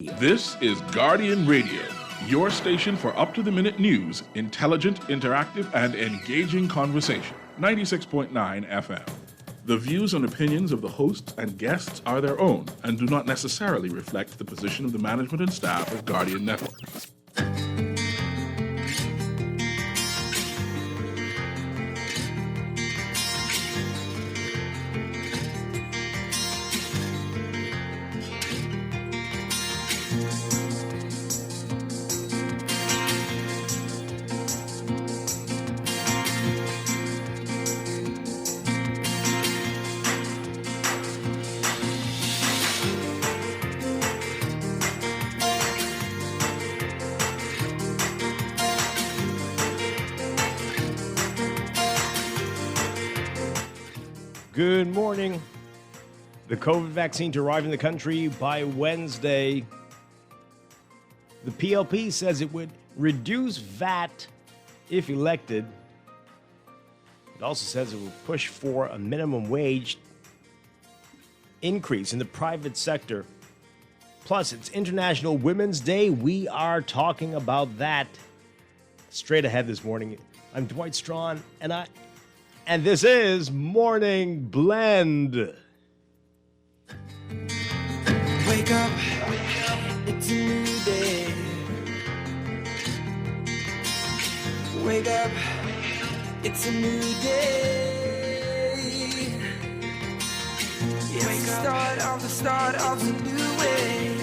This is Guardian Radio, your station for up-to-the-minute news, intelligent, interactive, and engaging conversation. 96.9 FM. The views and opinions of the hosts and guests are their own and do not necessarily reflect the position of the management and staff of Guardian Network. Good morning. The COVID vaccine to arrive in the country by Wednesday. The PLP says it would reduce VAT if elected. It also says it will push for a minimum wage increase in the private sector. Plus, it's International Women's Day. We are talking about that straight ahead this morning. I'm Dwight Strachan, and this is Morning Blend. Wake up, it's a new day. Wake up, it's a new day. It's the start of a new way.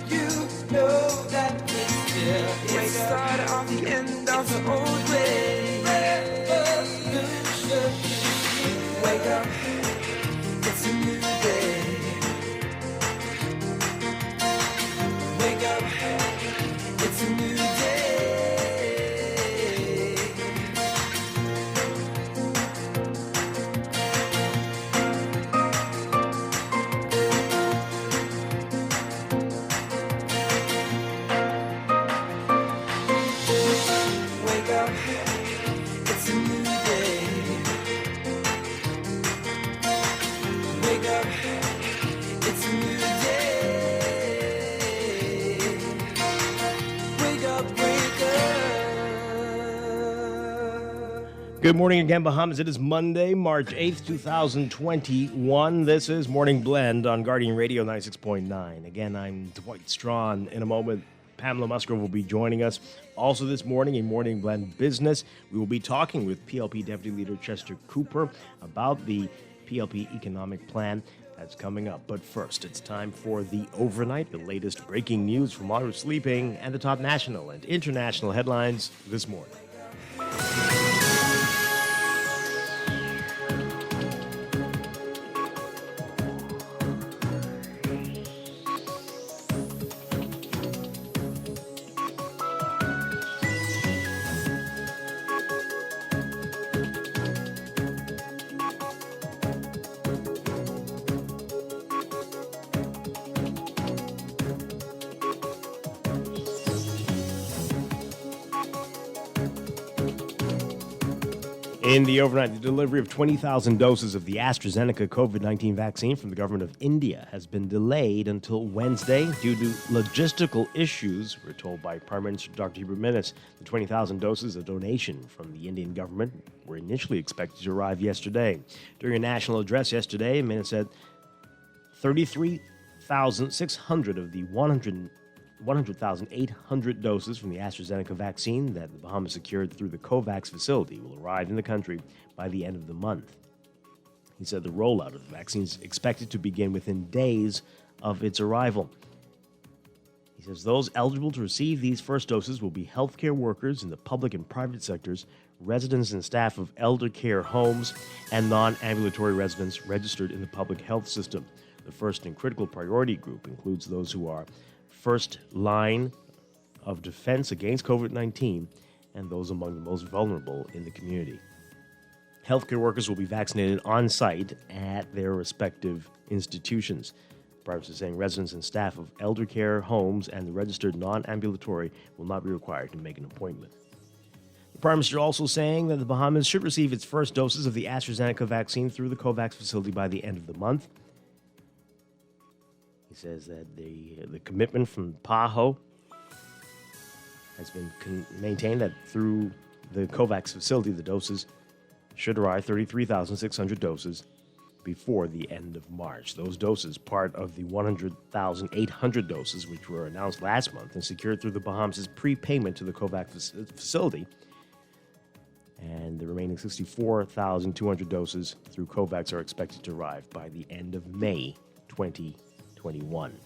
You know that it's the start of the end of the old way. Wake up, it's a new day. Wake up, it's a new day. Wake up, it's a new day. Wake up, it's a new day. Wake up, wake up. Good morning again, Bahamas. It is Monday, March 8th, 2021. This is Morning Blend on Guardian Radio 96.9. Again, I'm Dwight Strachan. In a moment, Pamela Musgrove will be joining us. Also this morning, in Morning Blend Business, we will be talking with PLP Deputy Leader Chester Cooper about the PLP economic plan that's coming up. But first, it's time for the overnight, the latest breaking news from while we're sleeping, and the top national and international headlines this morning. In the overnight, the delivery of 20,000 doses of the AstraZeneca COVID-19 vaccine from the government of India has been delayed until Wednesday due to logistical issues, we're told by Prime Minister Dr. Hubert Minnis. The 20,000 doses, a donation from the Indian government, were initially expected to arrive yesterday. During a national address yesterday, Minnis said 33,600 of the 100,800 doses from the AstraZeneca vaccine that the Bahamas secured through the COVAX facility will arrive in the country by the end of the month. He said the rollout of the vaccine is expected to begin within days of its arrival. He says those eligible to receive these first doses will be healthcare workers in the public and private sectors, residents and staff of elder care homes, and non-ambulatory residents registered in the public health system. The first and critical priority group includes those who are first line of defense against COVID-19 and those among the most vulnerable in the community. Healthcare workers will be vaccinated on site at their respective institutions. Prior to saying residents and staff of elder care homes and the registered non-ambulatory will not be required to make an appointment. The Prime Minister also saying that the Bahamas should receive its first doses of the AstraZeneca vaccine through the COVAX facility by the end of the month. He says that the commitment from PAHO has been maintained that through the COVAX facility, the doses should arrive 33,600 doses before the end of March. Those doses, part of the 100,800 doses which were announced last month and secured through the Bahamas' prepayment to the COVAX facility, and the remaining 64,200 doses through COVAX are expected to arrive by the end of May 2021.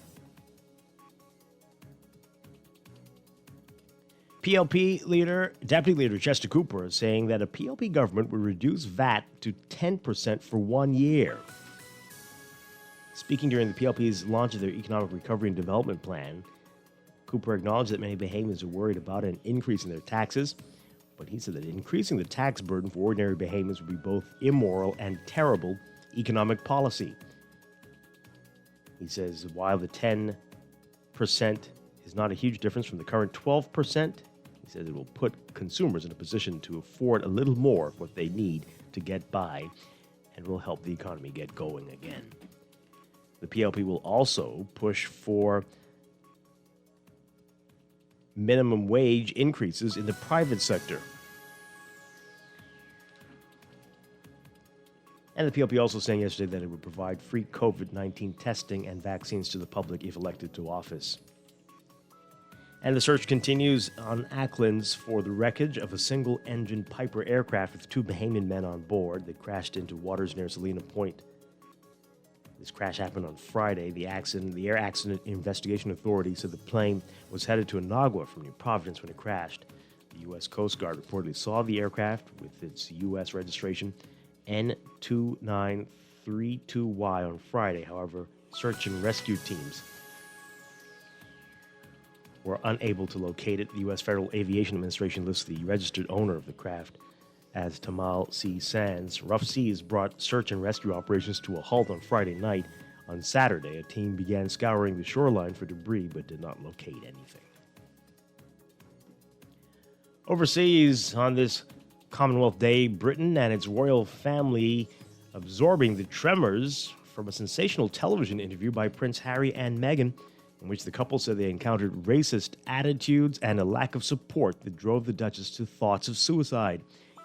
PLP Deputy Leader Chester Cooper is saying that a PLP government would reduce VAT to 10% for 1 year. Speaking during the PLP's launch of their Economic Recovery and Development Plan, Cooper acknowledged that many Bahamians are worried about an increase in their taxes, but he said that increasing the tax burden for ordinary Bahamians would be both immoral and terrible economic policy. He says while the 10% is not a huge difference from the current 12%, he says it will put consumers in a position to afford a little more of what they need to get by and will help the economy get going again. The PLP will also push for minimum wage increases in the private sector. And the PLP also saying yesterday that it would provide free COVID-19 testing and vaccines to the public if elected to office. And the search continues on Acklands for the wreckage of a single-engine Piper aircraft with 2 Bahamian men on board that crashed into waters near Salina Point. This crash happened on Friday. The Air Accident Investigation Authority said the plane was headed to Inagua from New Providence when it crashed. The U.S. Coast Guard reportedly saw the aircraft with its U.S. registration N2932Y on Friday. However, search and rescue teams were unable to locate it. The U.S. Federal Aviation Administration lists the registered owner of the craft as Tamal C. Sands. Rough seas brought search and rescue operations to a halt on Friday night. On Saturday, a team began scouring the shoreline for debris but did not locate anything. Overseas, on this Commonwealth Day, Britain and its royal family absorbing the tremors from a sensational television interview by Prince Harry and Meghan, in which the couple said they encountered racist attitudes and a lack of support that drove the Duchess to thoughts of suicide.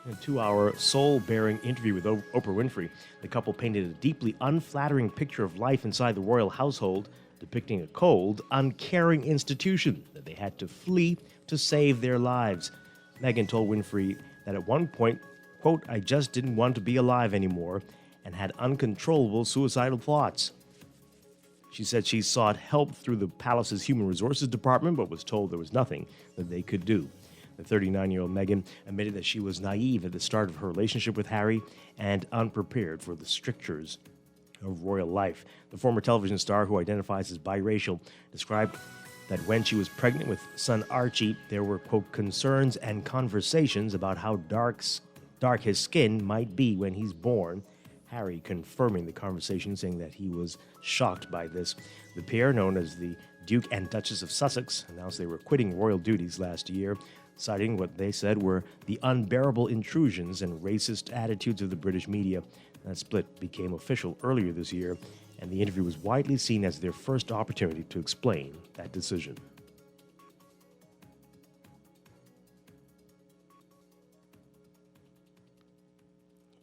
In a 2-hour soul-bearing interview with Oprah Winfrey, the couple painted a deeply unflattering picture of life inside the royal household, depicting a cold, uncaring institution that they had to flee to save their lives. Meghan told Winfrey that at one point, quote, "I just didn't want to be alive anymore," and had uncontrollable suicidal thoughts. She said she sought help through the palace's Human Resources Department, but was told there was nothing that they could do. The 39-year-old Meghan admitted that she was naive at the start of her relationship with Harry and unprepared for the strictures of royal life. The former television star, who identifies as biracial, described that when she was pregnant with son Archie, there were, quote, concerns and conversations about how dark his skin might be when he's born. Harry confirming the conversation, saying that he was shocked by this. The pair, known as the Duke and Duchess of Sussex, announced they were quitting royal duties last year, citing what they said were the unbearable intrusions and racist attitudes of the British media. That split became official earlier this year, and the interview was widely seen as their first opportunity to explain that decision.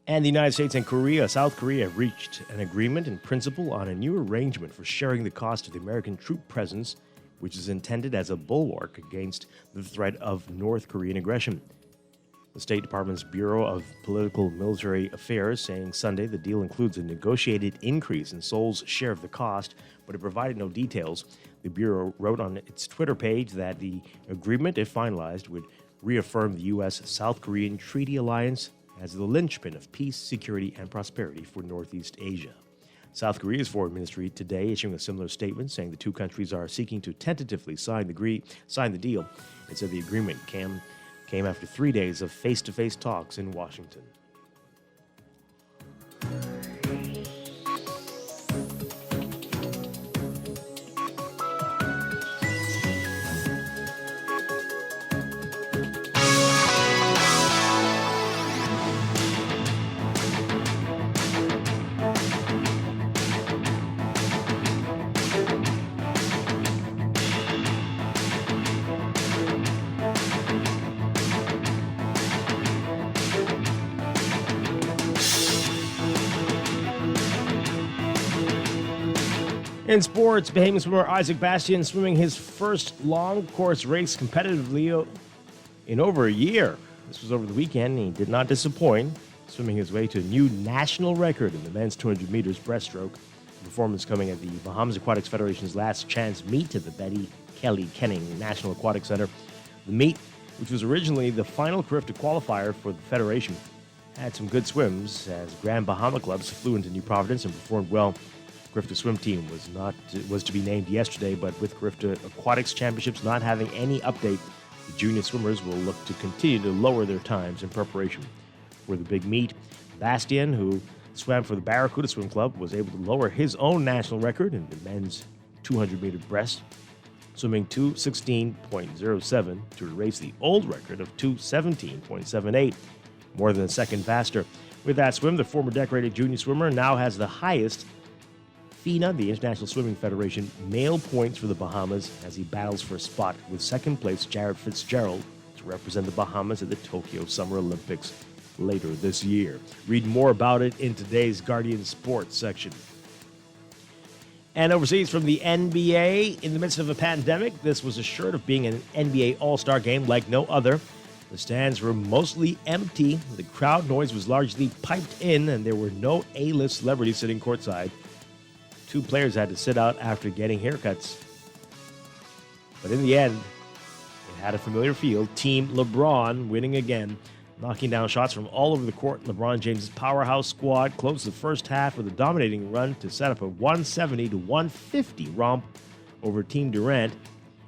And the United States and South Korea have reached an agreement in principle on a new arrangement for sharing the cost of the American troop presence, which is intended as a bulwark against the threat of North Korean aggression. The State Department's Bureau of Political Military Affairs saying Sunday the deal includes a negotiated increase in Seoul's share of the cost, but it provided no details. The Bureau wrote on its Twitter page that the agreement, if finalized, would reaffirm the U.S.-South Korean treaty alliance as the linchpin of peace, security, and prosperity for Northeast Asia. South Korea's foreign ministry today issuing a similar statement saying the two countries are seeking to tentatively sign the deal. It said the agreement came after 3 days of face-to-face talks in Washington. In sports, Bahamian swimmer Isaac Bastian swimming his first long course race competitively in over a year. This was over the weekend, and he did not disappoint, swimming his way to a new national record in the men's 200 meters breaststroke. The performance coming at the Bahamas Aquatics Federation's last chance meet at the Betty Kelly Kenning National Aquatic Center. The meet, which was originally the final Carifta qualifier for the Federation, had some good swims as Grand Bahama clubs flew into New Providence and performed well. Carifta swim team was to be named yesterday, but with Carifta Aquatics Championships not having any update, the junior swimmers will look to continue to lower their times in preparation for the big meet. Bastian, who swam for the Barracuda Swim Club, was able to lower his own national record in the men's 200-meter breast, swimming 2:16.07 to erase the old record of 2:17.78, more than a second faster. With that swim, the former decorated junior swimmer now has the highest FINA, the International Swimming Federation, male points for the Bahamas as he battles for a spot with second place Jared Fitzgerald to represent the Bahamas at the Tokyo Summer Olympics later this year. Read more about it in today's Guardian Sports section. And overseas from the NBA, in the midst of a pandemic, this was assured of being an NBA All-Star game like no other. The stands were mostly empty, the crowd noise was largely piped in, and there were no A-list celebrities sitting courtside. Two players had to sit out after getting haircuts. But in the end, it had a familiar feel. Team LeBron winning again, knocking down shots from all over the court. LeBron James' powerhouse squad closed the first half with a dominating run to set up a 170-150 romp over Team Durant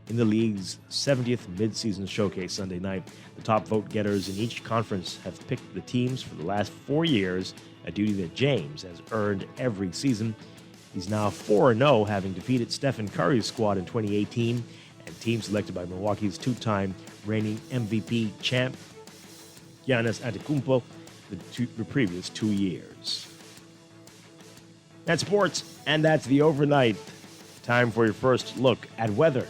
in the league's 70th midseason showcase Sunday night. The top vote-getters in each conference have picked the teams for the last 4 years, a duty that James has earned every season. He's now 4-0, having defeated Stephen Curry's squad in 2018 and team selected by Milwaukee's two-time reigning MVP champ Giannis Antetokounmpo the previous 2 years. That's sports, and that's the overnight. Time for your first look at weather.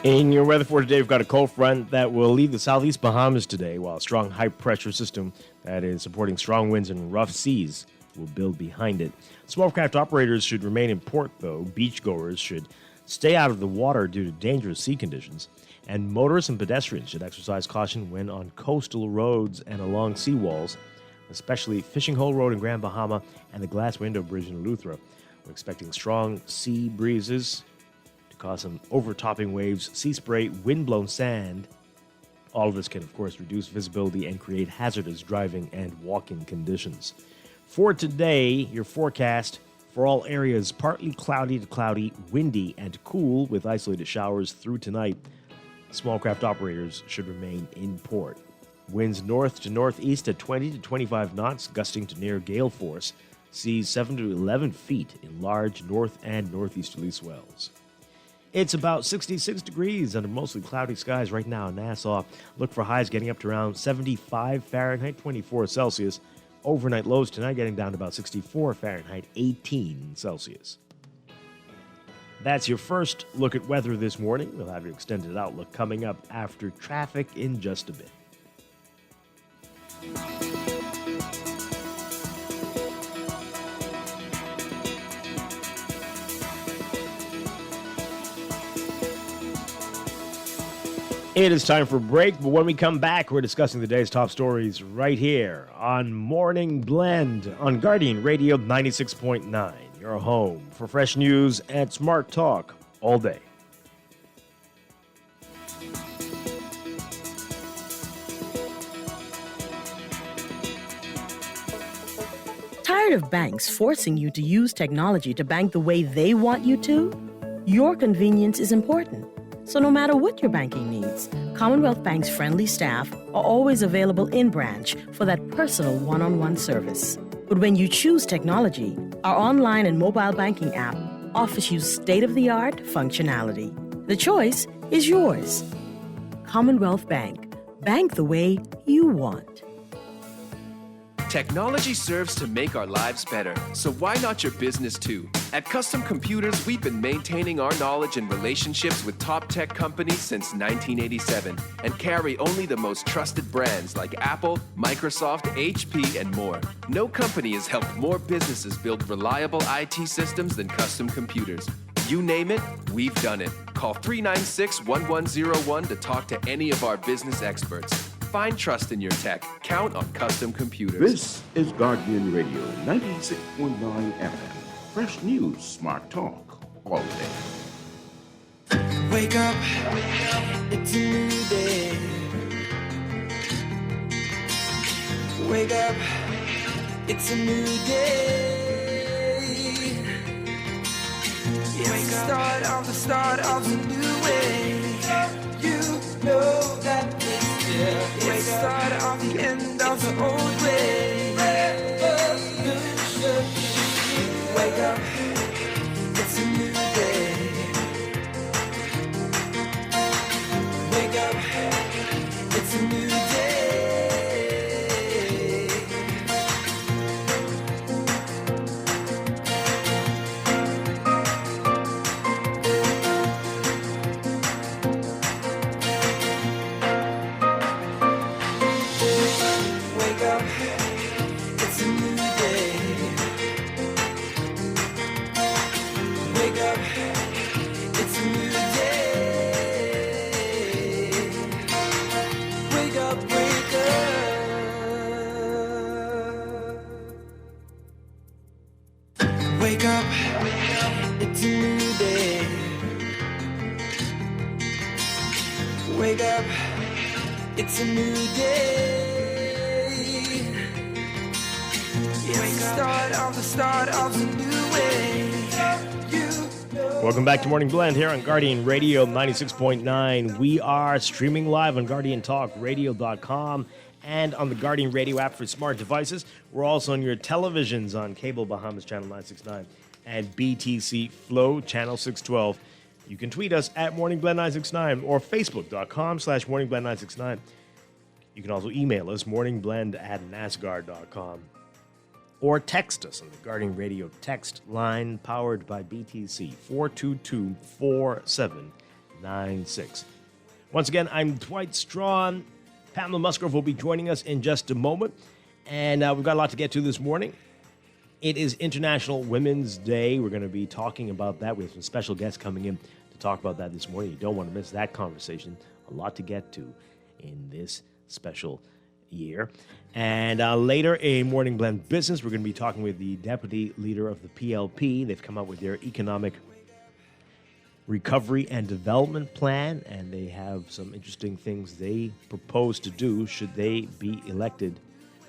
In your weather for today, we've got a cold front that will leave the southeast Bahamas today, while a strong high-pressure system that is supporting strong winds and rough seas will build behind it. Small craft operators should remain in port, though. Beachgoers should stay out of the water due to dangerous sea conditions. And motorists and pedestrians should exercise caution when on coastal roads and along seawalls, especially Fishing Hole Road in Grand Bahama and the Glass Window Bridge in Eleuthera. We're expecting strong sea breezes cause some overtopping waves, sea spray, wind-blown sand. All of this can, of course, reduce visibility and create hazardous driving and walking conditions. For today, your forecast for all areas, partly cloudy to cloudy, windy and cool with isolated showers through tonight. Small craft operators should remain in port. Winds north to northeast at 20 to 25 knots, gusting to near gale force. Seas 7 to 11 feet in large north and northeasterly swells. It's about 66 degrees under mostly cloudy skies right now in Nassau. Look for highs getting up to around 75 Fahrenheit, 24 Celsius. Overnight lows tonight getting down to about 64 Fahrenheit, 18 Celsius. That's your first look at weather this morning. We'll have your extended outlook coming up after traffic in just a bit. It is time for a break, but when we come back, we're discussing the day's top stories right here on Morning Blend on Guardian Radio 96.9, your home for fresh news and smart talk all day. Tired of banks forcing you to use technology to bank the way they want you to? Your convenience is important. So no matter what your banking needs, Commonwealth Bank's friendly staff are always available in branch for that personal one-on-one service. But when you choose technology, our online and mobile banking app offers you state-of-the-art functionality. The choice is yours. Commonwealth Bank. Bank the way you want. Technology serves to make our lives better, so why not your business too? At Custom Computers, we've been maintaining our knowledge and relationships with top tech companies since 1987 and carry only the most trusted brands like Apple, Microsoft, HP, and more. No company has helped more businesses build reliable IT systems than Custom Computers. You name it, we've done it. Call 396-1101 to talk to any of our business experts. Find trust in your tech. Count on Custom Computers. This is Guardian Radio, 96.9 FM. Fresh news, smart talk, all day. Wake up, it's a new day. Wake up, it's a new day. It's the start of a new way. You know that it's the start of the end of the old way. Wake up, it's a new day. Wake up, it's a new day. Wake up, it's a new day. Wake up, it's a new day. Wake up, wake up. Wake up, it's a new day. Wake up, it's a new day. It's the start of a new way. Welcome back to Morning Blend here on Guardian Radio 96.9. We are streaming live on GuardianTalkRadio.com and on the Guardian Radio app for smart devices. We're also on your televisions on Cable Bahamas Channel 969 and BTC Flow Channel 612. You can tweet us at MorningBlend969 or Facebook.com/MorningBlend969. You can also email us morningbblend@nasgar.com. Or text us on the Guardian Radio text line powered by BTC 422-4796. Once again, I'm Dwight Strachan. Pamela Musgrove will be joining us in just a moment. And we've got a lot to get to this morning. It is International Women's Day. We're going to be talking about that. We have some special guests coming in to talk about that this morning. You don't want to miss that conversation. A lot to get to in this special year. And later in Morning Blend Business, we're going to be talking with the deputy leader of the PLP. They've come up with their economic recovery and development plan, and they have some interesting things they propose to do should they be elected,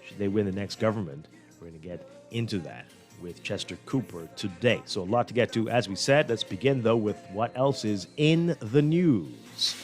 should they win the next government. We're going to get into that with Chester Cooper today. So a lot to get to. As we said, let's begin, though, with what else is in the news.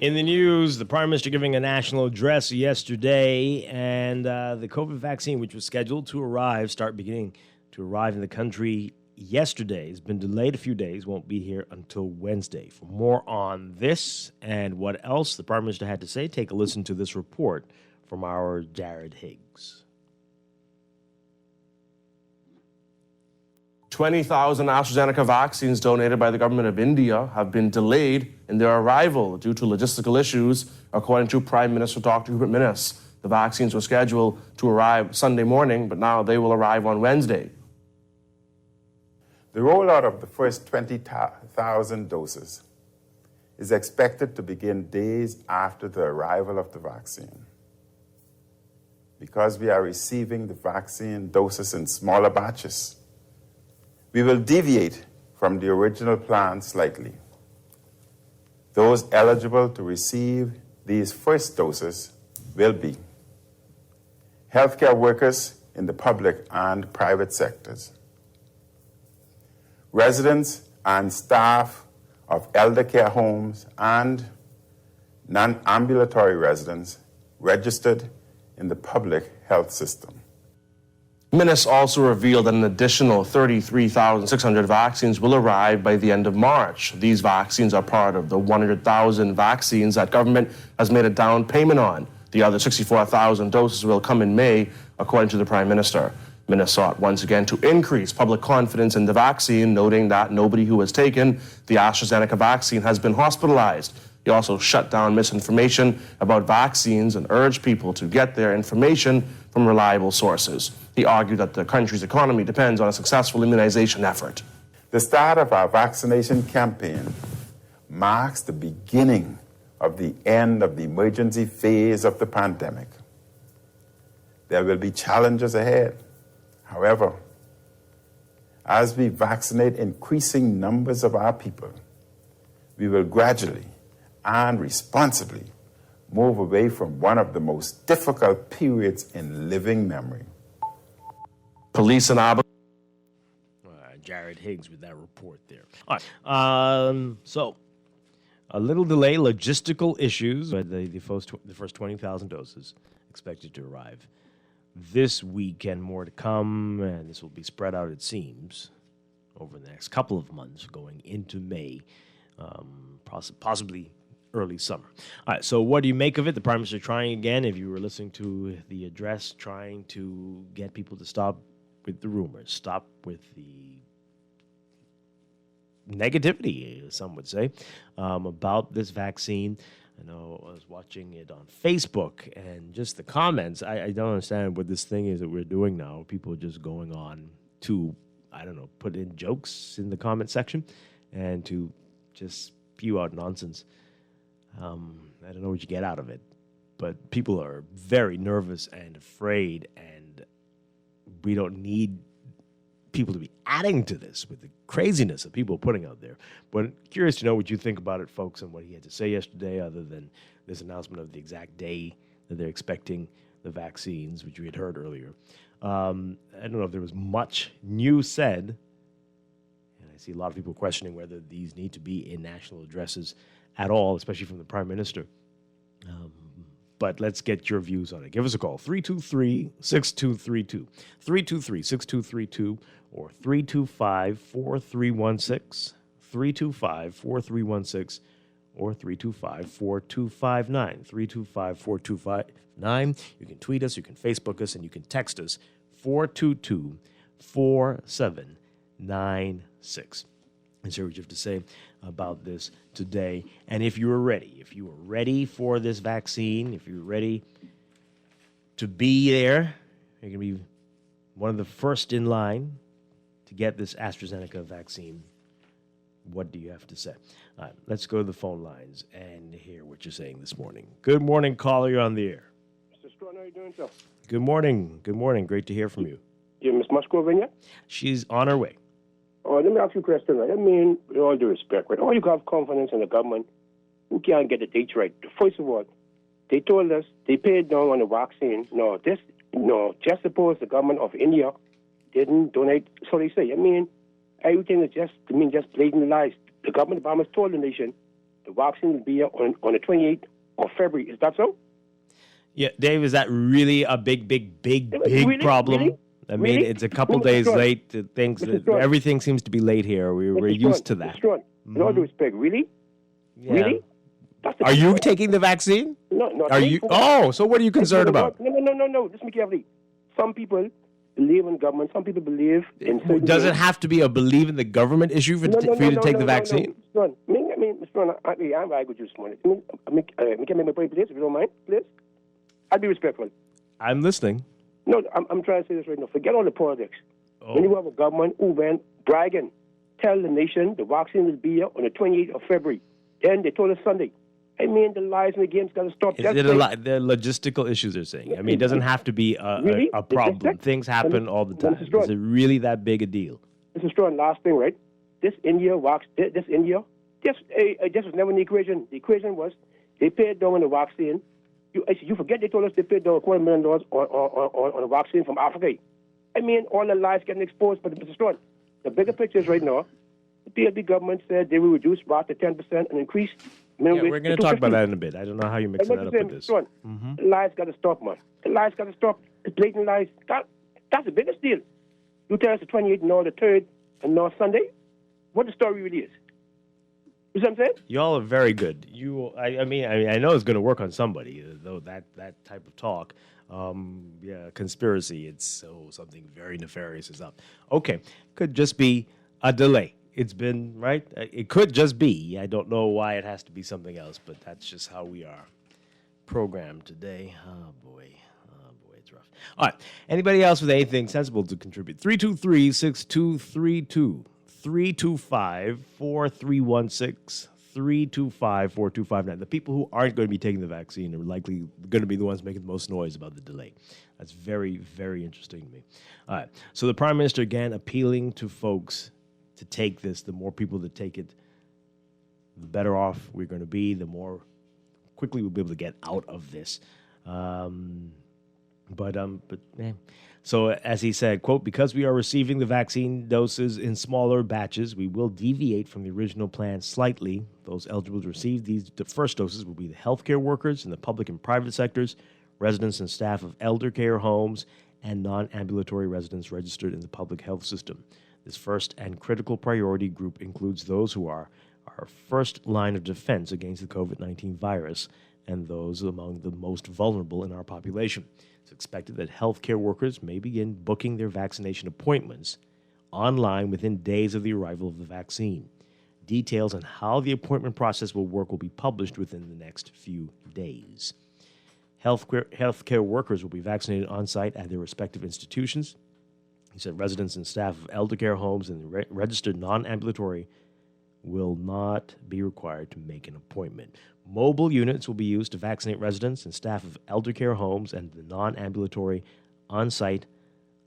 In the news, the Prime Minister giving a national address yesterday, and the COVID vaccine, which was scheduled to arrive in the country yesterday, has been delayed a few days, won't be here until Wednesday. For more on this and what else the Prime Minister had to say, take a listen to this report from our Jared Higgs. 20,000 AstraZeneca vaccines donated by the government of India have been delayed in their arrival due to logistical issues, according to Prime Minister Dr. Hubert Minnis. The vaccines were scheduled to arrive Sunday morning, but now they will arrive on Wednesday. The rollout of the first 20,000 doses is expected to begin days after the arrival of the vaccine. Because we are receiving the vaccine doses in smaller batches, we will deviate from the original plan slightly. Those eligible to receive these first doses will be healthcare workers in the public and private sectors, residents and staff of elder care homes and non-ambulatory residents registered in the public health system. Minnis also revealed that an additional 33,600 vaccines will arrive by the end of March. These vaccines are part of the 100,000 vaccines that government has made a down payment on. The other 64,000 doses will come in May, according to the Prime Minister. Minnis sought once again to increase public confidence in the vaccine, noting that nobody who has taken the AstraZeneca vaccine has been hospitalized. He also shut down misinformation about vaccines and urged people to get their information from reliable sources. He argued that the country's economy depends on a successful immunization effort. The start of our vaccination campaign marks the beginning of the end of the emergency phase of the pandemic. There will be challenges ahead. However, as we vaccinate increasing numbers of our people, we will gradually and responsibly move away from one of the most difficult periods in living memory. Police in Abu Jared Higgs with that report there. All right. So, a little delay, logistical issues, but the first 20,000 doses expected to arrive this week and more to come, and this will be spread out, it seems, over the next couple of months going into May, possibly early summer. All right, so what do you make of it? The Prime Minister trying again, if you were listening to the address, trying to get people to stop with the rumors, stop with the negativity, some would say, about this vaccine. I know I was watching it on Facebook, and just the comments, I don't understand what this thing is that we're doing now. People are just going on to, I don't know, put in jokes in the comment section and to just spew out nonsense. I don't know what you get out of it, but people are very nervous and afraid, and we don't need people to be adding to this with the craziness that people are putting out there. But curious to know what you think about it, folks, and what he had to say yesterday, other than this announcement of the exact day that they're expecting the vaccines, which we had heard earlier. I don't know if there was much new said, and I see a lot of people questioning whether these need to be in national addresses at all, especially from the Prime Minister. But let's get your views on it. Give us a call, 323-6232, 323-6232, or 325-4316, 325-4316, or 325-4259, 325-4259. You can tweet us, you can Facebook us, and you can text us, 422-4796. And so what you have to say about this today. And if you are ready for this vaccine, if you're ready to be there, you're going to be one of the first in line to get this AstraZeneca vaccine. What do you have to say? All right, let's go to the phone lines and hear what you're saying this morning. Good morning, caller. You're on the air. Mr. Strachan, how are you doing, sir? Good morning. Good morning. Great to hear from you. Yeah, Miss Musgrove in yet? She's on her way. Oh, let me ask you a question. Right? I mean, with all due respect, right? All you have confidence in the government who can't get the dates right. First of all, they told us they paid down on the vaccine. Just suppose the government of India didn't donate. So they say. I mean, everything is just blatant lies. The government of Bahamas told the nation the vaccine will be here on the 28th of February. Is that so? Yeah, Dave, is that really a big problem? Really? I mean, really? It's a couple days late. Everything seems to be late here. We're used to that. In all due respect, really? Yeah. Really? Are you taking the vaccine? No, not Are me. you? Oh, so what are you concerned about? No. Listen carefully. Some people believe in government. Some people believe in. Does it have to be a believe in the government issue for you to take the vaccine? No. Mr. Strachan, I'm very good this morning. Can I make my point, please, if you don't mind, please? I'll be respectful. I'm listening. No, I'm trying to say this right now. Forget all the politics. Oh. When you have a government who went bragging, tell the nation the vaccine will be here on the 28th of February. Then they told us Sunday. I mean, the lies in the game's got to stop. Is it the logistical issues they're saying? I mean, it doesn't have to be Really? a problem. Things happen all the time. Is it really that big a deal? This is strong. Last thing, right? This India was never in the equation. The equation was they paid down on the vaccine. You forget they told us they paid down $250,000 on a vaccine from Africa. I mean, all the lies getting exposed. But Mr. Strong, the bigger picture is right now, the PLP government said they will reduce VAT to 10% and increase minimum wage. We're going to talk about that in a bit. I don't know how you're mixing that up with this. The lies got to stop, man. The lies got to stop. The blatant lies. That's the biggest deal. You tell us the 28th, now the 3rd, and now Sunday. What the story really is. You see what I'm saying? Y'all are very good. I mean, I know it's going to work on somebody, though that type of talk. Conspiracy. It's something very nefarious is up. Okay, could just be a delay. It's been, right? It could just be. I don't know why it has to be something else, but that's just how we are programmed today. Oh, boy, it's rough. All right, anybody else with anything sensible to contribute? 323-6232. 325-4316, 325-4259. The people who aren't going to be taking the vaccine are likely going to be the ones making the most noise about the delay. That's very, very interesting to me. All right. So the Prime Minister, again, appealing to folks to take this. The more people that take it, the better off we're going to be, the more quickly we'll be able to get out of this. So as he said, quote, because we are receiving the vaccine doses in smaller batches, we will deviate from the original plan slightly. Those eligible to receive the first doses will be the healthcare workers in the public and private sectors, residents and staff of elder care homes, and non-ambulatory residents registered in the public health system. This first and critical priority group includes those who are our first line of defense against the COVID-19 virus and those among the most vulnerable in our population. It's expected that healthcare workers may begin booking their vaccination appointments online within days of the arrival of the vaccine. Details on how the appointment process will work will be published within the next few days. Healthcare workers will be vaccinated on-site at their respective institutions. He said residents and staff of elder care homes and registered non-ambulatory will not be required to make an appointment. Mobile units will be used to vaccinate residents and staff of elder care homes and the non-ambulatory on-site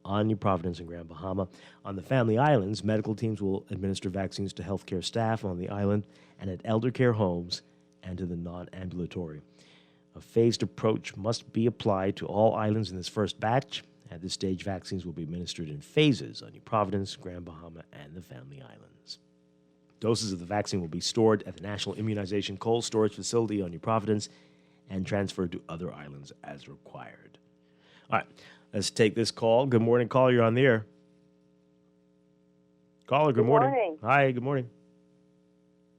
on New Providence and Grand Bahama. On the Family Islands, medical teams will administer vaccines to healthcare staff on the island and at elder care homes and to the non-ambulatory. A phased approach must be applied to all islands in this first batch. At this stage, vaccines will be administered in phases on New Providence, Grand Bahama, and the Family Islands. Doses of the vaccine will be stored at the National Immunization Cold Storage Facility on New Providence and transferred to other islands as required. All right, let's take this call. Good morning, caller. You're on the air. Caller, good morning. Hi, good morning.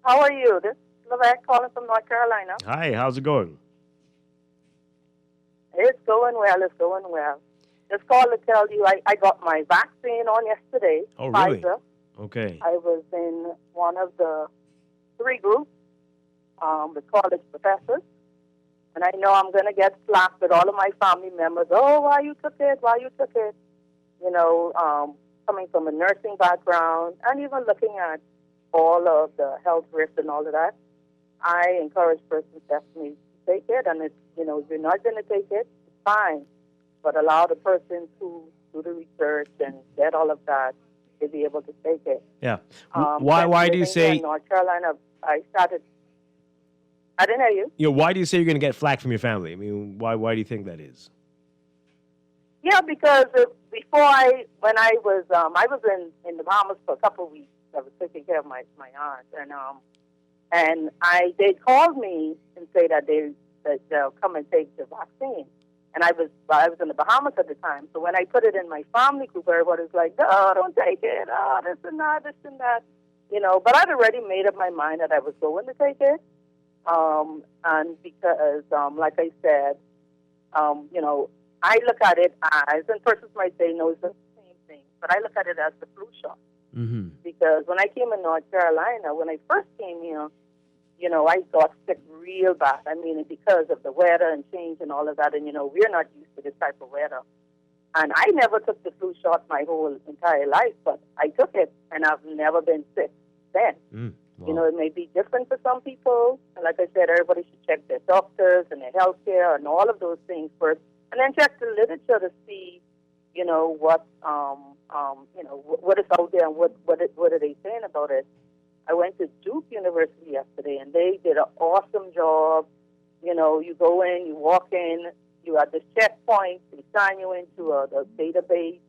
How are you? This is Lavette calling from North Carolina. Hi, how's it going? It's going well. Just called to tell you I got my vaccine on yesterday. Oh, really? Pfizer. Okay. I was in one of the 3 groups, the college professors. And I know I'm going to get slapped with all of my family members. Oh, why you took it? You know, coming from a nursing background and even looking at all of the health risks and all of that. I encourage persons definitely to take it. And, if you're not going to take it, it's fine. But allow the person to do the research and get all of that to be able to take it. Yeah. Why do you say... In North Carolina, I didn't hear you. Why do you say you're going to get flack from your family? I mean, why do you think that is? Yeah, because when I was in the Bahamas for a couple of weeks. I was taking care of my aunt, and they called me and say that they'll come and take the vaccine. And I was in the Bahamas at the time. So when I put it in my family group, everybody was like, "Oh, don't take it. Oh, this and that." But I'd already made up my mind that I was going to take it. And because, like I said, I look at it as, and persons might say, no, it's the same thing, but I look at it as the flu shot. Mm-hmm. Because when I came in North Carolina, when I first came here, I got sick real bad. I mean, because of the weather and change and all of that. And, we're not used to this type of weather. And I never took the flu shot my whole entire life, but I took it, and I've never been sick then. You know, it may be different for some people. And like I said, everybody should check their doctors and their health care and all of those things first. And then check the literature to see, you know, what is out there and what are they saying about it. I went to Duke University yesterday, and they did an awesome job. You know, you go in, you walk in, you have this checkpoint, they sign you into the database.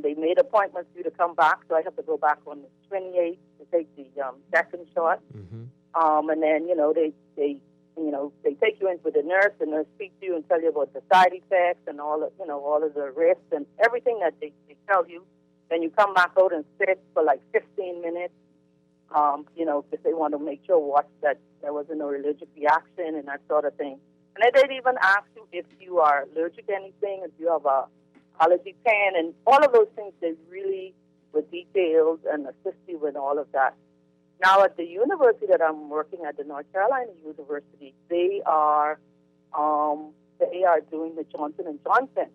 They made appointments for you to come back, so I have to go back on the 28th to take the second shot. And then, you know, they take you in with the nurse, and they speak to you and tell you about the side effects and all of the risks and everything that they tell you. Then you come back out and sit for like 15 minutes, you know, because they want to make sure that there wasn't no allergic reaction and that sort of thing. And then they'd even ask you if you are allergic to anything, if you have a allergy pen, and all of those things. They really were detailed and assist you with all of that. Now, at the university that I'm working at, the North Carolina University, they are doing the Johnson & Johnson.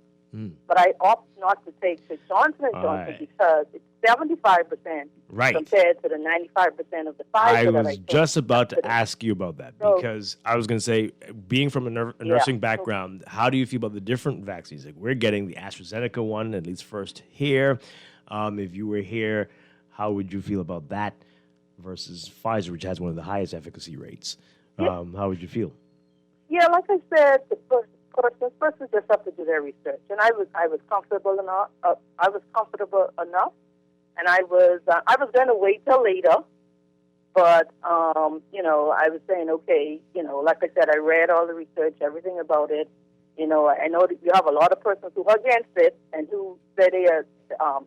But I opt not to take the Johnson & Johnson because it's 75% compared to the 95% of the Pfizer I that was just about to ask you about that, because I was going to say, being from a nursing background, how do you feel about the different vaccines? Like, we're getting the AstraZeneca one, at least first here. If you were here, how would you feel about that versus Pfizer, which has one of the highest efficacy rates? How would you feel? Yeah, like I said, the person just have to do their research, and I was comfortable enough. And I was going to wait till later, but you know, I was saying, okay, you know, like I said, I read all the research, everything about it. You know, I know that you have a lot of persons who are against it and who say they are,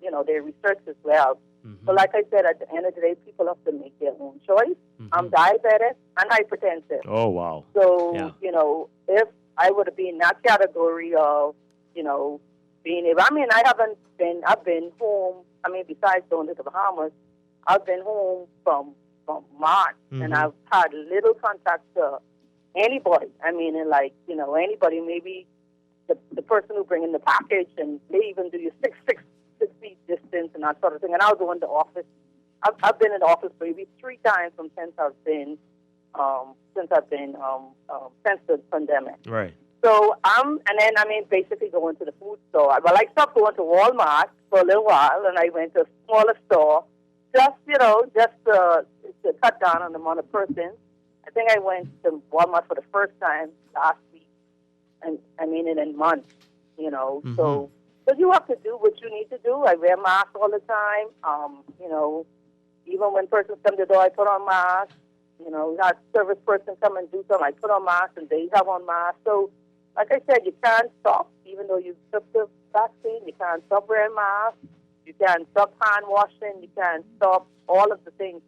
you know, they research as well. But like I said, at the end of the day, people have to make their own choice. I'm diabetic and hypertensive. Oh, wow. So, you know, if I would have been in that category of, you know, being able, I mean, I've been home, I mean, besides going to the Bahamas, I've been home from March, and I've had little contact to anybody. I mean, and like, you know, anybody, maybe the person who bring in the package, and they even do your 6 feet distance and that sort of thing. And I'll go in the office. I've been in the office maybe 3 times since the pandemic. Right. So basically going to the food store. Well, I stopped going to Walmart for a little while, and I went to a smaller store, just to cut down on the amount of persons. I think I went to Walmart for the first time last week, and I mean in months, you know. So you have to do what you need to do. I wear masks all the time. You know, even when persons come to the door, I put on masks. You know, not service person come and do something, I put on masks and they have on masks. So, like I said, you can't stop, even though you took the vaccine, you can't stop wearing masks, you can't stop hand washing, you can't stop all of the things,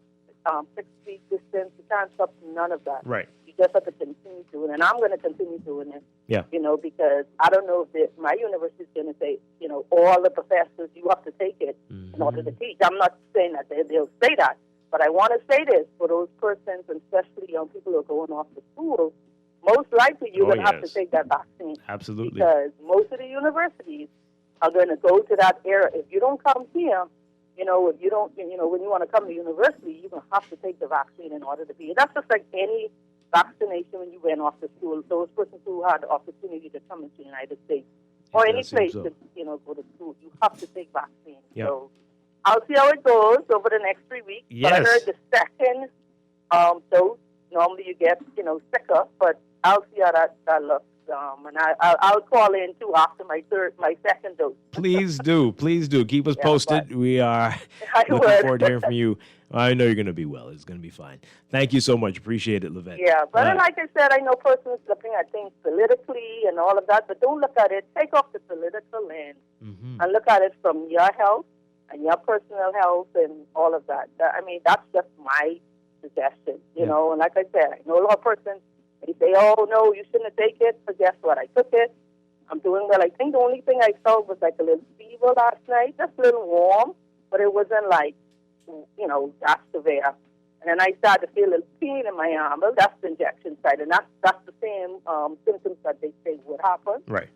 6 feet distance, you can't stop none of that. Right. You just have to continue doing it, and I'm going to continue doing it. Yeah. You know, because I don't know if my university is going to say, you know, all the professors, you have to take it in order to teach. I'm not saying that they'll say that. But I want to say this for those persons, and especially young people who are going off to school, most likely you're going to have to take that vaccine. Absolutely. Because most of the universities are going to go to that era. If you don't come here, you know, if you don't, you know, when you want to come to university, you're going to have to take the vaccine in order to be. That's just like any vaccination when you went off to school. Those persons who had the opportunity to come into the United States or any place to, you know, go to school, you have to take vaccine. Yep. So I'll see how it goes over the next 3 weeks. Yes. But I heard the second dose, normally you get, you know, sicker, but I'll see how that looks. And I'll call in, too, after my second dose. Please do. Keep us posted. We are looking forward to hearing from you. I know you're going to be well. It's going to be fine. Thank you so much. Appreciate it, Levette. Yeah, but like I said, I know persons looking at things politically and all of that, but don't look at it. Take off the political lens and look at it from your health and your personal health and all of that. I mean, that's just my suggestion, you know. And like I said, I know a lot of persons, they say, oh, no, you shouldn't take it. But guess what? I took it. I'm doing well. I think the only thing I felt was like a little fever last night, just a little warm, but it wasn't like, you know, that severe. And then I started to feel a little pain in my arm. Well, that's the injection site, and that's the same symptoms that they say would happen. Right.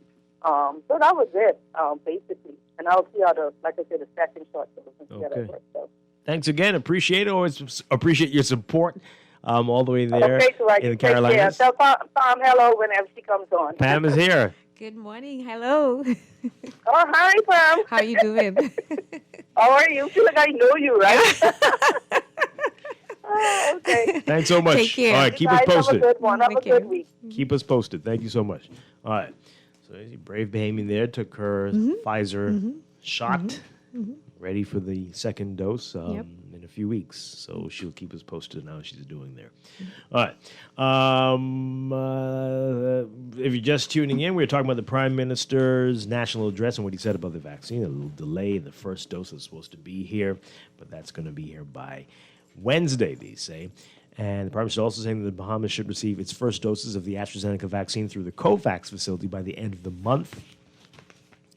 So that was it, basically. And I'll see how like I said, the second shot goes and see how that works out. Thanks again. Appreciate it. Always appreciate your support all the way there Okay, so in the Carolinas. Tell Pam hello whenever she comes on. Pam is here. Good morning. Hello. Oh, hi, Pam. How you doing? How are you? Feel like I know you, right? Oh, okay. Thanks so much. Take care. All right, keep us Guys, posted. Have a good one. Have a Take care. good week. Keep us posted. Thank you so much. All right. So brave Bahamian there took her Pfizer shot, ready for the second dose in a few weeks. So she'll keep us posted on how she's doing there. All right. If you're just tuning in, we're talking about the Prime Minister's national address and what he said about the vaccine. A little delay in the first dose is supposed to be here, but that's going to be here by Wednesday, they say. And the Prime Minister also saying that the Bahamas should receive its first doses of the AstraZeneca vaccine through the COVAX facility by the end of the month.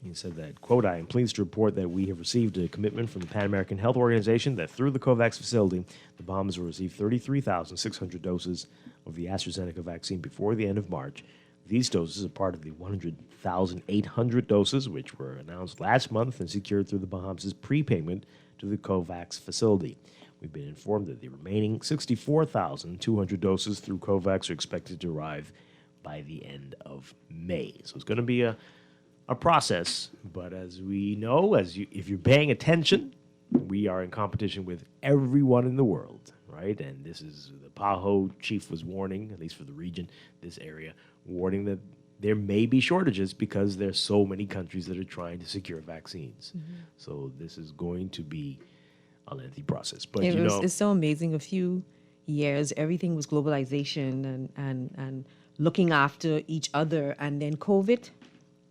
He said that, quote, I am pleased to report that we have received a commitment from the Pan American Health Organization that through the COVAX facility, the Bahamas will receive 33,600 doses of the AstraZeneca vaccine before the end of March. These doses are part of the 100,800 doses, which were announced last month and secured through the Bahamas' prepayment to the COVAX facility. We've been informed that the remaining 64,200 doses through COVAX are expected to arrive by the end of May. So it's going to be a process, but as we know, if you're paying attention, we are in competition with everyone in the world, right? And this is the PAHO chief was warning, at least for the region, this area, warning that there may be shortages because there's so many countries that are trying to secure vaccines. So this is going to be a lengthy process. But it's so amazing. A few years, everything was globalization and looking after each other, and then COVID.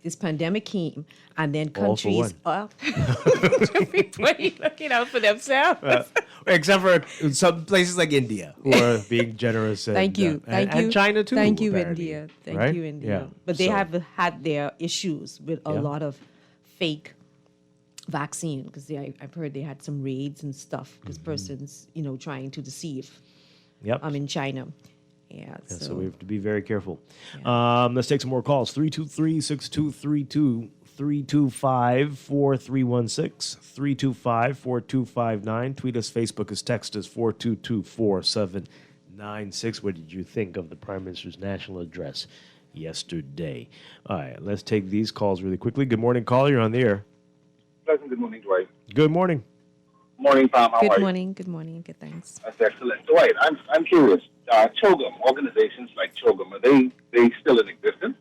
This pandemic came, and then countries everybody looking out for themselves. Except for some places like India, who are being generous. Thank you. And China, too. Thank you, apparently. India. Thank Right? you, India. Yeah. But they So- have had their issues with a lot of fake vaccine, because I've heard they had some raids and stuff, because persons, trying to deceive. Yep. In China. Yeah, So we have to be very careful. Let's take some more calls. 323-6232, 325-4316, 325-4259. Tweet us, Facebook us, text us, 422-4796. What did you think of the Prime Minister's national address yesterday? All right, let's take these calls really quickly. Good morning, caller. You're on the air. Pleasant good morning, Dwight. Good morning. Morning, Pam. How are you? Good morning. Good, thanks. That's excellent. Dwight, I'm curious. CHOGM, organizations like CHOGM, are they still in existence?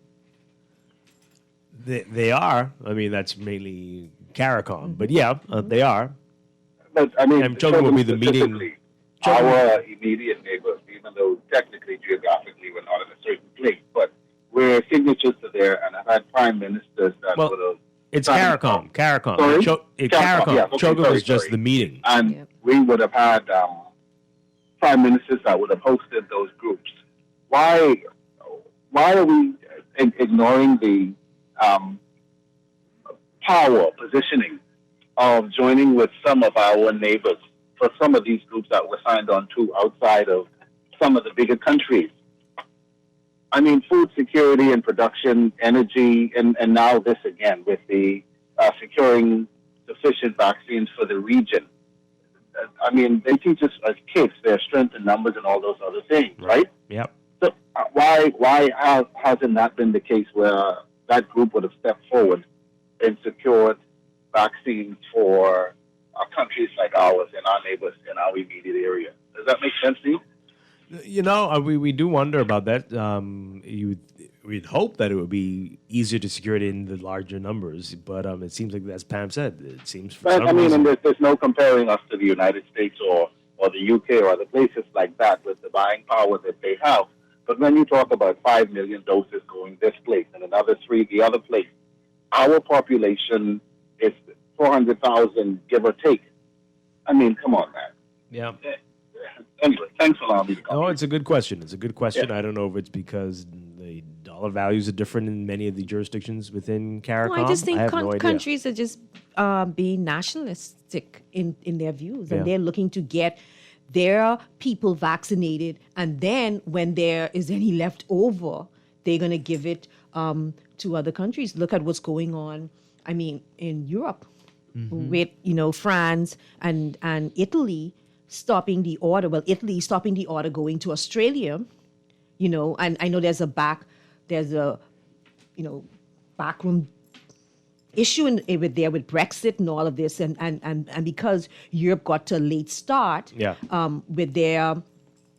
They are. I mean, that's mainly CARICOM. But yeah, they are. But I mean, And CHOGM will be the meeting. Our immediate neighbors, even though technically, geographically, we're not in a certain place, but we're signatures to there, and I've had prime ministers that would have. It's CARICOM. CARICOM. Sorry? CARICOM. Yeah, okay, CHOGM is just sorry. the meeting. And we would have had prime ministers that would have hosted those groups. Why are we ignoring the power positioning of joining with some of our neighbors for some of these groups that we're signed on to outside of some of the bigger countries? I mean, food security and production, energy, and now this again with the securing sufficient vaccines for the region. I mean, they teach us as kids their strength in numbers and all those other things, right? Yep. So why hasn't that been the case where that group would have stepped forward and secured vaccines for countries like ours and our neighbors in our immediate area? Does that make sense to you? We do wonder about that. We'd hope that it would be easier to secure it in the larger numbers, but it seems like, as Pam said, it seems for some reason. And there's no comparing us to the United States or the UK or other places like that with the buying power that they have. But when you talk about 5 million doses going this place and another 3 the other place, our population is 400,000, give or take. I mean, come on, man. Yeah. Anyway, thanks for allowing me to come. Oh, it's a good question. Yeah. I don't know if it's because the dollar values are different in many of the jurisdictions within CARICOM. Well, I just think have no idea. countries are just being nationalistic in their views, and they're looking to get their people vaccinated, and then when there is any left over, they're going to give it to other countries. Look at what's going on, in Europe. with France and Italy stopping the order. Well, Italy stopping the order going to Australia. And I know there's a backroom issue with Brexit and all of this, and because Europe got to a late start with their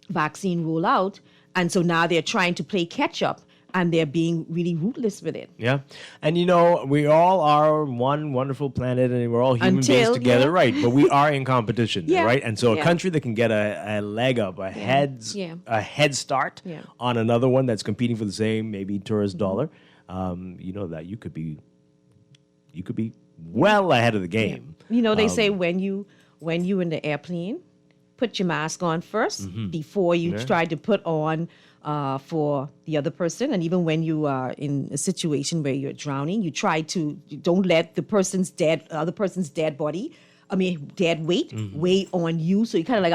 vaccine rollout, and so now they're trying to play catch up, and they're being really ruthless with it. Yeah. And we all are one wonderful planet, and we're all human beings together, right? But we are in competition, right? And so a country that can get a leg up, a head start on another one that's competing for the same maybe tourist dollar, that you could be well ahead of the game. They say when you in the airplane, put your mask on first before you try to put on for the other person. And even when you are in a situation where you're drowning, you don't let the other person's dead body, dead weight, weigh on you. So you kind of like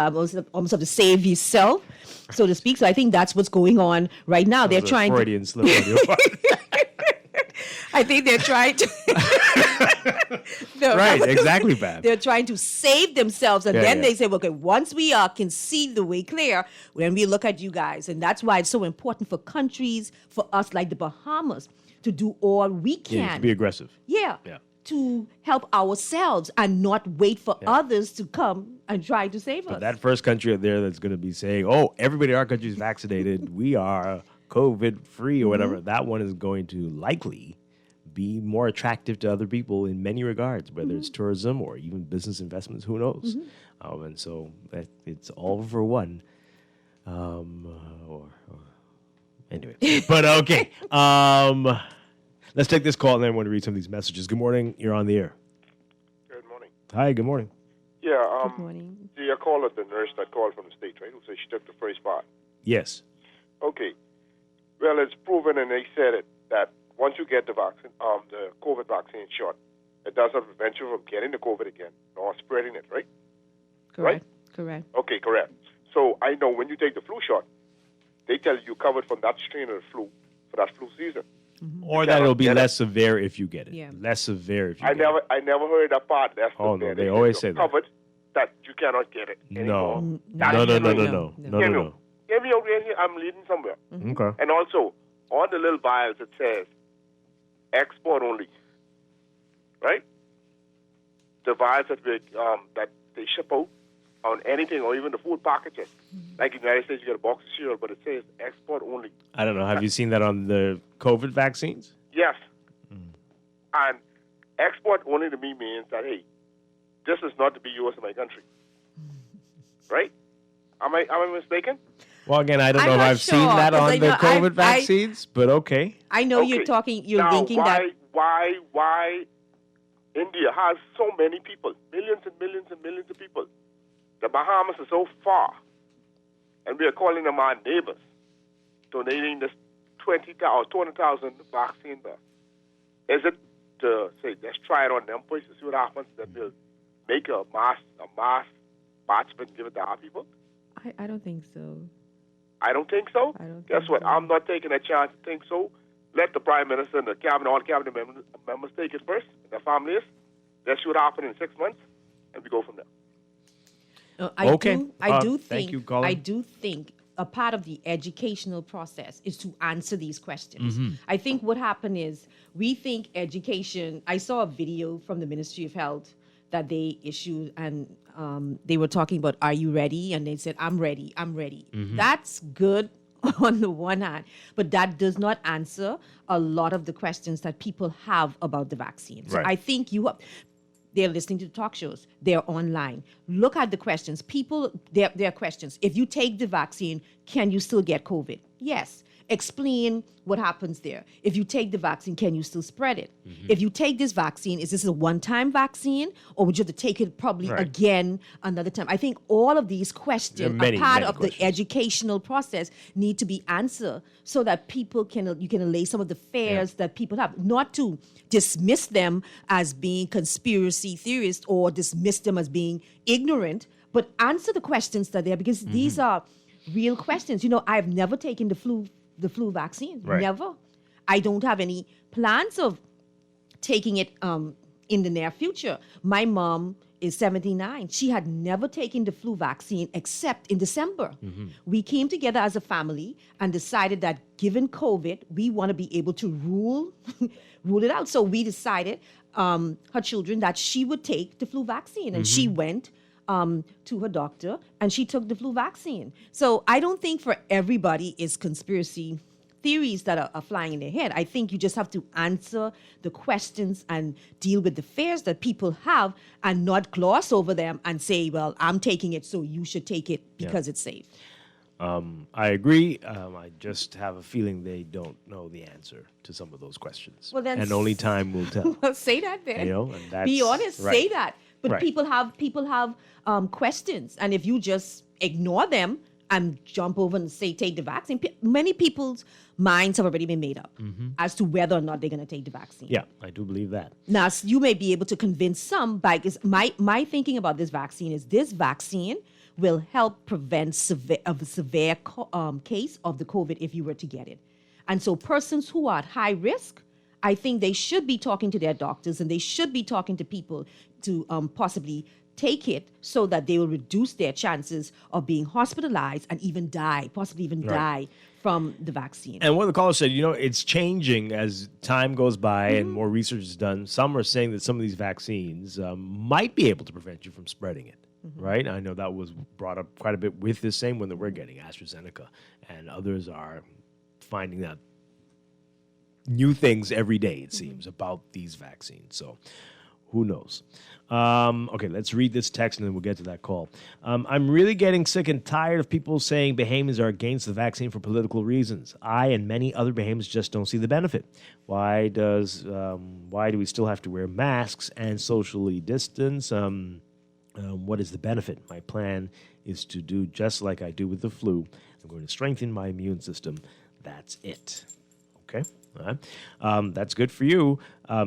almost have to save yourself, so to speak. So I think that's what's going on right now. They're trying Freudian slip on your part. I think they're trying to... Right, exactly, Bab. They're trying to save themselves, and then they say, okay, once we can see the way clear, then we look at you guys. And that's why it's so important for countries, for us like the Bahamas, to do all we can. Yeah, to be aggressive. Yeah. To help ourselves and not wait for others to come and try to save us. That first country out there that's going to be saying, everybody in our country is vaccinated, we are COVID-free or whatever, that one is going to likely be more attractive to other people in many regards, whether it's tourism or even business investments, who knows? And so it's all for one. Anyway, but okay. Let's take this call and then I want to read some of these messages. Good morning. You're on the air. Good morning. Hi, good morning. Yeah, Good morning. you called the nurse that called from the state, right, who said she took the first part? Yes. Okay. Well, it's proven, and they said it, that once you get the vaccine, the COVID vaccine shot, it doesn't prevent you from getting the COVID again or spreading it, right? Correct. Right? Correct. Okay, correct. So I know when you take the flu shot, they tell you you're covered from that strain of the flu for that flu season. Or that it'll be less severe if you get it. Yeah. Less severe if you get it. I never heard that part. That's no, they always say that. Covered that you cannot get it anymore. No. No. No. Get me over here. I'm leading somewhere. Okay. And also, on the little vials, it says export only. Right? The vials that they ship out on anything, or even the food packages. Like in the United States, you get a box of cereal, but it says export only. I don't know. Have you seen that on the COVID vaccines? Yes. And export only to me means that, hey, this is not to be yours in my country. Right? Am I mistaken? Well, again, I don't know if I've seen that on the COVID vaccines, but okay. I know you're linking that. Why India has so many people, millions and millions and millions of people. The Bahamas are so far, and we are calling them our neighbors, donating this 20,000 or 200,000 vaccine there. Is it to say, let's try it on them places, see what happens, that we'll make a mass batch and give it to our people? I don't think so. I don't think so? Guess what? So. I'm not taking a chance to think so. Let the Prime Minister and the cabinet, all cabinet members take it first, their families. Let's see what happens in 6 months, and we go from there. I do think a part of the educational process is to answer these questions. I think what happened is we think education. I saw a video from the Ministry of Health that they issued, and they were talking about, are you ready? And they said, I'm ready. That's good on the one hand, but that does not answer a lot of the questions that people have about the vaccine. So I think they're listening to the talk shows. They're online. Look at the questions. People, there are questions. If you take the vaccine, can you still get COVID? Yes. Explain what happens there. If you take the vaccine, can you still spread it? If you take this vaccine, is this a one-time vaccine, or would you have to take it probably again another time? I think all of these questions, a part of the educational process, need to be answered so that you can allay some of the fears that people have, not to dismiss them as being conspiracy theorists or dismiss them as being ignorant, but answer the questions that are there, because these are real questions. I've never taken the flu vaccine. Never. I don't have any plans of taking it in the near future. My mom is 79. She had never taken the flu vaccine except in December. We came together as a family and decided that given COVID, we want to be able to rule it out. So we decided, her children, that she would take the flu vaccine. And she went to her doctor and she took the flu vaccine. So I don't think for everybody is conspiracy theories that are flying in their head. I think you just have to answer the questions and deal with the fears that people have and not gloss over them and say, well, I'm taking it, so you should take it because it's safe. I agree. I just have a feeling they don't know the answer to some of those questions. Well, then and only time will tell. Well, say that then. You know, and that's, be honest, right. say that. But Right. people have questions, and if you just ignore them and jump over and say take the vaccine, many people's minds have already been made up as to whether or not they're going to take the vaccine. Yeah, I do believe that. Now, you may be able to convince some, because my thinking about this vaccine is this vaccine will help prevent a severe case of the COVID if you were to get it. And so persons who are at high risk, I think they should be talking to their doctors and they should be talking to people to possibly take it so that they will reduce their chances of being hospitalized and even die, possibly even die from the vaccine. And one of the callers said, you know, it's changing as time goes by and more research is done. Some are saying that some of these vaccines might be able to prevent you from spreading it, right? I know that was brought up quite a bit with this same one that we're getting, AstraZeneca, and others are finding out new things every day, it seems, about these vaccines. So who knows? Okay, let's read this text and then we'll get to that call. I'm really getting sick and tired of people saying Bahamians are against the vaccine for political reasons. I and many other Bahamians just don't see the benefit. Why do we still have to wear masks and socially distance? What is the benefit? My plan is to do just like I do with the flu. I'm going to strengthen my immune system. That's it. Okay? All right. That's good for you.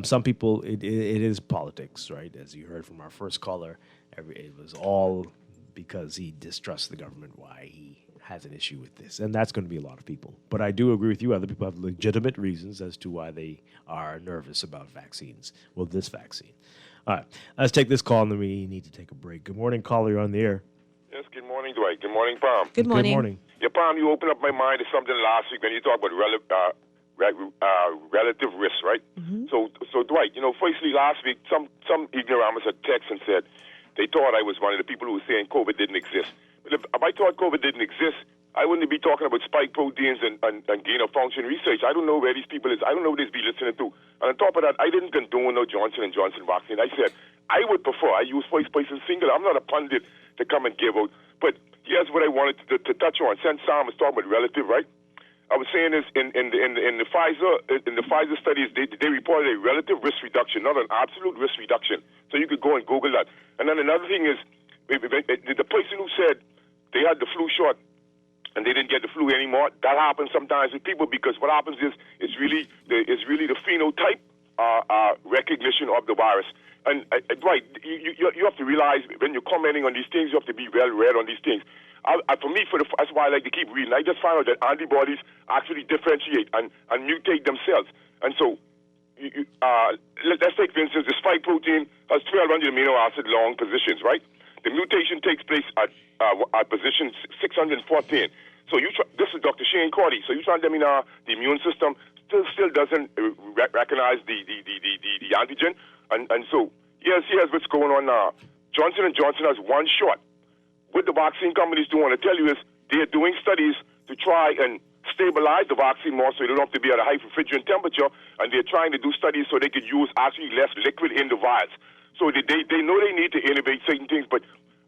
Some people, it is politics, right? As you heard from our first caller, it was all because he distrusts the government, why he has an issue with this. And that's going to be a lot of people. But I do agree with you. Other people have legitimate reasons as to why they are nervous about vaccines. Well, this vaccine. All right. Let's take this call and then we need to take a break. Good morning, caller. You're on the air. Yes, good morning, Dwight. Good morning, Palm. Good morning. Good morning. Yeah, Palm, you opened up my mind to something last week when you talked about relative risk, right? So Dwight, you know, firstly, last week, some ignoramus had text and said they thought I was one of the people who were saying COVID didn't exist. But if I thought COVID didn't exist, I wouldn't be talking about spike proteins and gain-of-function research. I don't know where these people is. I don't know what they'd be listening to. And on top of that, I didn't condone no Johnson & Johnson vaccine. I said I would prefer. I use first-person singular. I'm not a pundit to come and give out. But here's what I wanted to touch on. Since Sam was talking about relative, right? I was saying this in the Pfizer studies, they reported a relative risk reduction, not an absolute risk reduction. So you could go and Google that. And then another thing is, the person who said they had the flu shot and they didn't get the flu anymore, that happens sometimes with people because what happens is it's really the phenotype recognition of the virus. And right, you have to realize when you're commenting on these things, you have to be well read on these things. For me, that's why I like to keep reading. I just found out that antibodies actually differentiate and mutate themselves. And so, let's take, for instance, the spike protein has 1,200 amino acid long positions, right? The mutation takes place at position 614. So this is Dr. Shane Cordy. So you trying to tell me now the immune system still doesn't recognize the antigen, and so here's what's going on now. Johnson & Johnson has one shot. What the vaccine companies do want to tell you is they're doing studies to try and stabilize the vaccine more so they don't have to be at a high refrigerant temperature, and they're trying to do studies so they could use actually less liquid in the vials. So they know they need to innovate certain things, but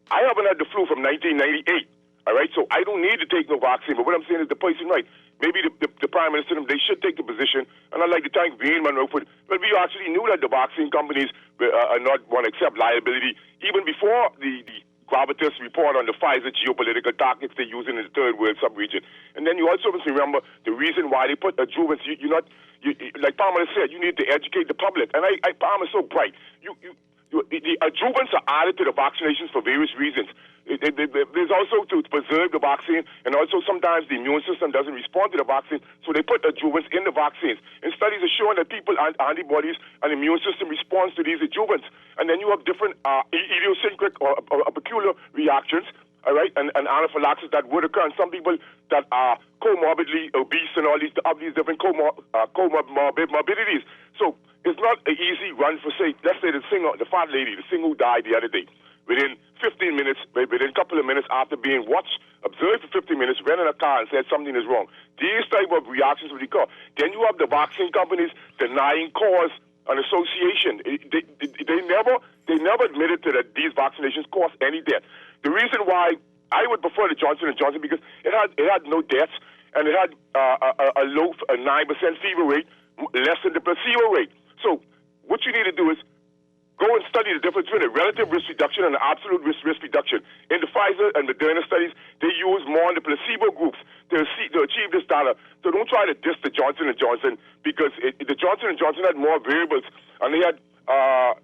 I haven't had the flu from 1998, all right? So I don't need to take no vaccine, but what I'm saying is the person, right, maybe the Prime Minister, they should take the position, and I'd like to thank Wayne Monroe for it, but we actually knew that the vaccine companies are not want to accept liability even before the Gravitas report on the Pfizer geopolitical tactics they're using in the third world sub-region. And then you also must remember the reason why they put adjuvants. Like Palmer said, you need to educate the public. And Palmer's so bright. The adjuvants are added to the vaccinations for various reasons. There's also to preserve the vaccine, and also sometimes the immune system doesn't respond to the vaccine, so they put adjuvants in the vaccines. And studies are showing that people antibodies and immune system responds to these adjuvants, and then you have different idiosyncratic or peculiar reactions. All right, and anaphylaxis that would occur in some people that are comorbidly obese and all these different comorbidities. So it's not an easy run for, say, let's say the fat lady, the singer who died the other day. Within 15 minutes, within a couple of minutes after being watched, observed for 15 minutes, ran in a car and said something is wrong. These type of reactions will occur. Then you have the vaccine companies denying cause and association. They never admitted to that these vaccinations cause any death. The reason why I would prefer the Johnson & Johnson because it had no deaths and it had a low 9% fever rate, less than the placebo rate. So what you need to do is go and study the difference between a relative risk reduction and an absolute risk reduction. In the Pfizer and Moderna studies, they use more in the placebo groups to achieve this data. So don't try to diss the Johnson & Johnson because the Johnson & Johnson had more variables, and they had 15%.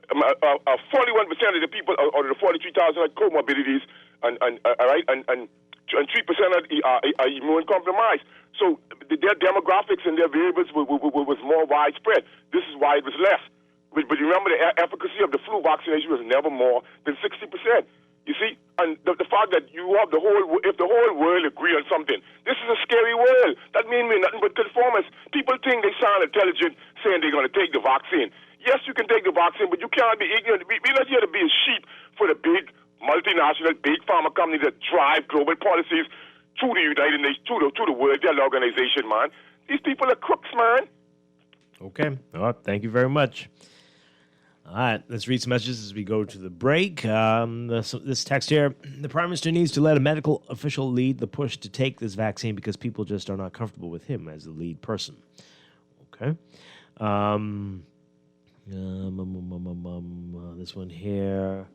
41% of the people out of the 43,000 had comorbidities, and 3% are immune compromised. So their demographics and their variables was more widespread. This is why it was less. But remember, the efficacy of the flu vaccination was never more than 60%. You see, and the fact that you have if the whole world agree on something, this is a scary world. That means we're nothing but conformists. People think they sound intelligent saying they're going to take the vaccine. Yes, you can take the vaccine, but you can't be ignorant. We're not here to be a sheep for the big multinational, big pharma companies that drive global policies through the United Nations, through the World Health Organization, man. These people are crooks, man. Okay. Well, thank you very much. All right, let's read some messages as we go to the break. This text here, the Prime Minister needs to let a medical official lead the push to take this vaccine because people just are not comfortable with him as the lead person. Okay. This one here.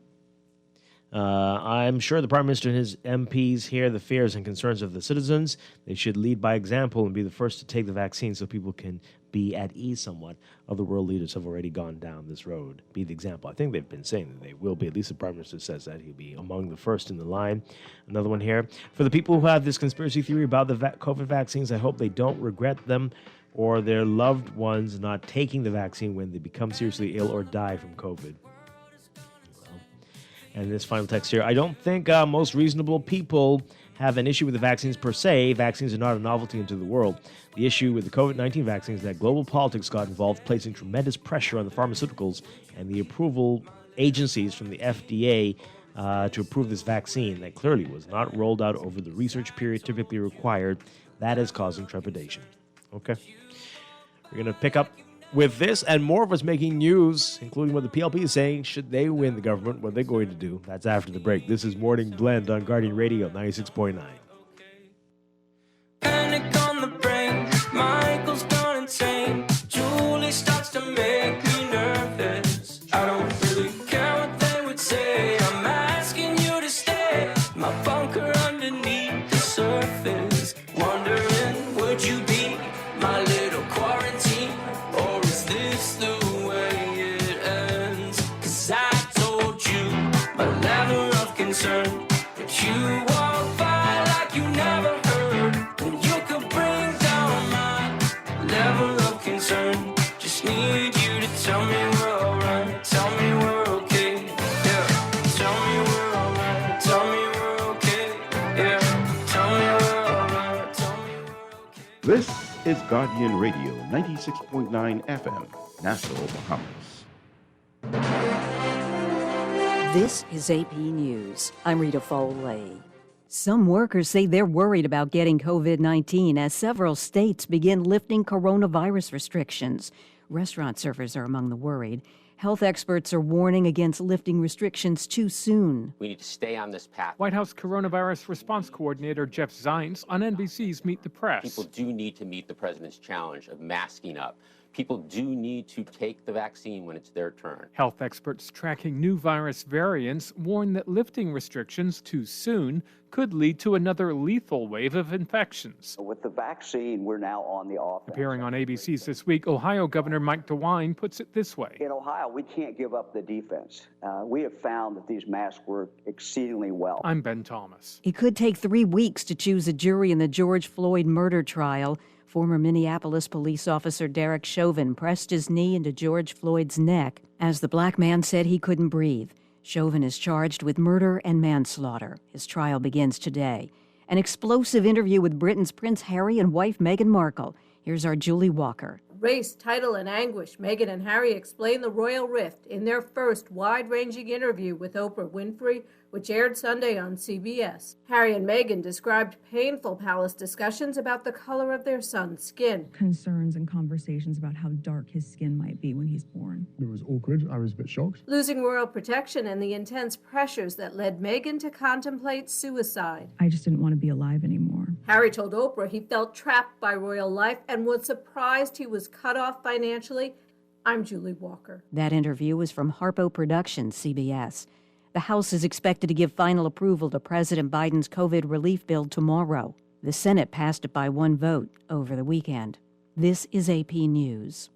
I'm sure the Prime Minister and his MPs hear the fears and concerns of the citizens. They should lead by example and be the first to take the vaccine so people can be at ease somewhat. Other world leaders have already gone down this road. Be the example. I think they've been saying that they will be. At least the Prime Minister says that he'll be among the first in the line. Another one here. For the people who have this conspiracy theory about the COVID vaccines, I hope they don't regret them or their loved ones not taking the vaccine when they become seriously ill or die from COVID. And this final text here, I don't think most reasonable people have an issue with the vaccines per se. Vaccines are not a novelty into the world. The issue with the COVID-19 vaccines is that global politics got involved, placing tremendous pressure on the pharmaceuticals and the approval agencies from the FDA to approve this vaccine that clearly was not rolled out over the research period typically required. That is causing trepidation. Okay. We're going to pick up with this and more of us making news, including what the PLP is saying, should they win the government, what they're going to do. That's after the break. This is Morning Blend on Guardian Radio 96.9. Panic on the brain, Michael's gone insane. Julie starts to make me nervous. I don't really care what they would say. I'm asking you to stay. My bunker underneath the surface. Wondering, would you be my little quarantine? Or is this the way it ends? 'Cause I told you my level of concern, but you walk by like you never heard. And you could bring down my level of concern. Just need you to tell me we're alright. Tell me we're okay. Yeah. Tell me we're alright. Tell me we're okay. Yeah. Tell me we're alright. Tell me we're okay. This is Guardian Radio 96.9 FM, Nassau, Bahamas. This is AP News. I'm Rita Foley. Some workers say they're worried about getting COVID-19 as several states begin lifting coronavirus restrictions. Restaurant servers are among the worried. Health experts are warning against lifting restrictions too soon. We need to stay on this path. White House Coronavirus Response Coordinator Jeff Zients on NBC's Meet the Press. People do need to meet the president's challenge of masking up. people do need to take the vaccine when it's their turn. Health experts tracking new virus variants warn that lifting restrictions too soon could lead to another lethal wave of infections. With the vaccine, we're now on the offense. Appearing on ABC's This Week, Ohio Governor Mike DeWine puts it this way. In Ohio, we can't give up the defense. We have found that these masks work exceedingly well. I'm Ben Thomas. It could take 3 weeks to choose a jury in the George Floyd murder trial. Former Minneapolis police officer Derek Chauvin pressed his knee into George Floyd's neck as the black man said he couldn't breathe. Chauvin is charged with murder and manslaughter. His trial begins today. An explosive interview with Britain's Prince Harry and wife Meghan Markle. Here's our Julie Walker. Race, title, and anguish, Meghan and Harry explain the royal rift in their first wide-ranging interview with Oprah Winfrey, which aired Sunday on CBS. Harry and Meghan described painful palace discussions about the color of their son's skin. Concerns and conversations about how dark his skin might be when he's born. It was awkward. I was a bit shocked. Losing royal protection and the intense pressures that led Meghan to contemplate suicide. I just didn't want to be alive anymore. Harry told Oprah he felt trapped by royal life and was surprised he was cut off financially. I'm Julie Walker. That interview was from Harpo Productions, CBS. The House is expected to give final approval to President Biden's COVID relief bill tomorrow. The Senate passed it by 1 vote over the weekend. This is AP News.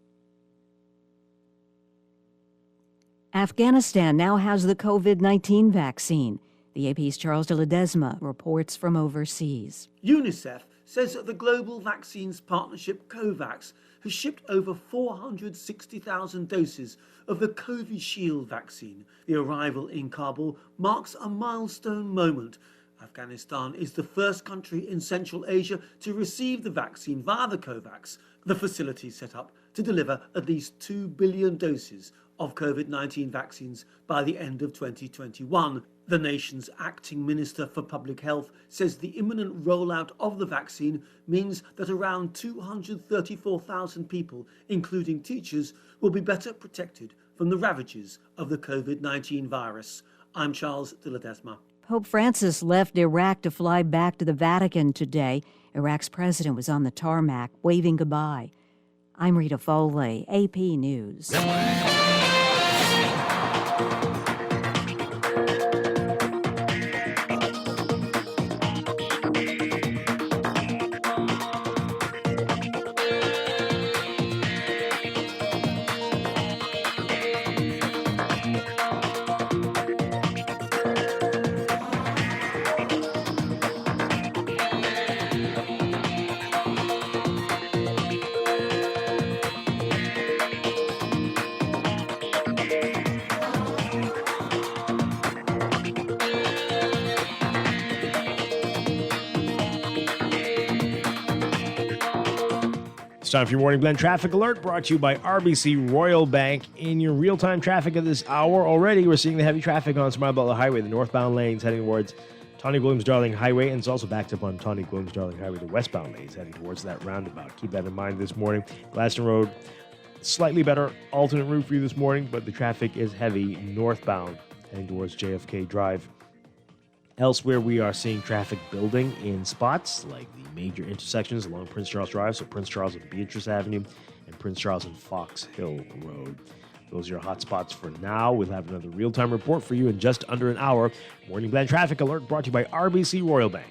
Afghanistan now has the COVID-19 vaccine. The AP's Charles de Ledesma reports from overseas. UNICEF says that the global vaccines partnership COVAX has shipped over 460,000 doses of the Covishield vaccine. The arrival in Kabul marks a milestone moment. Afghanistan is the first country in Central Asia to receive the vaccine via the COVAX. The facility set up to deliver at least 2 billion doses of COVID-19 vaccines by the end of 2021. The nation's acting Minister for Public Health says the imminent rollout of the vaccine means that around 234,000 people, including teachers, will be better protected from the ravages of the COVID-19 virus. I'm Charles de Ledesma. Pope Francis left Iraq to fly back to the Vatican today. Iraq's president was on the tarmac, waving goodbye. I'm Rita Foley, AP News. It's time for your Morning Blend Traffic Alert, brought to you by RBC Royal Bank. In your real-time traffic at this hour already, we're seeing the heavy traffic on Smart Butler Highway, the northbound lanes heading towards Tawny Williams-Darling Highway, and it's also backed up on Tawny Williams-Darling Highway, the westbound lanes heading towards that roundabout. Keep that in mind this morning. Glaston Road, slightly better alternate route for you this morning, but the traffic is heavy northbound heading towards JFK Drive. Elsewhere, we are seeing traffic building in spots like the major intersections along Prince Charles Drive, so Prince Charles and Beatrice Avenue, and Prince Charles and Fox Hill Road. Those are your hot spots for now. We'll have another real-time report for you in just under an hour. Morning Blend Traffic Alert brought to you by RBC Royal Bank.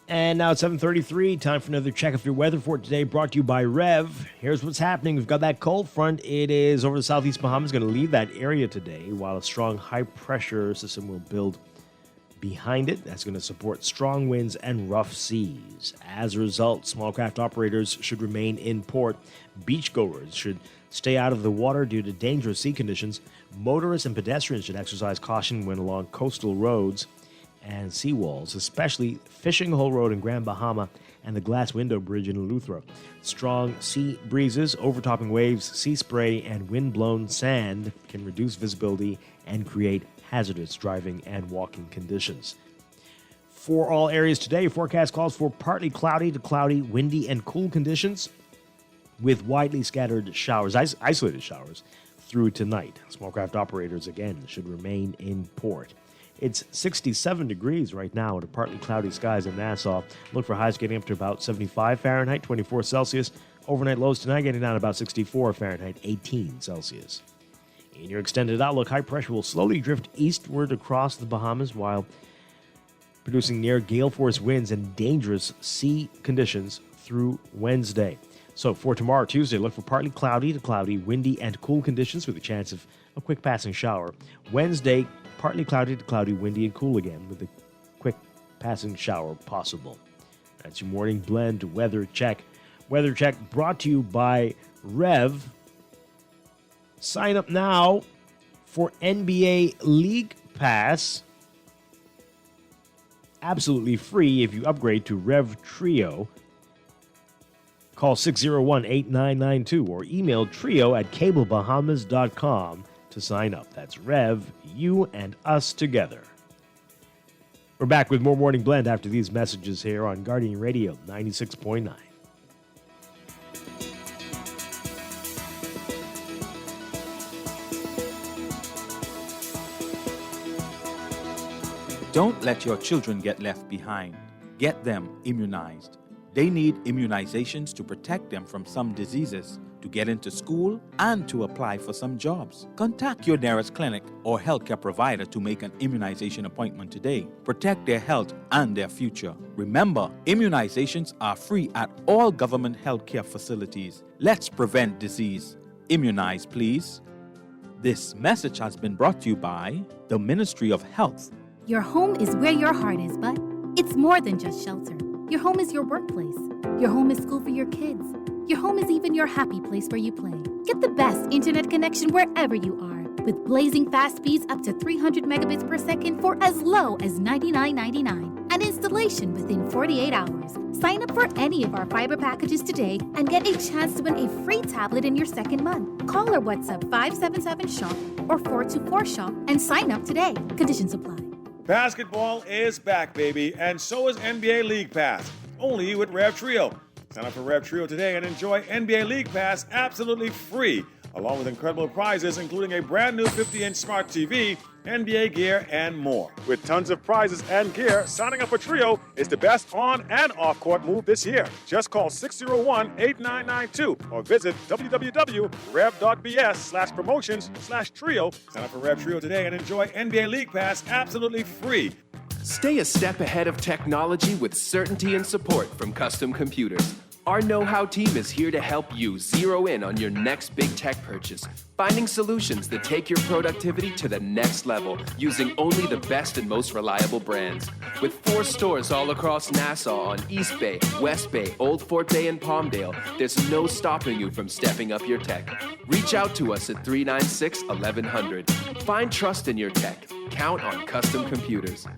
And now it's 7:33. Time for another check of your weather for today, brought to you by Rev. Here's what's happening. We've got that cold front. It is over the southeast Bahamas, going to leave that area today, while a strong high-pressure system will build behind it. That's going to support strong winds and rough seas. As a result, small craft operators should remain in port. Beachgoers should stay out of the water due to dangerous sea conditions. Motorists and pedestrians should exercise caution when along coastal roads and seawalls, especially Fishing Hole Road in Grand Bahama and the Glass Window Bridge in Eleuthera. Strong sea breezes, overtopping waves, sea spray, and wind-blown sand can reduce visibility and create hazardous driving and walking conditions. For all areas today, forecast calls for partly cloudy to cloudy, windy and cool conditions with widely scattered showers, isolated showers, through tonight. Small craft operators, again, should remain in port. It's 67 degrees right now under partly cloudy skies in Nassau. Look for highs getting up to about 75 Fahrenheit, 24 Celsius. Overnight lows tonight getting down to about 64 Fahrenheit, 18 Celsius. In your extended outlook, high pressure will slowly drift eastward across the Bahamas while producing near gale force winds and dangerous sea conditions through Wednesday. So for tomorrow, Tuesday, look for partly cloudy to cloudy, windy and cool conditions with a chance of a quick passing shower. Wednesday, partly cloudy to cloudy, windy and cool again with a quick passing shower possible. That's your morning blend weather check. Weather check brought to you by Rev. Sign up now for NBA League Pass. Absolutely free if you upgrade to Rev Trio. Call 601-8992 or email trio@cablebahamas.com to sign up. That's Rev, you and us together. We're back with more Morning Blend after these messages here on Guardian Radio 96.9. Don't let your children get left behind. Get them immunized. They need immunizations to protect them from some diseases, to get into school, and to apply for some jobs. Contact your nearest clinic or healthcare provider to make an immunization appointment today. Protect their health and their future. Remember, immunizations are free at all government healthcare facilities. Let's prevent disease. Immunize, please. This message has been brought to you by the Ministry of Health. Your home is where your heart is, but it's more than just shelter. Your home is your workplace. Your home is school for your kids. Your home is even your happy place where you play. Get the best internet connection wherever you are with blazing fast speeds up to 300 megabits per second for as low as $99.99 and installation within 48 hours. Sign up for any of our fiber packages today and get a chance to win a free tablet in your second month. Call or WhatsApp 577-SHOP or 424-SHOP and sign up today. Conditions apply. Basketball is back, baby, and so is NBA League Pass, only with Rev Trio. Sign up for Rev Trio today and enjoy NBA League Pass absolutely free, along with incredible prizes, including a brand new 50-inch smart TV, NBA gear, and more. With tons of prizes and gear, signing up for Trio is the best on and off-court move this year. Just call 601-8992 or visit www.rev.bs/promotions/trio. Sign up for Rev Trio today and enjoy NBA League Pass absolutely free. Stay a step ahead of technology with certainty and support from Custom Computers. Our know-how team is here to help you zero in on your next big tech purchase, finding solutions that take your productivity to the next level using only the best and most reliable brands. With 4 stores all across Nassau on East Bay, West Bay, Old Fort Bay, and Palmdale, there's no stopping you from stepping up your tech. Reach out to us at 396-1100. Find trust in your tech. Count on Custom Computers.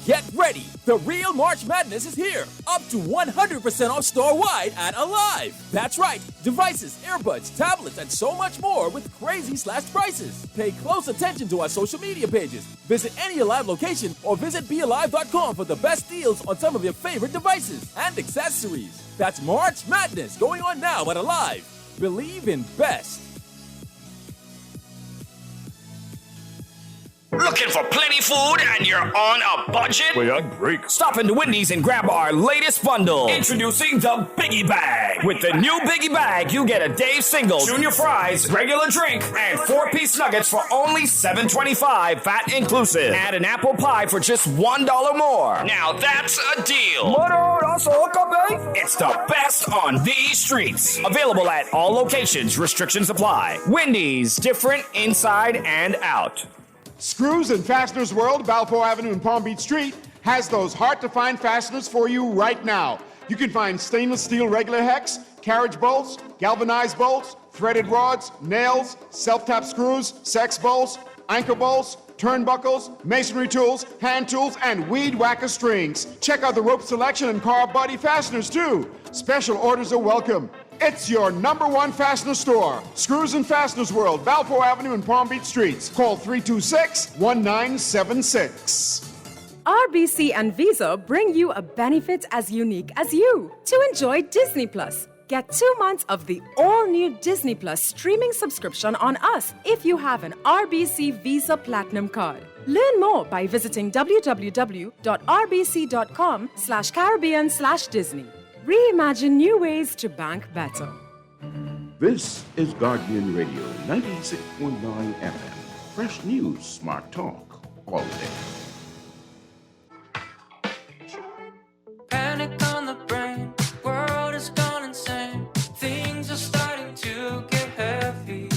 Get ready! The real March Madness is here! Up to 100% off store-wide at Alive! That's right! Devices, earbuds, tablets, and so much more with crazy slashed prices! Pay close attention to our social media pages. Visit any Alive location or visit BeAlive.com for the best deals on some of your favorite devices and accessories. That's March Madness going on now at Alive. Believe in best. Looking for plenty food and you're on a budget? Wait, I'm break. Stop into Wendy's and grab our latest bundle. Introducing the Biggie Bag. With the new Biggie Bag, you get a Dave single, junior fries, regular drink, and 4-piece nuggets for only $7.25, VAT inclusive. Add an apple pie for just $1 more. Now that's a deal. It's the best on these streets. Available at all locations. Restrictions apply. Wendy's, different inside and out. Screws and Fasteners World, Balfour Avenue and Palm Beach Street, has those hard-to-find fasteners for you right now. You can find stainless steel regular hex, carriage bolts, galvanized bolts, threaded rods, nails, self-tap screws, sex bolts, anchor bolts, turnbuckles, masonry tools, hand tools, and weed whacker strings. Check out the rope selection and car body fasteners, too. Special orders are welcome. It's your #1 fastener store. Screws and Fasteners World, Balfour Avenue and Palm Beach Streets. Call 326-1976. RBC and Visa bring you a benefit as unique as you to enjoy Disney Plus. Get 2 months of the all-new Disney Plus streaming subscription on us if you have an RBC Visa Platinum card. Learn more by visiting www.rbc.com/Caribbean/Disney. Reimagine new ways to bank better. This is Guardian Radio, 96.9 FM. Fresh news, smart talk, all day. Panic on the brain, world has gone insane. Things are starting to get heavy.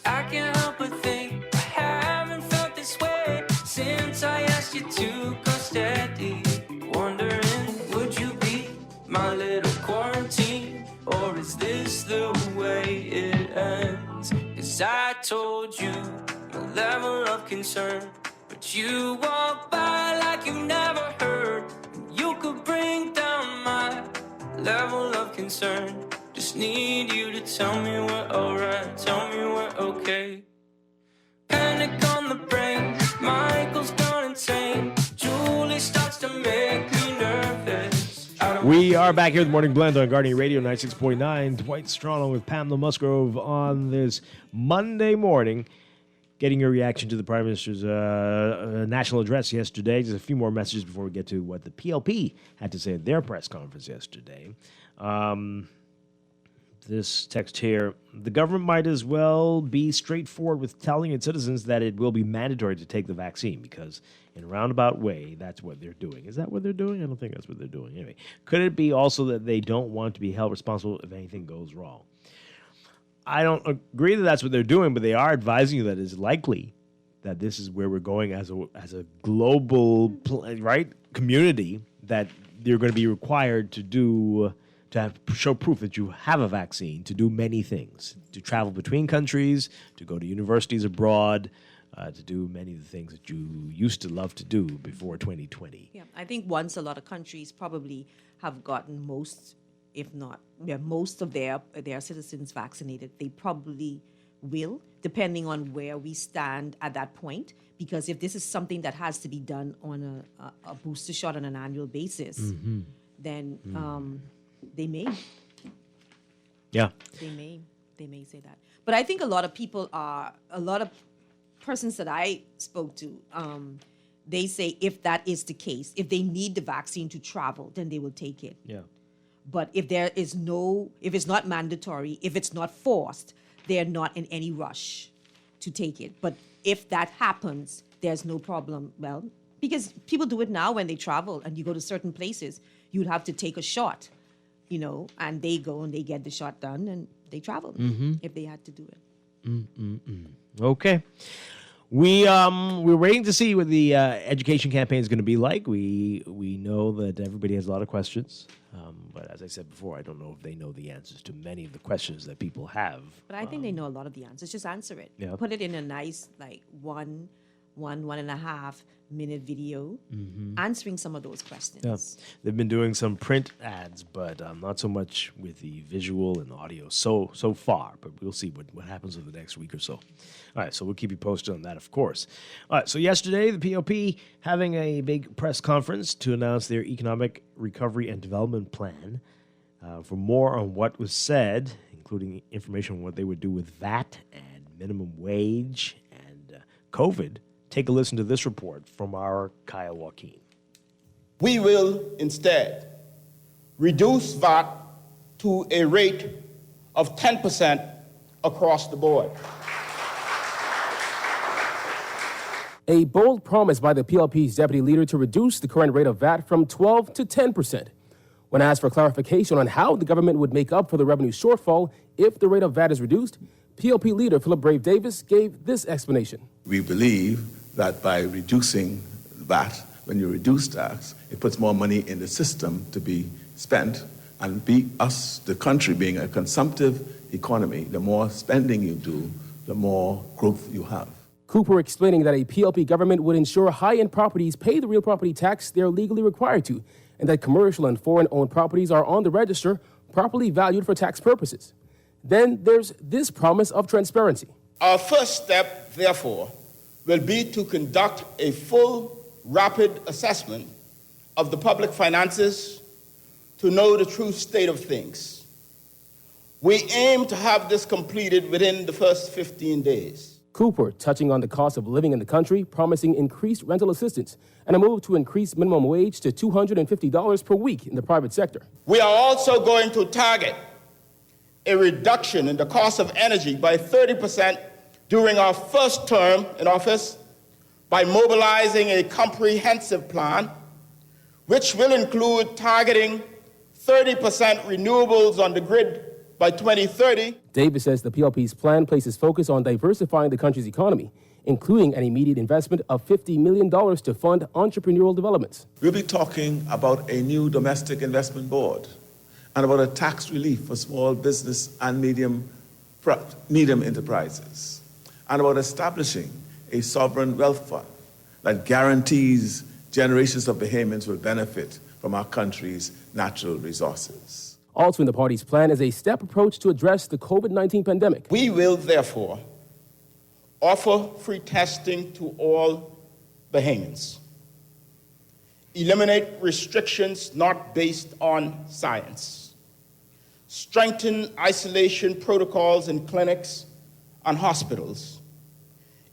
I can't help but think I haven't felt this way since I asked you to go steady. Wondering, would you be my little quarantine, or is this the way it ends? 'Cause I told you my level of concern, but you walk by like you never heard. You could bring down my level of concern. Just need you to tell me we're alright, tell me we're okay. Panic on the brain, Michael's gone insane. Julie starts to make me nervous. We are back here with Morning Blend on Guardian Radio 96.9. Dwight Strachan with Pamela Musgrove on this Monday morning. Getting your reaction to the Prime Minister's national address yesterday. Just a few more messages before we get to what the PLP had to say at their press conference yesterday. This text here, the government might as well be straightforward with telling its citizens that it will be mandatory to take the vaccine, because in a roundabout way, that's what they're doing. Is that what they're doing? I don't think that's what they're doing. Anyway, could it be also that they don't want to be held responsible if anything goes wrong? I don't agree that that's what they're doing, but they are advising you that it's likely that this is where we're going as a global community, that you're going to be required to show proof that you have a vaccine, to do many things, to travel between countries, to go to universities abroad, to do many of the things that you used to love to do before 2020. Yeah, I think once a lot of countries probably have gotten most of their citizens vaccinated, they probably will, depending on where we stand at that point. Because if this is something that has to be done on a booster shot on an annual basis, then they may. Yeah. They may say that. But I think a lot of persons that I spoke to, they say if that is the case, if they need the vaccine to travel, then they will take it. Yeah. But if it's not mandatory, if it's not forced, they're not in any rush to take it. But if that happens, there's no problem. Well, because people do it now when they travel and you go to certain places, you'd have to take a shot, and they go and they get the shot done and they travel if they had to do it. Okay. We're waiting to see what the education campaign is going to be like. We know that everybody has a lot of questions, but as I said before, I don't know if they know the answers to many of the questions that people have. But I think they know a lot of the answers. Just answer it. Yeah. Put it in a nice 1.5 minute video answering some of those questions. Yeah. They've been doing some print ads, but not so much with the visual and audio so far. But we'll see what happens over the next week or so. All right, so we'll keep you posted on that, of course. All right, so yesterday, the PLP having a big press conference to announce their economic recovery and development plan. For more on what was said, including information on what they would do with VAT and minimum wage and COVID, take a listen to this report from our Kyle Joaquin. We will instead reduce VAT to a rate of 10% across the board. A bold promise by the PLP's deputy leader to reduce the current rate of VAT from 12 to 10%. When asked for clarification on how the government would make up for the revenue shortfall if the rate of VAT is reduced, PLP leader Philip Brave Davis gave this explanation. We believe that by reducing VAT, when you reduce tax, it puts more money in the system to be spent, and the country being a consumptive economy, the more spending you do, the more growth you have. Cooper explaining that a PLP government would ensure high-end properties pay the real property tax they're legally required to, and that commercial and foreign-owned properties are on the register properly valued for tax purposes. Then there's this promise of transparency. Our first step, therefore, will be to conduct a full, rapid assessment of the public finances to know the true state of things. We aim to have this completed within the first 15 days. Cooper touching on the cost of living in the country, promising increased rental assistance and a move to increase minimum wage to $250 per week in the private sector. We are also going to target a reduction in the cost of energy by 30% during our first term in office by mobilizing a comprehensive plan which will include targeting 30% renewables on the grid by 2030. Davis says the PLP's plan places focus on diversifying the country's economy, including an immediate investment of $50 million to fund entrepreneurial developments. We'll be talking about a new domestic investment board and about a tax relief for small business and medium enterprises, and about establishing a sovereign wealth fund that guarantees generations of Bahamians will benefit from our country's natural resources. Also in the party's plan is a step approach to address the COVID-19 pandemic. We will, therefore, offer free testing to all Bahamians, eliminate restrictions not based on science, strengthen isolation protocols in clinics and hospitals,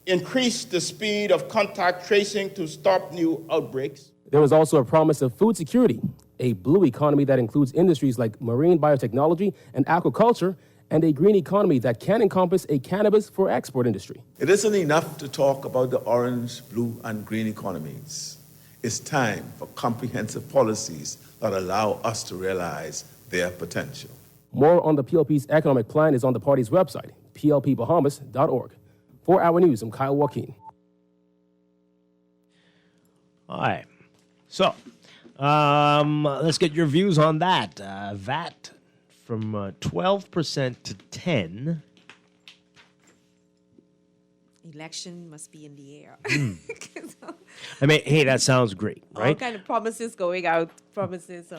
increase the speed of contact tracing to stop new outbreaks. There was also a promise of food security, a blue economy that includes industries like marine biotechnology and aquaculture, and a green economy that can encompass a cannabis for export industry. It isn't enough to talk about the orange, blue, and green economies. It's time for comprehensive policies that allow us to realize their potential. More on the PLP's economic plan is on the party's website, plpbahamas.org. For Our News, I'm Kyle Joaquin. All right. So, let's get your views on that. VAT from 12% to 10%. Election must be in the air. I mean, hey, that sounds great, right? All kind of promises going out, promises.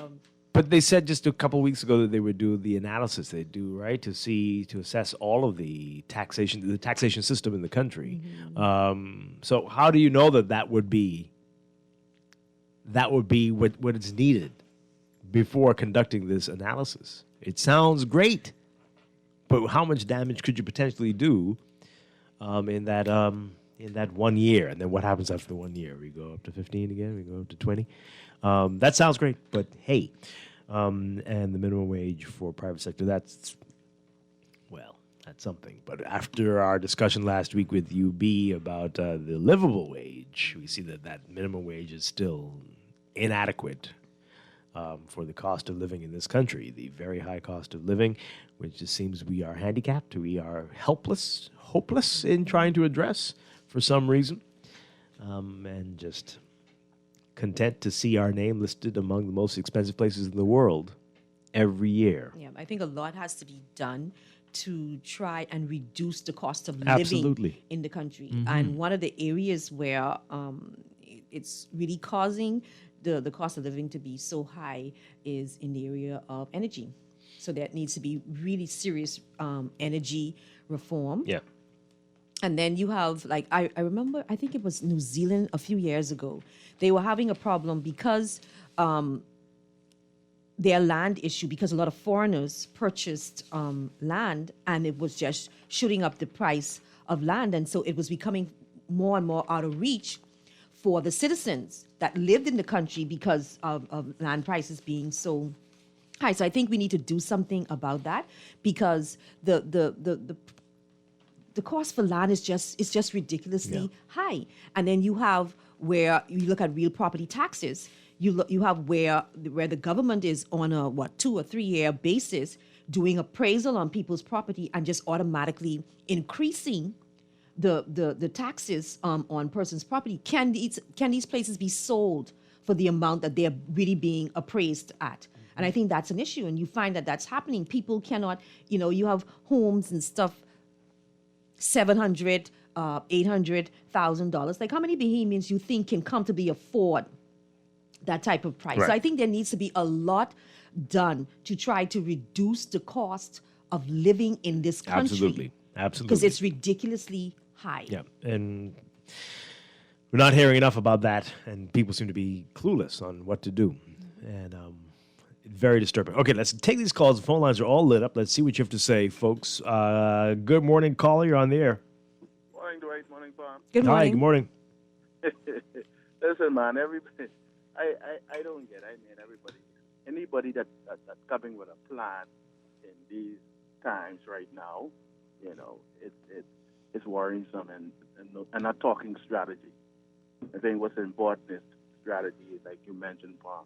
But they said just a couple weeks ago that they would do the analysis they do, right, to assess all of the taxation system in the country. Mm-hmm. So how do you know that would be what is needed before conducting this analysis? It sounds great, but how much damage could you potentially do in that 1 year? And then what happens after the 1 year? We go up to 15 again? We go up to 20? That sounds great, but hey, and the minimum wage for private sector, that's something. But after our discussion last week with UB about the livable wage, we see that minimum wage is still inadequate for the cost of living in this country, the very high cost of living, which it seems we are handicapped, we are hopeless in trying to address for some reason, and just content to see our name listed among the most expensive places in the world every year. Yeah, I think a lot has to be done to try and reduce the cost of Absolutely. living in the country. Mm-hmm. And one of the areas where it's really causing the cost of living to be so high is in the area of energy. So there needs to be really serious energy reform. Yeah. And then you have, like, I remember, I think it was New Zealand a few years ago. They were having a problem because their land issue, because a lot of foreigners purchased land and it was just shooting up the price of land. And so it was becoming more and more out of reach for the citizens that lived in the country because of land prices being so high. So I think we need to do something about that, because the cost for land is just ridiculously high. And then you have where you look at real property taxes, you have where the government is on a 2 or 3 year basis doing appraisal on people's property and just automatically increasing the taxes on persons' property. Can these places be sold for the amount that they're really being appraised at? And I think that's an issue, and you find that that's happening. People cannot, you have homes and stuff, $700,000, $800,000. Like, how many Bahamians you think can comfortably afford that type of price? Right. So I think there needs to be a lot done to try to reduce the cost of living in this country? Absolutely. Because it's ridiculously high. Yeah, and we're not hearing enough about that, and people seem to be clueless on what to do. And very disturbing. Okay, let's take these calls. The phone lines are all lit up. Let's see what you have to say, folks. Good morning, caller. You're on the air. Morning, Dwight. Morning, Palm. Good morning. Hi, good morning. Listen, man, everybody, I don't get it. I mean, anybody that's coming with a plan in these times right now, it's worrisome and not talking strategy. I think what's important is strategy, like you mentioned, Palm,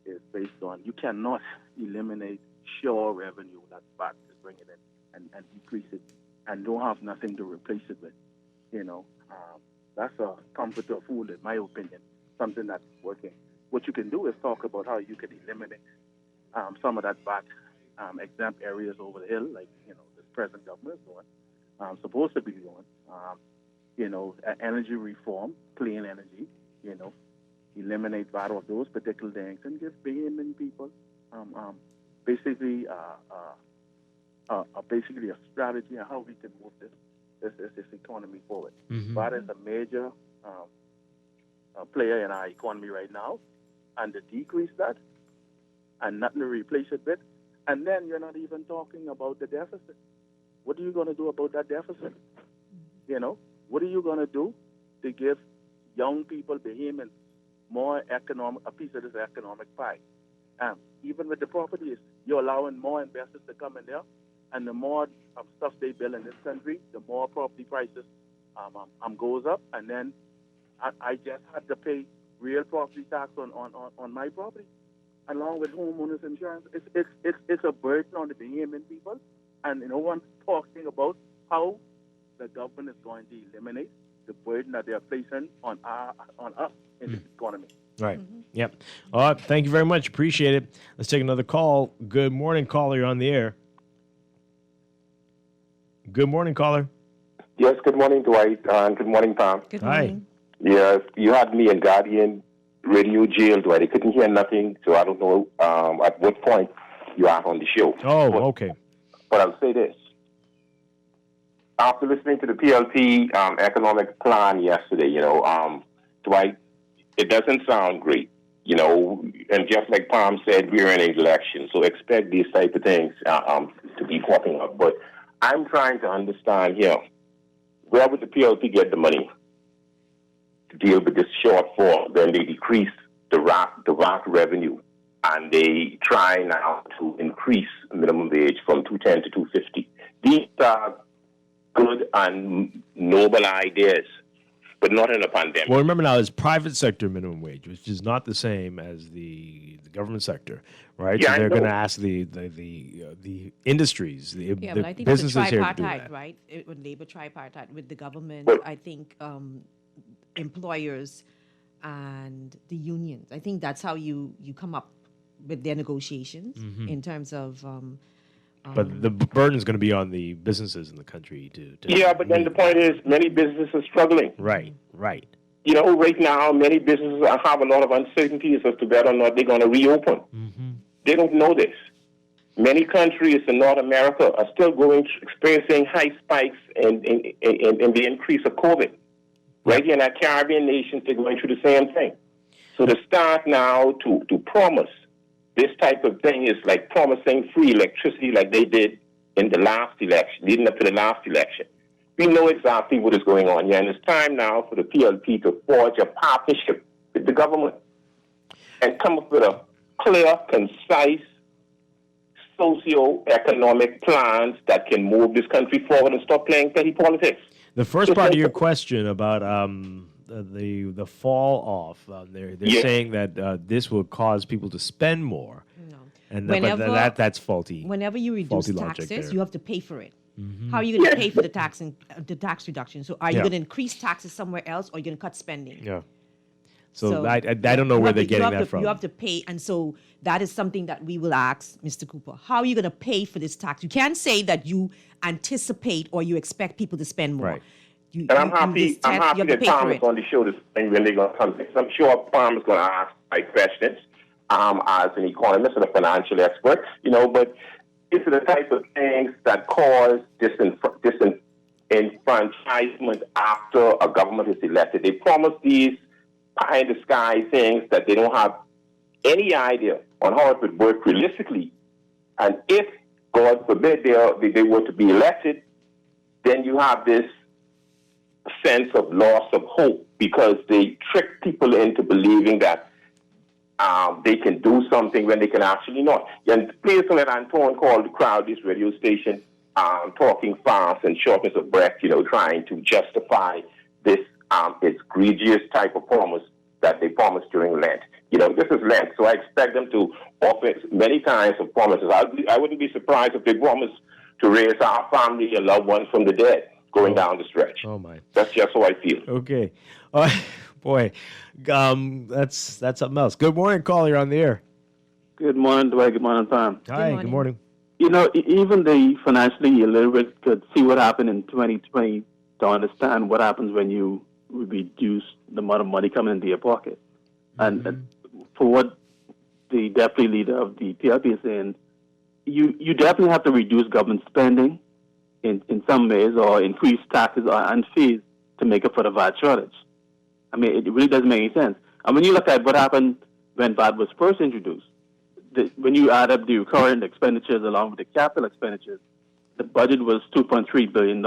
is based on you cannot eliminate sure revenue that's back to bring it in and decrease it and don't have nothing to replace it with. That's a comforter fool, in my opinion, something that's working. What you can do is talk about how you can eliminate some of that bad exempt areas over the hill, like, the present government is doing, supposed to be doing, energy reform, clean energy, eliminate VAT of those particular things and give payment people basically a strategy on how we can move this economy forward. Mm-hmm. VAT is a major player in our economy right now, and to decrease that and nothing to replace it with, and then you're not even talking about the deficit. What are you going to do about that deficit? What are you going to do to give young people, Bahamians, more a piece of this economic pie? Even with the properties, you're allowing more investors to come in there, and the more stuff they build in this country, the more property prices goes up, and then I just had to pay real property tax on my property, along with homeowners insurance. It's a burden on the Bahamian people, and no one's talking about how the government is going to eliminate the burden that they are placing on us in this economy. Right. Yep. All right. Thank you very much. Appreciate it. Let's take another call. Good morning, caller. You're on the air. Good morning, caller. Yes, good morning, Dwight, and good morning, Pam. Good morning. Yes, you had me in Guardian Radio jail, Dwight. I couldn't hear nothing, so I don't know at what point you are on the show. Oh, okay. But I'll say this. After listening to the PLP economic plan yesterday, Dwight, it doesn't sound great, and just like Palm said, we're in an election, so expect these type of things to be popping up. But I'm trying to understand here, where would the PLP get the money to deal with this shortfall when they decrease the VAT revenue and they try now to increase minimum wage from $2.10 to $2.50? These are good and noble ideas, but not in a pandemic. Well, remember now, it's private sector minimum wage, which is not the same as the government sector, right? Yeah, so they're going to ask the industries, the But I think businesses it's a here to do tripartite, that. right? When labor tripartite with the government, I think employers and the unions. I think that's how you come up with their negotiations in terms of. But the burden is going to be on the businesses in the country to Yeah, but then the point is, many businesses are struggling. Right. Right now, many businesses have a lot of uncertainties as to whether or not they're going to reopen. They don't know this. Many countries in North America are still experiencing high spikes in the increase of COVID. Right here in our Caribbean nations, they're going through the same thing. So to start now to promise this type of thing is like promising free electricity like they did in the last election, leading up to the last election. We know exactly what is going on here, and it's time now for the PLP to forge a partnership with the government and come up with a clear, concise, socio-economic plans that can move this country forward and stop playing petty politics. The first part of your question about the fall off, they're saying that this will cause people to spend more. No. And that's faulty. Whenever you reduce taxes, you have to pay for it. Mm-hmm. How are you going to pay for the tax reduction? So are you going to increase taxes somewhere else, or are you going to cut spending? Yeah. So I don't know where they're getting that from. You have to pay, and so that is something that we will ask Mr. Cooper. How are you going to pay for this tax? You can't say that you anticipate or you expect people to spend more. Right. I'm happy that Palm is on the show this thing when they're going to come. I'm sure Palm is going to ask my questions. as an economist and a financial expert, but these are the type of things that cause disenfranchisement after a government is elected. They promise these pie-in-the-sky things that they don't have any idea on how it would work realistically. And if, God forbid, they were to be elected, then you have this sense of loss of hope because they trick people into believing that they can do something when they can actually not. And please don't let Antoine call the crowd this radio station talking fast and shortness of breath, trying to justify this egregious type of promise that they promised during Lent. This is Lent, so I expect them to offer many kinds of promises. I wouldn't be surprised if they promise to raise our family and loved ones from the dead going down the stretch. Oh, my. That's just how I feel. Okay. Boy, that's something else. Good morning, caller. You're on the air. Good morning, Dwight. Good morning, Pam. Hi, good morning. Even the financially illiterate could see what happened in 2020 to understand what happens when you reduce the amount of money coming into your pocket. Mm-hmm. And for what the deputy leader of the PLP is saying, you definitely have to reduce government spending in some ways or increase taxes and fees to make up for the VAT shortage. I mean, it really doesn't make any sense. And when you look at what happened when VAT was first introduced, when you add up the recurrent expenditures along with the capital expenditures, the budget was $2.3 billion.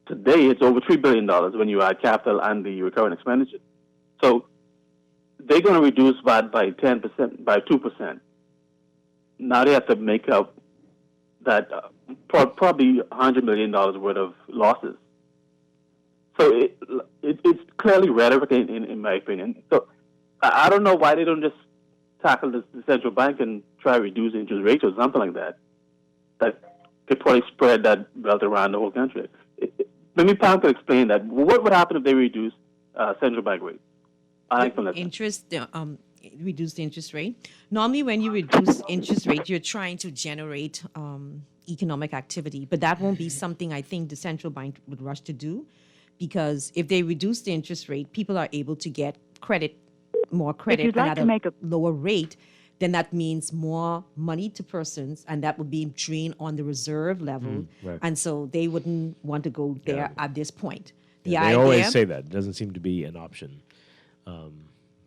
Today, it's over $3 billion when you add capital and the recurrent expenditures. So they're going to reduce VAT by 10%, by 2%. Now they have to make up that probably $100 million worth of losses. So it's clearly rhetoric in my opinion. So I don't know why they don't just tackle the central bank and try to reduce interest rates or something like that. That could probably spread that belt around the whole country. Maybe Pam could explain that. What would happen if they reduce central bank rates? Reduce the interest rate. Normally, when you reduce interest rate, you're trying to generate economic activity, but that won't be something I think the central bank would rush to do, because if they reduce the interest rate, people are able to get more credit, and at a lower rate. Then that means more money to persons, and that would be drained on the reserve level, right. And so they wouldn't want to go there at this point. They always say that. It doesn't seem to be an option.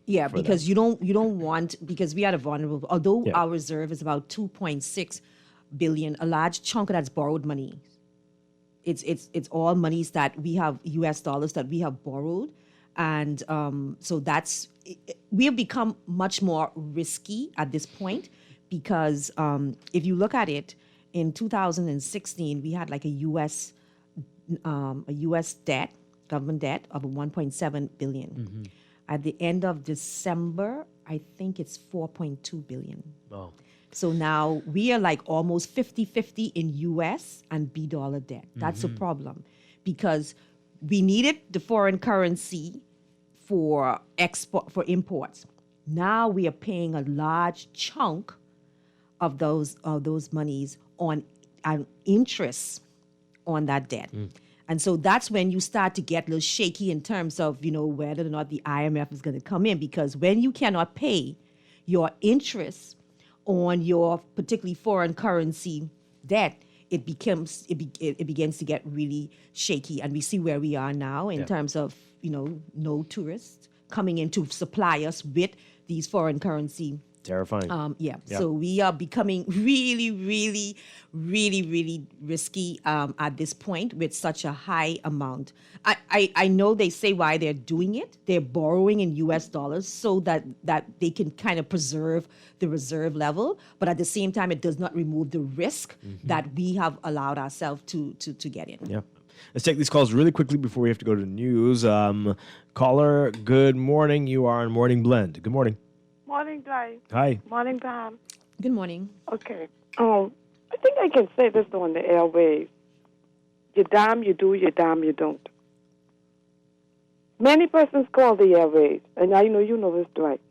Because you don't want, because we are a vulnerable, although our reserve is about 2.6 billion, a large chunk of that's borrowed money. It's all monies that we have, US dollars that we have borrowed. And so we have become much more risky at this point, because if you look at it, in 2016, we had like a US debt, government debt of 1.7 billion. Mm-hmm. At the end of December, I think it's 4.2 billion. Oh. So now we are like almost 50-50 in US and B dollar debt. That's a problem, because we needed the foreign currency for imports. Now we are paying a large chunk of those monies on interest on that debt. And so that's when you start to get a little shaky in terms of, whether or not the IMF is going to come in, because when you cannot pay your interest on your particularly foreign currency debt, it begins to get really shaky. And we see where we are now in terms of, no tourists coming in to supply us with these foreign currency. Terrifying. So we are becoming really, really, really, really risky at this point with such a high amount. I know they say why they're doing it. They're borrowing in US dollars so that they can kind of preserve the reserve level. But at the same time, it does not remove the risk that we have allowed ourselves to get in. Yeah. Let's take these calls really quickly before we have to go to the news. Caller, good morning. You are on Morning Blend. Good morning. Morning, Dwight. Hi. Morning, Pam. Good morning. Okay. I think I can say this on the airwaves. You damn you do, you damn you don't. Many persons call the airwaves, and I know you know this, Dwight.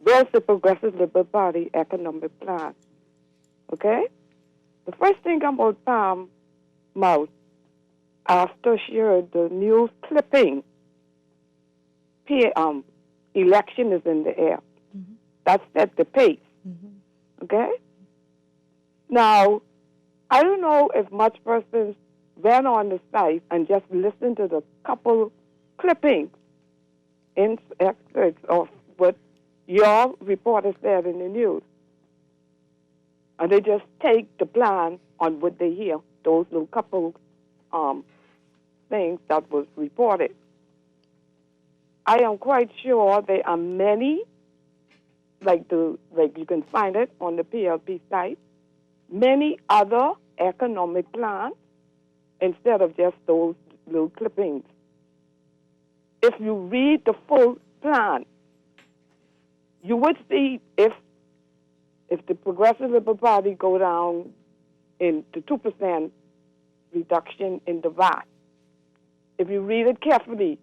There's the Progressive Liberal Party economic plan. Okay? The first thing about Pam's mouth after she heard the news clipping, election is in the air. that set the pace. Okay? Now, I don't know if much persons went on the site and just listened to the couple clippings in excerpts of what your reporter said in the news. And they just take the plan on what they hear, those little couple things that was reported. I am quite sure there are many, like you can find it on the PLP site, many other economic plans instead of just those little clippings. If you read the full plan, you would see if the Progressive Liberal Party go down into 2% reduction in the VAT. If you read it carefully,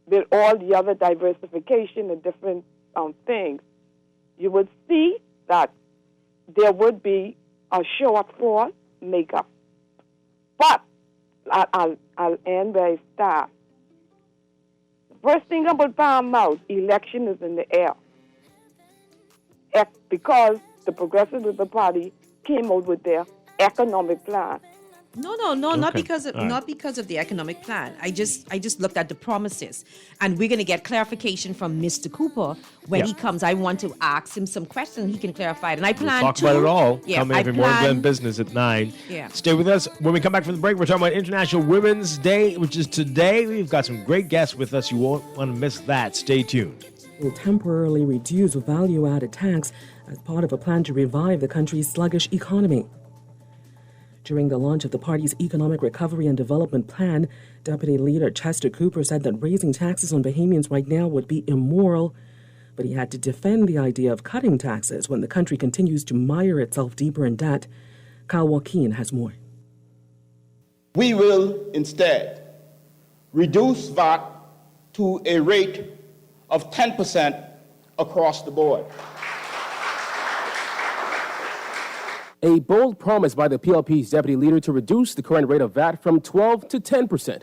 with all the other diversification and different things, you would see that there would be a shortfall makeup. But I'll end where I start. First thing about Palm election is in the air. Because the Progressive Liberal Party came out with their economic plan. No, not because of the economic plan. I just looked at the promises, and we're going to get clarification from Mr. Cooper when he comes. I want to ask him some questions. He can clarify it, and I plan We'll talk about it all. Yeah, Coming every morning, Glenn Business at 9. Yeah. Stay with us. When we come back from the break, we're talking about International Women's Day, which is today. We've got some great guests with us. You won't want to miss that. Stay tuned. Will temporarily reduce value-added tax as part of a plan to revive the country's sluggish economy. During the launch of the party's Economic Recovery and Development Plan, Deputy Leader Chester Cooper said that raising taxes on Bahamians right now would be immoral, but he had to defend the idea of cutting taxes when the country continues to mire itself deeper in debt. Kyle Joaquin has more. We will instead reduce VAT to a rate of 10% across the board. A bold promise by the PLP's deputy leader to reduce the current rate of VAT from 12 to 10%.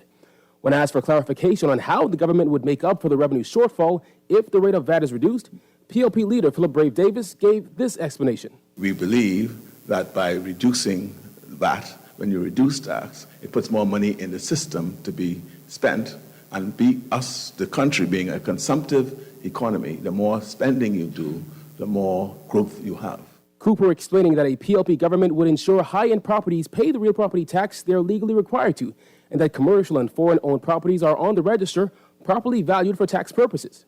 When asked for clarification on how the government would make up for the revenue shortfall if the rate of VAT is reduced, PLP leader Philip Brave Davis gave this explanation. We believe that by reducing VAT, when you reduce tax, it puts more money in the system to be spent, and the country being a consumptive economy, the more spending you do, the more growth you have. Cooper explaining that a PLP government would ensure high-end properties pay the real property tax they're legally required to, and that commercial and foreign-owned properties are on the register, properly valued for tax purposes.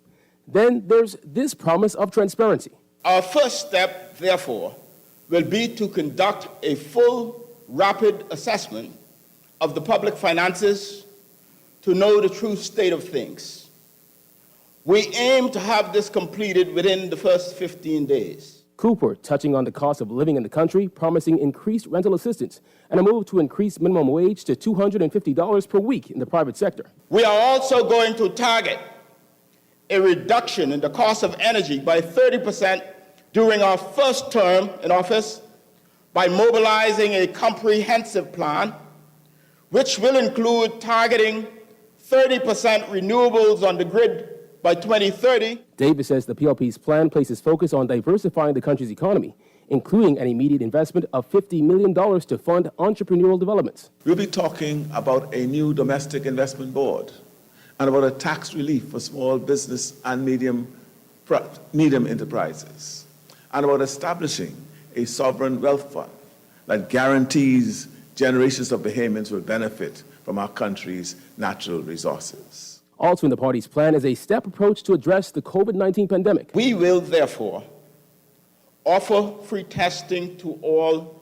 Then there's this promise of transparency. Our first step, therefore, will be to conduct a full, rapid assessment of the public finances to know the true state of things. We aim to have this completed within the first 15 days. Cooper touching on the cost of living in the country, promising increased rental assistance and a move to increase minimum wage to $250 per week in the private sector. We are also going to target a reduction in the cost of energy by 30% during our first term in office by mobilizing a comprehensive plan which will include targeting 30% renewables on the grid by 2030. Davis says the PLP's plan places focus on diversifying the country's economy, including an immediate investment of $50 million to fund entrepreneurial developments. We'll be talking about a new domestic investment board and about a tax relief for small business and medium enterprises, and about establishing a sovereign wealth fund that guarantees generations of Bahamians will benefit from our country's natural resources. Also in the party's plan is a step approach to address the COVID-19 pandemic. We will, therefore, offer free testing to all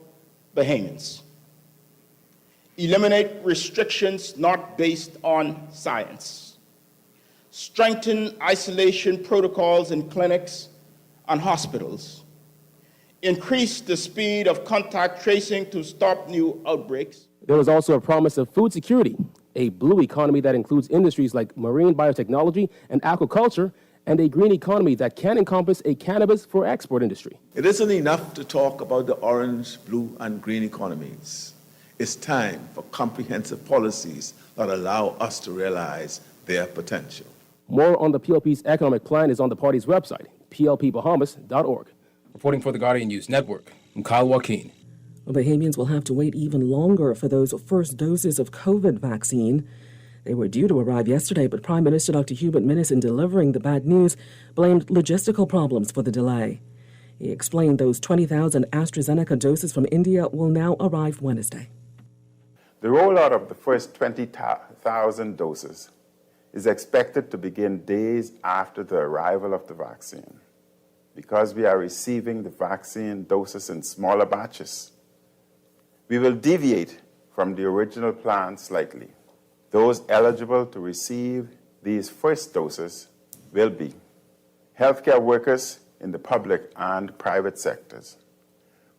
Bahamians, eliminate restrictions not based on science, strengthen isolation protocols in clinics and hospitals, increase the speed of contact tracing to stop new outbreaks. There was also a promise of food security, a blue economy that includes industries like marine biotechnology and aquaculture, and a green economy that can encompass a cannabis for export industry. It isn't enough to talk about the orange, blue, and green economies. It's time for comprehensive policies that allow us to realize their potential. More on the PLP's economic plan is on the party's website, plpbahamas.org. Reporting for the Guardian News Network, I'm Kyle Joaquin. Well, Bahamians will have to wait even longer for those first doses of COVID vaccine. They were due to arrive yesterday, but Prime Minister Dr. Hubert Minnis, in delivering the bad news, blamed logistical problems for the delay. He explained those 20,000 AstraZeneca doses from India will now arrive Wednesday. The rollout of the first 20,000 doses is expected to begin days after the arrival of the vaccine. Because we are receiving the vaccine doses in smaller batches, we will deviate from the original plan slightly. Those eligible to receive these first doses will be healthcare workers in the public and private sectors,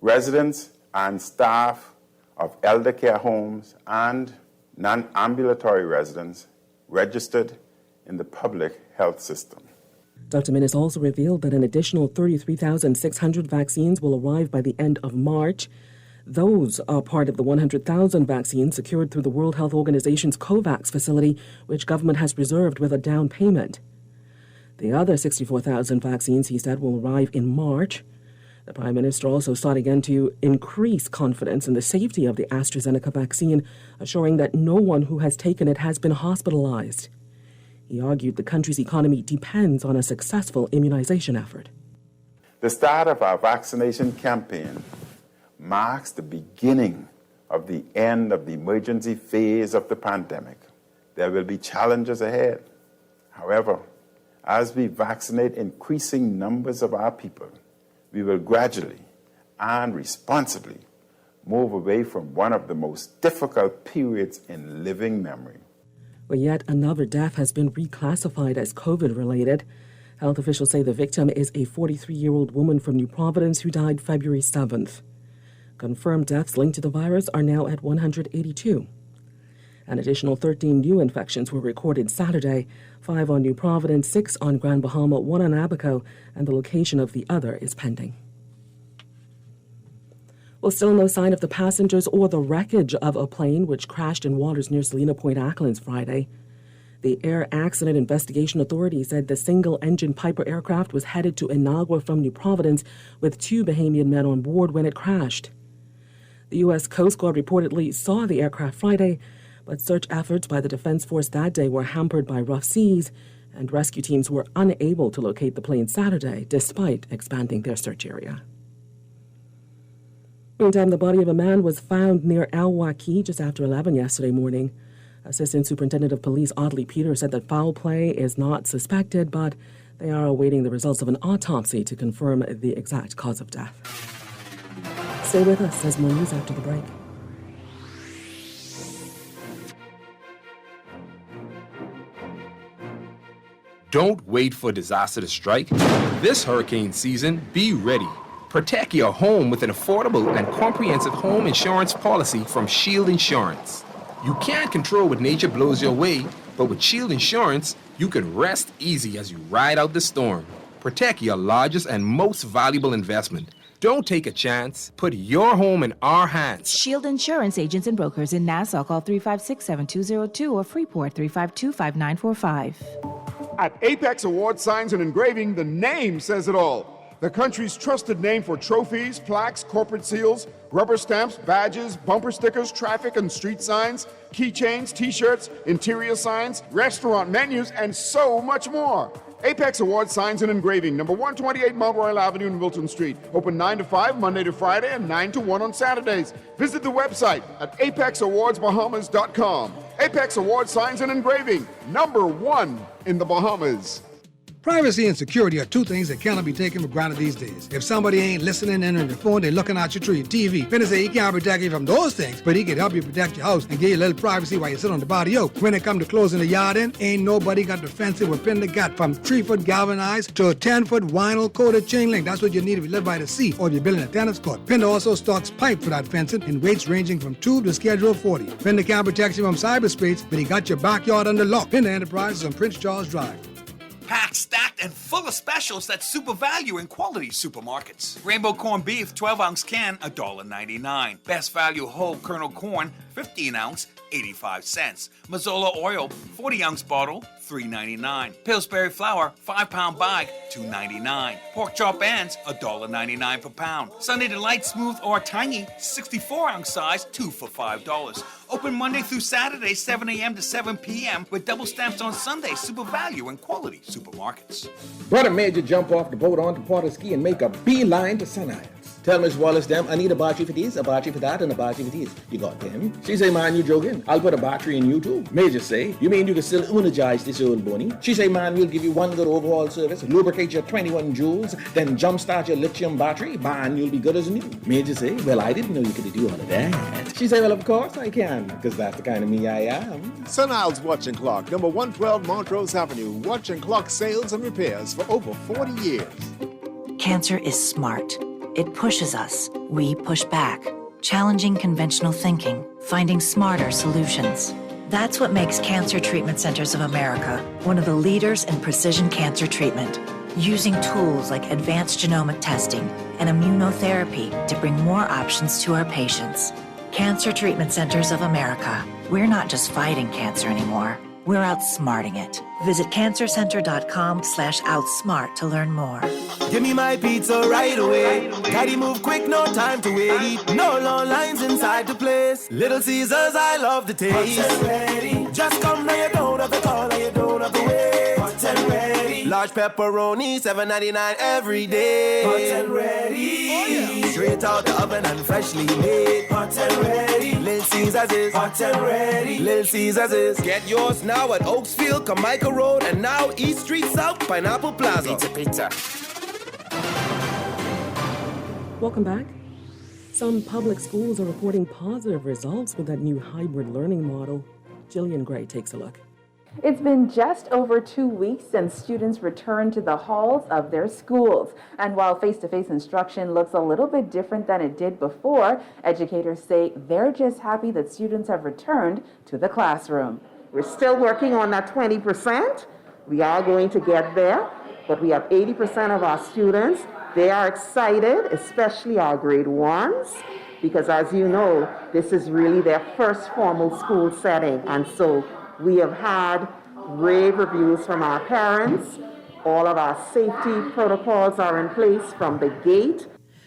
residents and staff of elder care homes and non-ambulatory residents registered in the public health system. Dr. Minnis also revealed that an additional 33,600 vaccines will arrive by the end of March. Those are part of the 100,000 vaccines secured through the World Health Organization's COVAX facility, which government has reserved with a down payment. The other 64,000 vaccines, he said, will arrive in March. The Prime Minister also sought again to increase confidence in the safety of the AstraZeneca vaccine, assuring that no one who has taken it has been hospitalized. He argued the country's economy depends on a successful immunization effort. The start of our vaccination campaign marks the beginning of the end of the emergency phase of the pandemic. There will be challenges ahead. However, as we vaccinate increasing numbers of our people, we will gradually and responsibly move away from one of the most difficult periods in living memory. Well, yet another death has been reclassified as COVID-related. Health officials say the victim is a 43-year-old woman from New Providence who died February 7th. Confirmed deaths linked to the virus are now at 182. An additional 13 new infections were recorded Saturday, 5 on New Providence, 6 on Grand Bahama, 1 on Abaco, and the location of the other is pending. Well, still no sign of the passengers or the wreckage of a plane which crashed in waters near Salina Point, Acklins Friday. The Air Accident Investigation Authority said the single-engine Piper aircraft was headed to Inagua from New Providence with 2 Bahamian men on board when it crashed. The U.S. Coast Guard reportedly saw the aircraft Friday, but search efforts by the Defense Force that day were hampered by rough seas, and rescue teams were unable to locate the plane Saturday, despite expanding their search area. Meantime, the body of a man was found near El Waki just after 11 yesterday morning. Assistant Superintendent of Police Audley Peters said that foul play is not suspected, but they are awaiting the results of an autopsy to confirm the exact cause of death. Stay with us, says more news after the break. Don't wait for disaster to strike. This hurricane season, be ready. Protect your home with an affordable and comprehensive home insurance policy from Shield Insurance. You can't control what nature blows your way, but with Shield Insurance, you can rest easy as you ride out the storm. Protect your largest and most valuable investment. Don't take a chance. Put your home in our hands. Shield Insurance agents and brokers in Nassau. Call 356-7202 or Freeport 352-5945. At Apex Award Signs and Engraving, the name says it all. The country's trusted name for trophies, plaques, corporate seals, rubber stamps, badges, bumper stickers, traffic and street signs, keychains, t-shirts, interior signs, restaurant menus, and so much more. Apex Award Signs and Engraving, number 128 Mount Royal Avenue in Wilton Street. Open 9 to 5, Monday to Friday, and 9 to 1 on Saturdays. Visit the website at apexawardsbahamas.com. Apex Award Signs and Engraving, number 1 in the Bahamas. Privacy and security are two things that cannot be taken for granted these days. If somebody ain't listening in on your phone, they're looking at you through your TV. Finna say he can't protect you from those things, but he can help you protect your house and give you a little privacy while you sit on the body yoke. When it come to closing the yard in, ain't nobody got the fencing within the gut, from 3-foot galvanized to a 10-foot vinyl coated chain link. That's what you need if you live by the sea or if you're building a tennis court. Pender also stocks pipe for that fencing in weights ranging from 2 to Schedule 40. Pender can't protect you from cyberspace, but he got your backyard under lock. Pender Enterprises on Prince Charles Drive. Packed, stacked, and full of specials at Super Value and Quality Supermarkets. Rainbow corned beef, 12-ounce can, $1.99. Best Value whole kernel corn, 15-ounce, 85 cents. Mazola oil, 40-ounce bottle, $3.99. Pillsbury flour, 5-pound bag, $2.99. Pork chop ends, $1.99 per pound. Sunday Delight Smooth or Tangy, 64-ounce size, 2 for $5. Open Monday through Saturday, 7 a.m. to 7 p.m. with double stamps on Sunday. Super value and quality supermarkets. Brother made you jump off the boat onto Porter Ski and make a beeline to Sun Isles. Tell Miss Wallace them, I need a battery for this, a battery for that, and a battery for this. You got them? She say, man, you joking? I'll put a battery in you too. Major say, you mean you can still energize this old bunny? She say, man, we'll give you one good overhaul service, lubricate your 21 joules, then jumpstart your lithium battery, man, you'll be good as new. Major say, well, I didn't know you could do all of that. She say, well, of course I can, because that's the kind of me I am. Sun Isles Watch and Clock, number 112 Montrose Avenue. Watch and clock sales and repairs for over 40 years. Cancer is smart. It pushes us. We push back, challenging conventional thinking, finding smarter solutions. That's what makes Cancer Treatment Centers of America one of the leaders in precision cancer treatment, using tools like advanced genomic testing and immunotherapy to bring more options to our patients. Cancer Treatment Centers of America. We're not just fighting cancer anymore. We're outsmarting it. Visit cancercenter.com/outsmart to learn more. Give me my pizza right away. Gotta move quick, no time to wait. No long lines inside the place. Little Caesars, I love the taste. Hot and ready. Just come now, you don't have to call, now you don't have to wait. Hot and ready. Large pepperoni, $7.99 every day. Hot and ready. Oh, yeah. Straight out the oven and freshly made. Hot and ready. Little Caesars is hot and ready. Little Caesars is. Get yours now at Oaksfield, Carmichael Road, and now East Street South, Pineapple Plaza. Pizza. Welcome back. Some public schools are reporting positive results with that new hybrid learning model. Jillian Gray takes a look. It's been just over 2 weeks since students returned to the halls of their schools. And while face-to-face instruction looks a little bit different than it did before, educators say they're just happy that students have returned to the classroom. We're still working on that 20%. We are going to get there, but we have 80% of our students. They are excited, especially our grade ones, because as you know, this is really their first formal school setting. And so we have had rave reviews from our parents. All of our safety protocols are in place from the gate.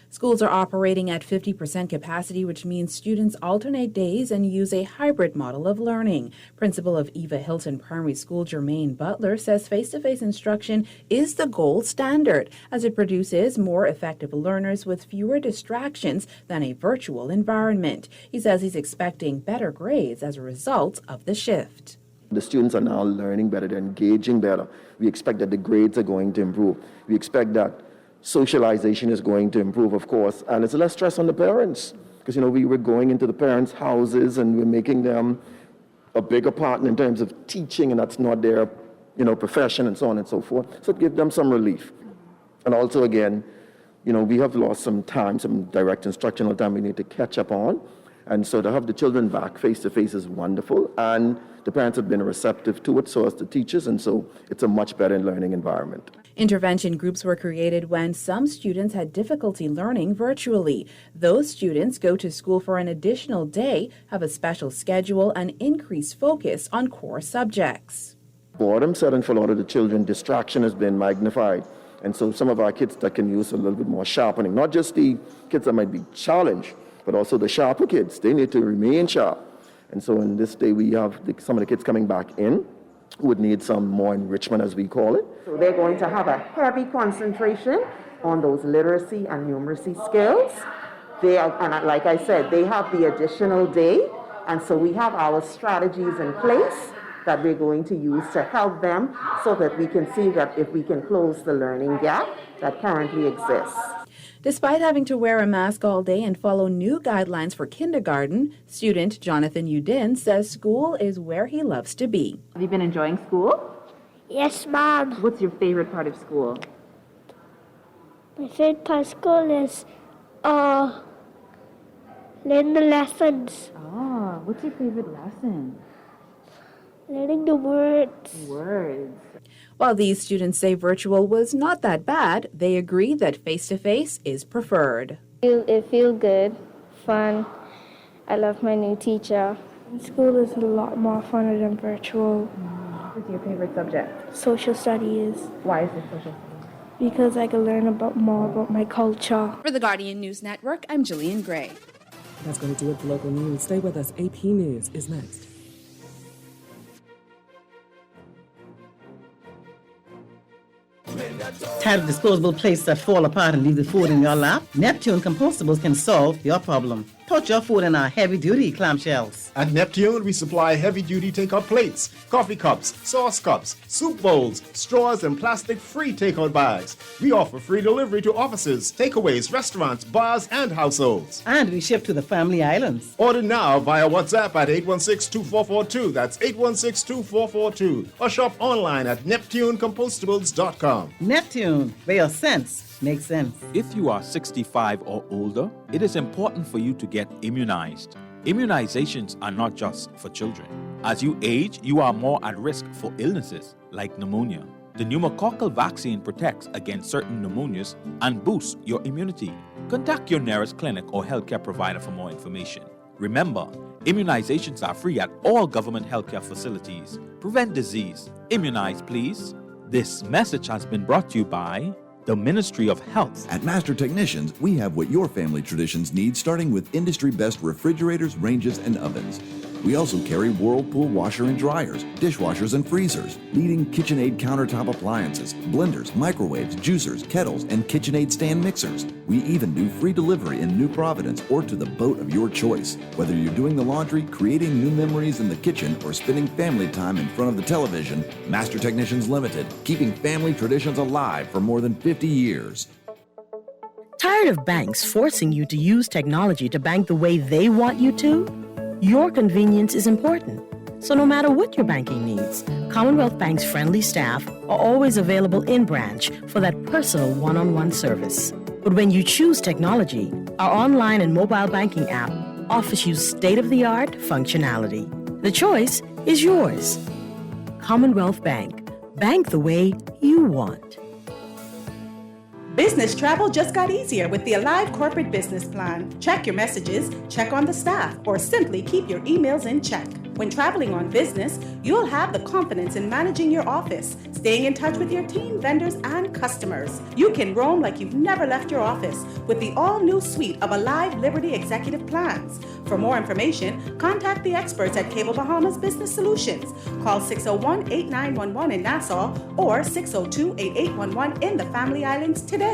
Schools are operating at 50% capacity, which means students alternate days and use a hybrid model of learning. Principal of Eva Hilton Primary School, Jermaine Butler, says face-to-face instruction is the gold standard as it produces more effective learners with fewer distractions than a virtual environment. He says he's expecting better grades as a result of the shift. The students are now learning better, they're engaging better. We expect that the grades are going to improve. We expect that socialization is going to improve, of course, and it's less stress on the parents because, we were going into the parents' houses and we're making them a bigger partner in terms of teaching, and that's not their, profession and so on and so forth. So it gives them some relief. And also, again, we have lost some time, some direct instructional time we need to catch up on. And so to have the children back face-to-face is wonderful, and the parents have been receptive to it, so as the teachers, and so it's a much better learning environment. Intervention groups were created when some students had difficulty learning virtually. Those students go to school for an additional day, have a special schedule, and increased focus on core subjects. Boredom setting for a lot of the children, distraction has been magnified. And so some of our kids that can use a little bit more sharpening, not just the kids that might be challenged, but also the sharper kids. They need to remain sharp. And so in this day, we have some of the kids coming back in who would need some more enrichment, as we call it. So they're going to have a heavy concentration on those literacy and numeracy skills. And like I said, they have the additional day. And so we have our strategies in place that we're going to use to help them so that we can see that if we can close the learning gap that currently exists. Despite having to wear a mask all day and follow new guidelines for kindergarten, student Jonathan Udin says school is where he loves to be. Have you been enjoying school? Yes, Mom. What's your favorite part of school? My favorite part of school is learning the lessons. Oh, what's your favorite lesson? Learning the words. Words. While these students say virtual was not that bad, they agree that face-to-face is preferred. It feels good, fun. I love my new teacher. School is a lot more fun than virtual. is your favorite subject? Social studies. Why is it social studies? Because I can learn more about my culture. For the Guardian News Network, I'm Jillian Gray. That's going to do it for local news. Stay with us. AP News is next. Tired of disposable plates that fall apart and leave the food in your lap? Neptune Compostables can solve your problem. Put your food in our heavy-duty clamshells. At Neptune, we supply heavy-duty takeout plates, coffee cups, sauce cups, soup bowls, straws, and plastic-free takeout bags. We offer free delivery to offices, takeaways, restaurants, bars, and households. And we ship to the Family Islands. Order now via WhatsApp at 816-2442. That's 816-2442. Or shop online at NeptuneCompostables.com. Neptune, where your sense makes sense. If you are 65 or older, it is important for you to get immunized. Immunizations are not just for children. As you age, you are more at risk for illnesses like pneumonia. The pneumococcal vaccine protects against certain pneumonias and boosts your immunity. Contact your nearest clinic or healthcare provider for more information. Remember, immunizations are free at all government healthcare facilities. Prevent disease. Immunize, please. This message has been brought to you by the Ministry of Health. At Master Technicians, we have what your family traditions need, starting with industry-best refrigerators, ranges, and ovens. We also carry Whirlpool washer and dryers, dishwashers and freezers, leading KitchenAid countertop appliances, blenders, microwaves, juicers, kettles, and KitchenAid stand mixers. We even do free delivery in New Providence or to the boat of your choice. Whether you're doing the laundry, creating new memories in the kitchen, or spending family time in front of the television, Master Technicians Limited, keeping family traditions alive for more than 50 years. Tired of banks forcing you to use technology to bank the way they want you to? Your convenience is important. So no matter what your banking needs, Commonwealth Bank's friendly staff are always available in branch for that personal one-on-one service. But when you choose technology, our online and mobile banking app offers you state-of-the-art functionality. The choice is yours. Commonwealth Bank. Bank the way you want. Business travel just got easier with the Alive Corporate Business Plan. Check your messages, check on the staff, or simply keep your emails in check. When traveling on business, you'll have the confidence in managing your office, staying in touch with your team, vendors, and customers. You can roam like you've never left your office with the all-new suite of Alive Liberty Executive Plans. For more information, contact the experts at Cable Bahamas Business Solutions. Call 601-8911 in Nassau or 602-8811 in the Family Islands today.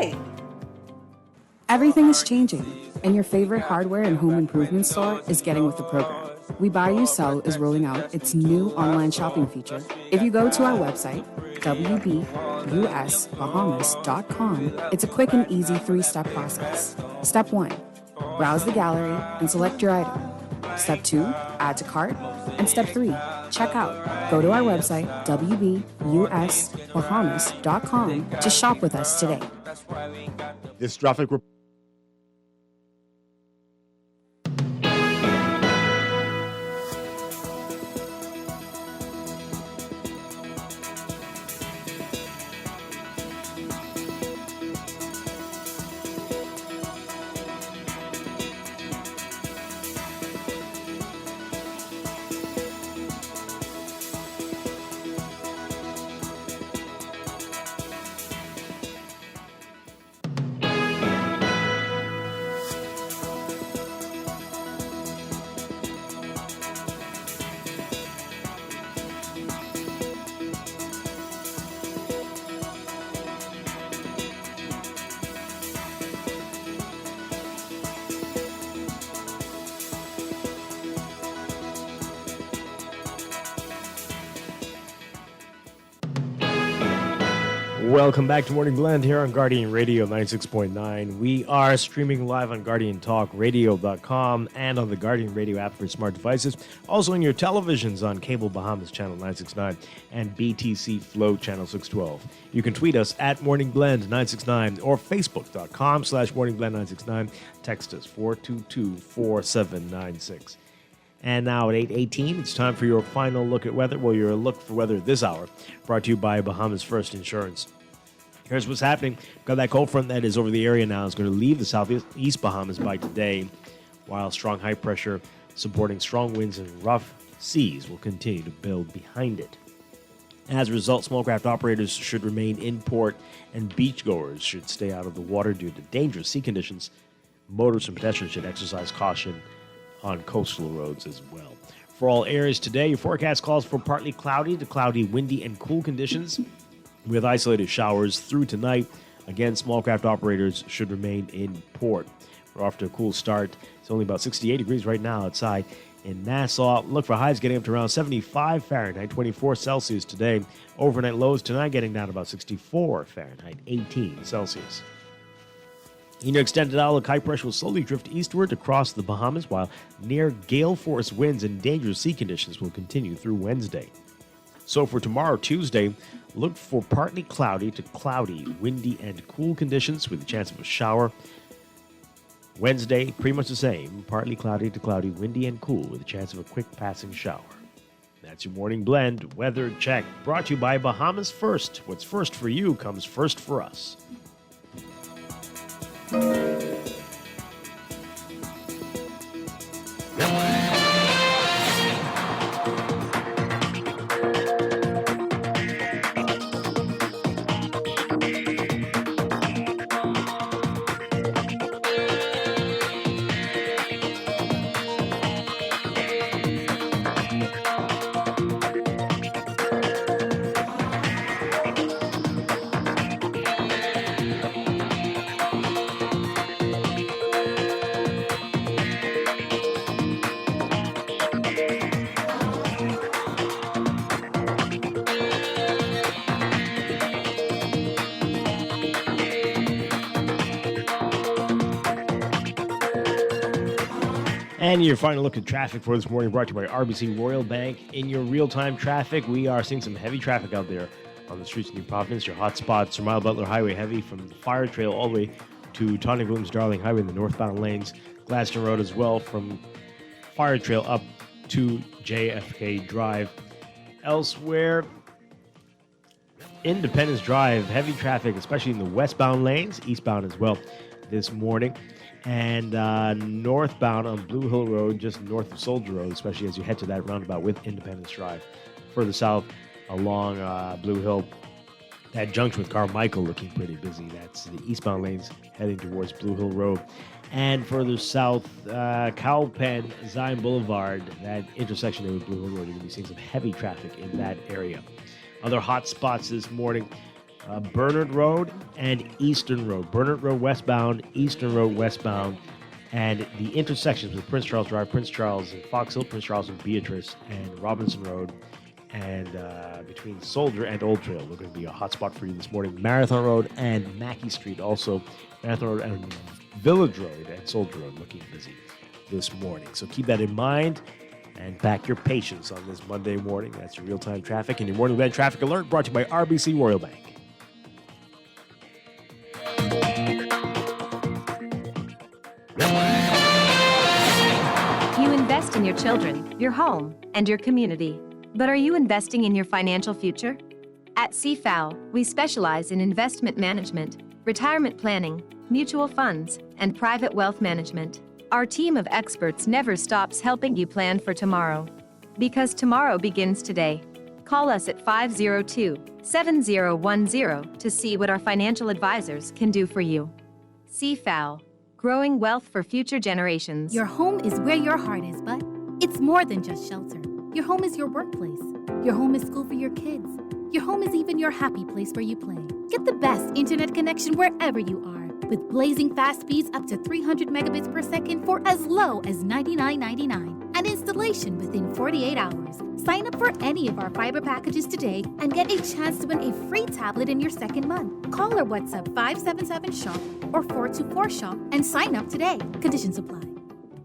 Everything is changing, and your favorite hardware and home improvement store is getting with the program. We Buy You Sell is rolling out its new online shopping feature. If you go to our website, wbusbahamas.com, it's a quick and easy 3-step process. Step 1, browse the gallery and select your item. Step 2, add to cart. And Step 3, check out. Go to our website, wbusbahamas.com, to shop with us today. This traffic report. Welcome back to Morning Blend here on Guardian Radio 96.9. We are streaming live on GuardianTalkRadio.com and on the Guardian Radio app for smart devices. Also on your televisions on Cable Bahamas Channel 969 and BTC Flow Channel 612. You can tweet us at Morning Blend 969 or Facebook.com/Morning Blend 969. Text us 422-4796. And now at 8:18, it's time for your final look at weather. Well, your look for weather this hour, brought to you by Bahamas First Insurance. Here's what's happening. Got that cold front that is over the area now. It's going to leave the southeast Bahamas by today, while strong high pressure supporting strong winds and rough seas will continue to build behind it. As a result, small craft operators should remain in port and beachgoers should stay out of the water due to dangerous sea conditions. Motorists and pedestrians should exercise caution on coastal roads as well. For all areas today, your forecast calls for partly cloudy to cloudy, windy, and cool conditions with isolated showers through tonight. Again, small craft operators should remain in port. We're off to a cool start. It's only about 68 degrees right now outside in Nassau. Look for highs getting up to around 75 Fahrenheit, 24 Celsius today. Overnight lows tonight getting down to about 64 Fahrenheit, 18 Celsius. In your extended outlook, high pressure will slowly drift eastward across the Bahamas, while near gale force winds and dangerous sea conditions will continue through Wednesday. So for tomorrow, Tuesday, look for partly cloudy to cloudy, windy, and cool conditions with a chance of a shower. Wednesday, pretty much the same, partly cloudy to cloudy, windy, and cool with a chance of a quick passing shower. That's your morning blend weather check, brought to you by Bahamas First. What's first for you comes first for us. And your final look at traffic for this morning brought to you by RBC Royal Bank. In your real-time traffic, we are seeing some heavy traffic out there on the streets of New Providence. Your hot spots, Sir Miles Butler Highway heavy from the Fire Trail all the way to Tawny Williams Darling Highway in the northbound lanes. Gladstone Road as well from Fire Trail up to JFK Drive. Elsewhere, Independence Drive, heavy traffic, especially in the westbound lanes, eastbound as well this morning. And northbound on Blue Hill Road, just north of Soldier Road, especially as you head to that roundabout with Independence Drive. Further south along Blue Hill, that junction with Carmichael looking pretty busy. That's the eastbound lanes heading towards Blue Hill Road. And further south, Cowpen, Zion Boulevard, that intersection there with Blue Hill Road, you're going to be seeing some heavy traffic in that area. Other hot spots this morning, Bernard Road and Eastern Road. Bernard Road westbound, Eastern Road westbound, and the intersections with Prince Charles Drive, Prince Charles and Fox Hill, Prince Charles and Beatrice, and Robinson Road, and between Soldier and Old Trail. They're going to be a hot spot for you this morning. Marathon Road and Mackey Street also. Marathon Road and Village Road and Soldier Road looking busy this morning. So keep that in mind and pack your patience on this Monday morning. That's your real-time traffic and your morning event traffic alert brought to you by RBC Royal Bank. You invest in your children, your home, and your community. But are you investing in your financial future? At CFAL, we specialize in investment management, retirement planning, mutual funds, and private wealth management. Our team of experts never stops helping you plan for tomorrow. Because tomorrow begins today. Call us at 502-7010 to see what our financial advisors can do for you. CFAL, growing wealth for future generations. Your home is where your heart is, but it's more than just shelter. Your home is your workplace. Your home is school for your kids. Your home is even your happy place where you play. Get the best internet connection wherever you are with blazing fast speeds up to 300 megabits per second for as low as $99.99 and installation within 48 hours. Sign up for any of our fiber packages today and get a chance to win a free tablet in your second month. Call or WhatsApp 577-SHOP or 424-SHOP and sign up today. Conditions apply.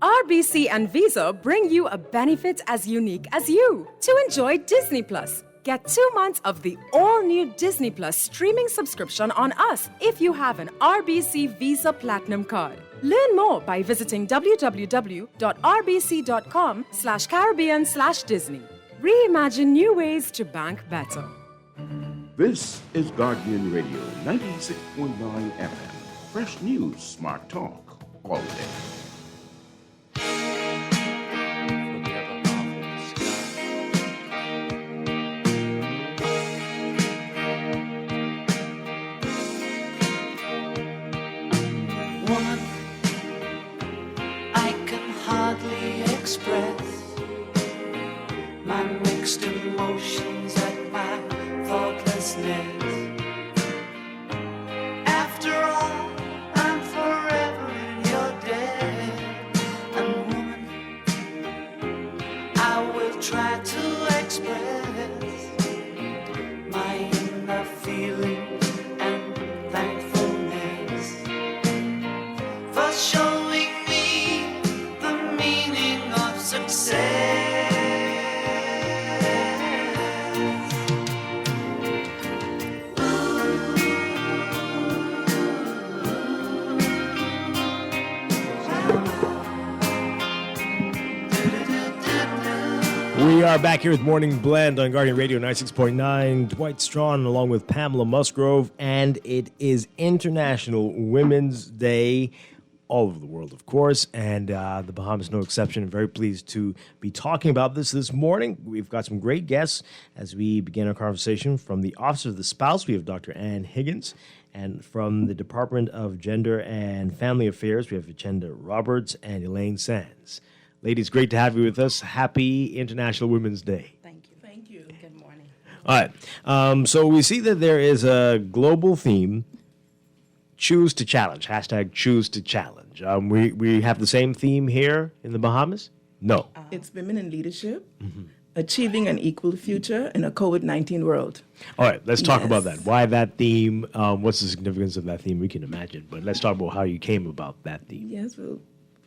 RBC and Visa bring you a benefit as unique as you to enjoy Disney Plus. Get 2 months of the all-new Disney Plus streaming subscription on us if you have an RBC Visa Platinum card. Learn more by visiting www.rbc.com/Caribbean/Disney. Reimagine new ways to bank better. This is Guardian Radio 96.9 FM. Fresh news, smart talk, all day. Woman, I can hardly express my mixed emotions at my thoughtlessness. After all, I'm forever in your debt. And woman, I will try to express my inner feelings and thankfulness for showing me the meaning of success. We are back here with Morning Blend on Guardian Radio 96.9. Dwight Strachan along with Pamela Musgrove, and it is International Women's Day all over the world, of course, and the Bahamas no exception. I'm very pleased to be talking about this morning. We've got some great guests as we begin our conversation. From the Office of the Spouse, we have Dr. Ann Higgins, and from the Department of Gender and Family Affairs, we have Agenda Roberts and Elaine Sands. Ladies, great to have you with us. Happy International Women's Day. Thank you. Thank you. Good morning. All right. So we see that there is a global theme, choose to challenge, hashtag choose to challenge. We have the same theme here in the Bahamas? No. It's women in leadership, achieving an equal future in a COVID-19 world. All right, let's talk about that. Why that theme? What's the significance of that theme? We can imagine, but let's talk about how you came about that theme. Yes, well,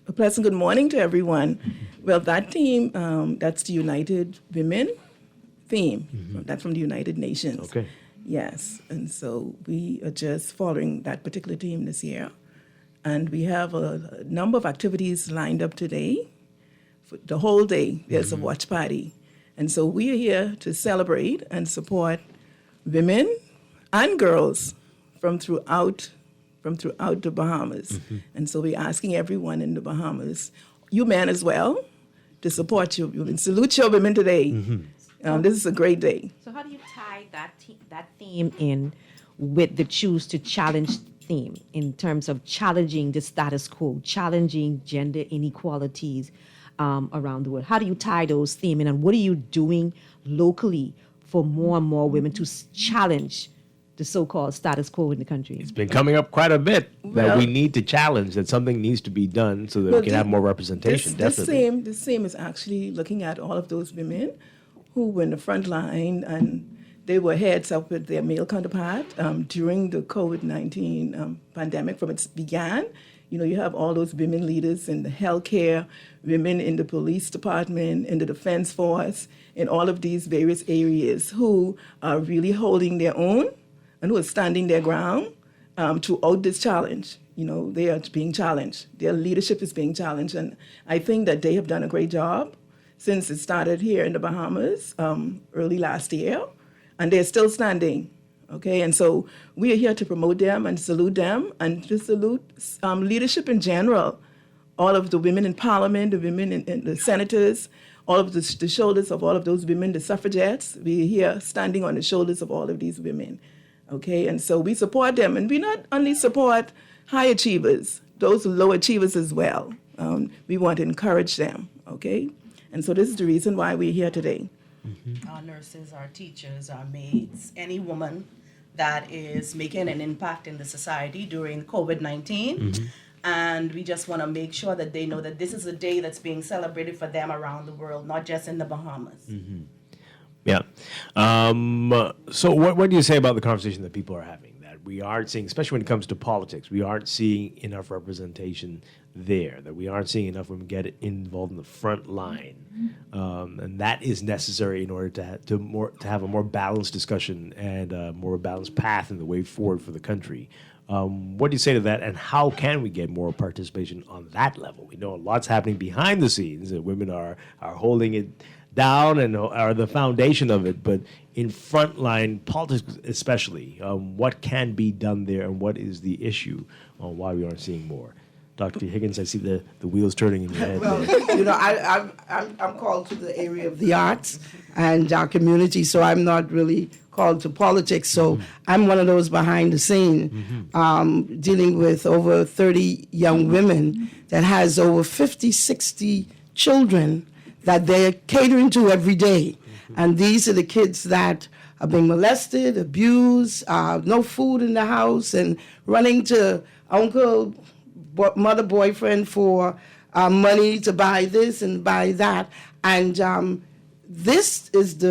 a pleasant good morning to everyone. Well, that theme, that's the United Women theme. That's from the United Nations. Okay. Yes, and so we are just following that particular theme this year. And we have a number of activities lined up today. For the whole day, there's a watch party. And so we are here to celebrate and support women and girls from throughout the Bahamas. And so we're asking everyone in the Bahamas, you men as well, to support your women. Salute your women today. This is a great day. So how do you tie that theme in with the Choose to Challenge theme in terms of challenging the status quo, challenging gender inequalities around the world? How do you tie those themes in, and what are you doing locally for more and more women to challenge the so-called status quo in the country? It's been coming up quite a bit that we need to challenge, that something needs to be done so that we can have more representation. Definitely. The same is actually looking at all of those women who were in the front line and they were heads up with their male counterpart during the COVID-19 pandemic from its began. You know, you have all those women leaders in the healthcare, women in the police department, in the defense force, in all of these various areas who are really holding their own and who are standing their ground throughout this challenge. You know, they are being challenged. Their leadership is being challenged. And I think that they have done a great job since it started here in the Bahamas early last year. And they're still standing, okay? And so we are here to promote them and salute them and to salute leadership in general. All of the women in parliament, the women in the senators, all of the shoulders of all of those women, the suffragettes. We're here standing on the shoulders of all of these women, okay? And so we support them. And we not only support high achievers, those low achievers as well. We want to encourage them, okay? And so this is the reason why we're here today. Our nurses, our teachers, our maids, any woman that is making an impact in the society during COVID-19. And we just want to make sure that they know that this is a day that's being celebrated for them around the world, not just in the Bahamas. Yeah. So what do you say about the conversation that people are having? That we aren't seeing, especially when it comes to politics, we aren't seeing enough representation there, that we aren't seeing enough women get involved in the front line. And that is necessary in order to have a more balanced discussion and a more balanced path in the way forward for the country. What do you say to that, and how can we get more participation on that level? We know a lot's happening behind the scenes, that women are holding it down and are the foundation of it, but in frontline politics especially, what can be done there, and what is the issue on why we aren't seeing more? Dr. Higgins, I see the wheels turning in your head. Well, I'm called to the area of the arts and our community, so I'm not really called to politics. So I'm one of those behind the scene, dealing with over 30 young women that has over 50, 60 children that they're catering to every day. And these are the kids that are being molested, abused, no food in the house, and running to uncle, mother, boyfriend for money to buy this and buy that. And this is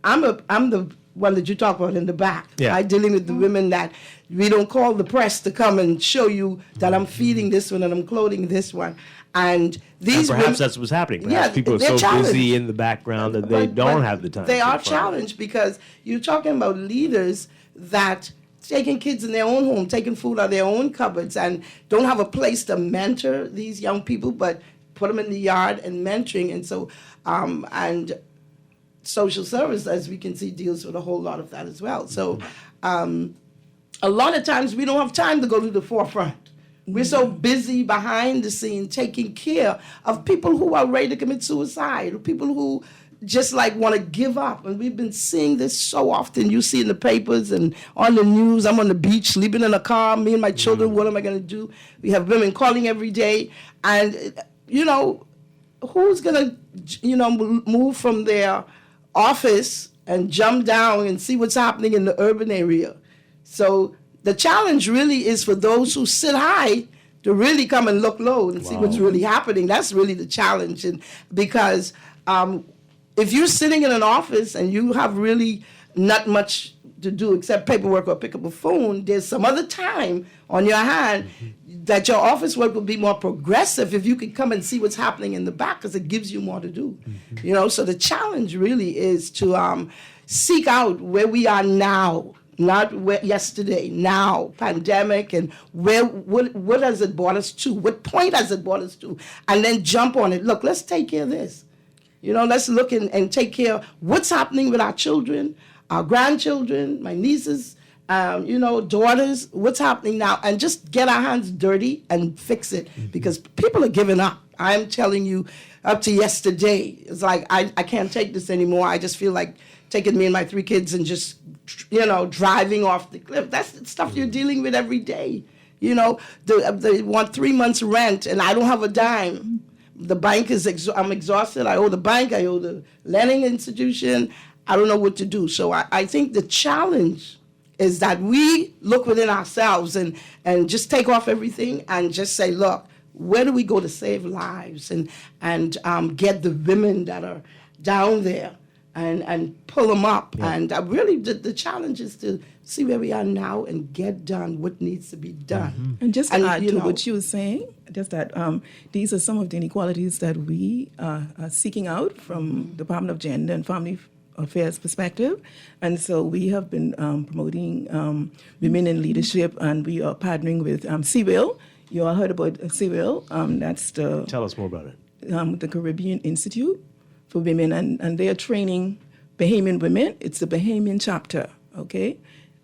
I'm the one that you talk about in the back. Yeah. I'm dealing with the women that we don't call the press to come and show you that I'm feeding this one and I'm clothing this one. And these perhaps women, that's what's happening. Perhaps people are they're so challenged. busy in the background that they don't have the time. They to are front. challenged because you're talking about leaders that taking kids in their own home, taking food out of their own cupboards, and don't have a place to mentor these young people, but put them in the yard and mentoring. And so, and social service, as we can see, deals with a whole lot of that as well. So, a lot of times we don't have time to go to the forefront. We're so busy behind the scene taking care of people who are ready to commit suicide, or people who just like want to give up. And we've been seeing this so often. You see in the papers and on the news. I'm on the beach, sleeping in a car, me and my children, what am I going to do? We have women calling every day. And, who's going to, move from their office and jump down and see what's happening in the urban area? So the challenge really is for those who sit high to really come and look low and see what's really happening. That's really the challenge. And because if you're sitting in an office and you have really not much to do except paperwork or pick up a phone, there's some other time on your hand that your office work will be more progressive if you could come and see what's happening in the back, because it gives you more to do. So the challenge really is to seek out where we are now, not yesterday, now, pandemic, and what has it brought us to? What point has it brought us to? And then jump on it. Look, let's take care of this. Let's look and take care of what's happening with our children, our grandchildren, my nieces, daughters, what's happening now, and just get our hands dirty and fix it, because people are giving up. I'm telling you, up to yesterday, it's like, I can't take this anymore. I just feel like taking me and my 3 kids and just, driving off the cliff. That's the stuff you're dealing with every day. They want 3 months rent and I don't have a dime. The bank I'm exhausted. I owe the bank, I owe the lending institution. I don't know what to do. So I think the challenge is that we look within ourselves and just take off everything and just say, look, where do we go to save lives and get the women that are down there and pull them up. Yeah. And really the challenge is to see where we are now and get done what needs to be done. And just to add to what you were saying, just that these are some of the inequalities that we are seeking out from the Department of Gender and Family Affairs perspective. And so we have been promoting women in leadership, and we are partnering with CWIL. You all heard about CWIL. That's the... Tell us more about it. The Caribbean Institute for Women, and they are training Bahamian women. It's the Bahamian chapter, okay?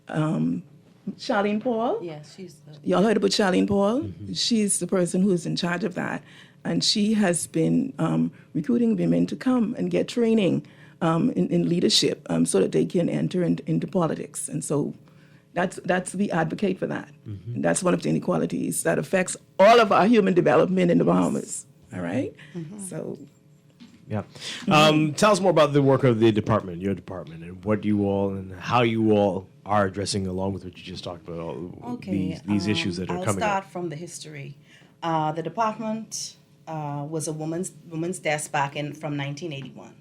Charlene Paul? Yes, she's the... Y'all heard about Charlene Paul? Mm-hmm. She's the person who is in charge of that. And she has been recruiting women to come and get training in leadership so that they can enter into politics. And so that's we advocate for that. Mm-hmm. And that's one of the inequalities that affects all of our human development in the Bahamas. All right? Mm-hmm. So... Yeah. Tell us more about the work of the department, your department, and what you all and how you all are addressing, along with what you just talked about, these issues that are coming up. I'll start from the history. The department was a woman's desk back from 1981.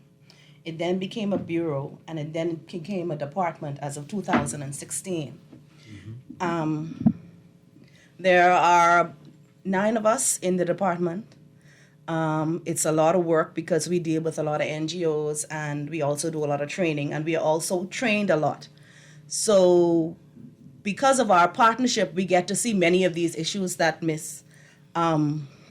It then became a bureau, and it then became a department as of 2016. Mm-hmm. There are 9 of us in the department. It's a lot of work because we deal with a lot of NGOs, and we also do a lot of training, and we are also trained a lot. So because of our partnership, we get to see many of these issues that Ms.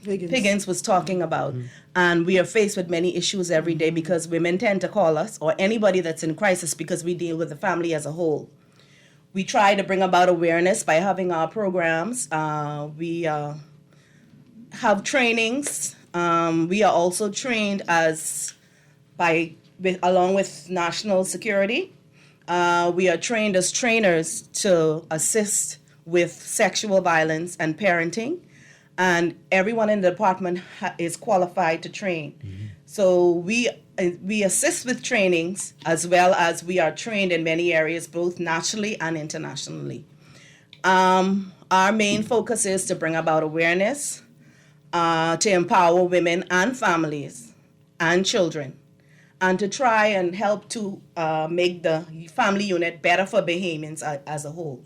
Higgins was talking about. Mm-hmm. And we are faced with many issues every day because women tend to call us, or anybody that's in crisis, because we deal with the family as a whole. We try to bring about awareness by having our programs. We have trainings. We are also trained along with national security. We are trained as trainers to assist with sexual violence and parenting, and everyone in the department is qualified to train. So we assist with trainings, as well as we are trained in many areas, both nationally and internationally. Our main focus is to bring about awareness, to empower women and families and children, and to try and help to make the family unit better for Bahamians as a whole.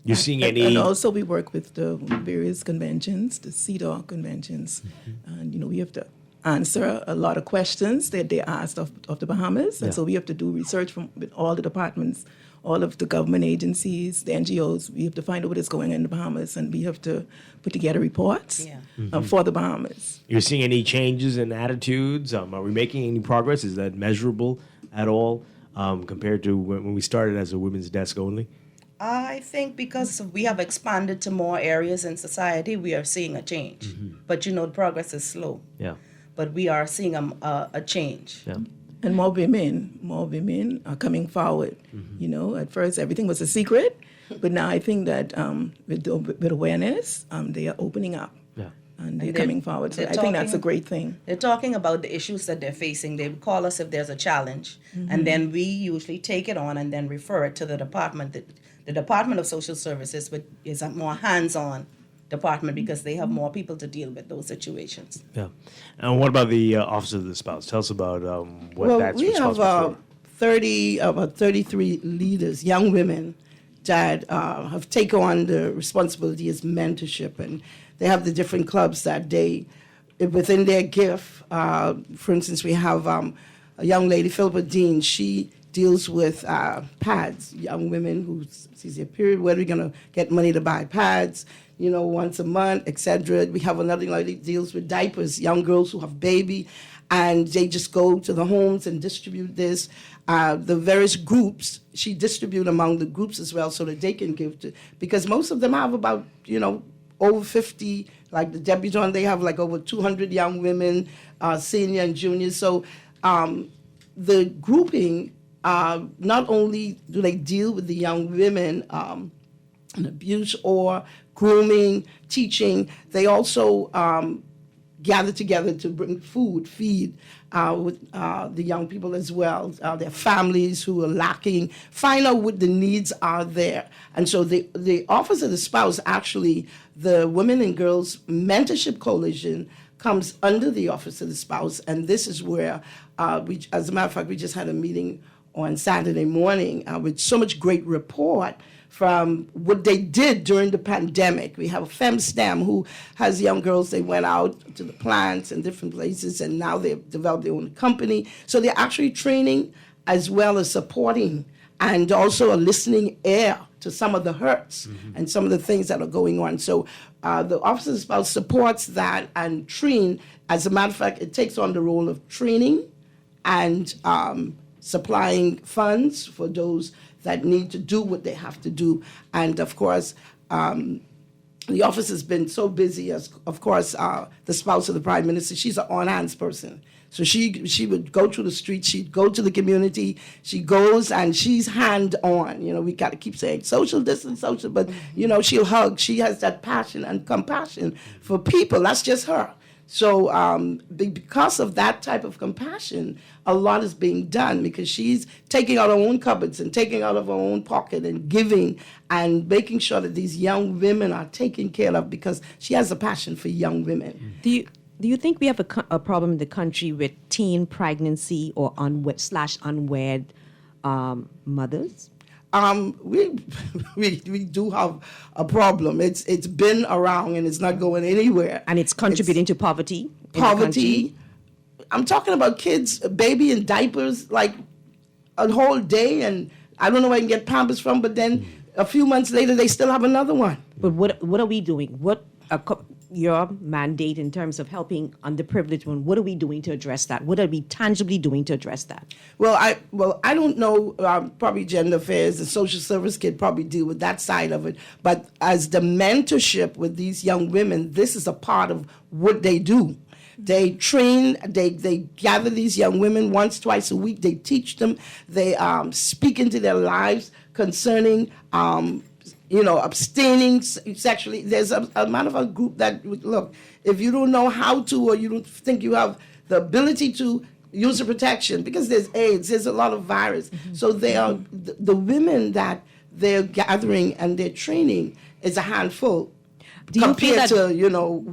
You're seeing any... And also we work with the various conventions, the CEDAW conventions, and we have to answer a lot of questions that they asked of the Bahamas, and so we have to do research with all the departments, all of the government agencies, the NGOs. We have to find out what is going on in the Bahamas, and we have to put together reports for the Bahamas. You're seeing any changes in attitudes? Are we making any progress? Is that measurable at all compared to when we started as a women's desk only? I think because we have expanded to more areas in society, we are seeing a change. But the progress is slow. Yeah. But we are seeing a change. Yeah. And more women are coming forward. At first everything was a secret, but now I think that with awareness, they are opening up. Yeah. And they're coming forward. So I think that's a great thing. They're talking about the issues that they're facing. They would call us if there's a challenge, and then we usually take it on and then refer it to the department. The Department of Social Services is a more hands-on department because they have more people to deal with those situations. Yeah. And what about the Office of the Spouse? Tell us about what that's responsible for. We have about 33 leaders, young women, that have taken on the responsibility as mentorship, and they have the different clubs that they, within their gift. For instance, we have a young lady, Philippa Dean. She deals with pads, young women who sees their period. Where are we going to get money to buy pads? Once a month, etc. We have another lady that deals with diapers, young girls who have baby, and they just go to the homes and distribute this. The various groups, she distributes among the groups as well so that they can give to, because most of them have about, over 50, like the debutante, they have like over 200 young women, senior and junior. So the grouping, not only do they deal with the young women and abuse or grooming, teaching, they also gather together to bring feed with the young people as well, their families who are lacking, find out what the needs are there. And so the Office of the Spouse, actually, the Women and Girls Mentorship Coalition comes under the Office of the Spouse, and this is where, as a matter of fact, we just had a meeting on Saturday morning with so much great report from what they did during the pandemic. We have a FemSTEM who has young girls, they went out to the plants and different places, and now they've developed their own company. So they're actually training as well as supporting, and also a listening ear to some of the hurts and some of the things that are going on. So the Office of the Spouse supports that and train. As a matter of fact, it takes on the role of training and supplying funds for those that need to do what they have to do. And of course, the office has been so busy, as of course, the spouse of the Prime Minister, she's an on-hands person. So she would go through the streets, she'd go to the community, she goes and she's hand-on. We got to keep saying social distance, but, she'll hug. She has that passion and compassion for people. That's just her. So because of that type of compassion, a lot is being done because she's taking out her own cupboards and taking out of her own pocket and giving and making sure that these young women are taken care of because she has a passion for young women. Do you think we have a problem in the country with teen pregnancy or unwed mothers? We do have a problem. It's been around and it's not going anywhere. And it's contributing to poverty. Poverty. I'm talking about kids, baby in diapers, like a whole day, and I don't know where I can get Pampers from. But then a few months later, they still have another one. But what are we doing? your mandate in terms of helping underprivileged women? What are we doing to address that? What are we tangibly doing to address that? Well, I don't know. Probably gender affairs and social service could probably deal with that side of it. But as the mentorship with these young women, this is a part of what they do. They train, they gather these young women once, twice a week. They teach them. They speak into their lives concerning, abstaining sexually. There's a amount of a group that, look, if you don't know how to, or you don't think you have the ability to use the protection, because there's AIDS, there's a lot of virus. Mm-hmm. So they are, the women that they're gathering and they're training is a handful. Compared to,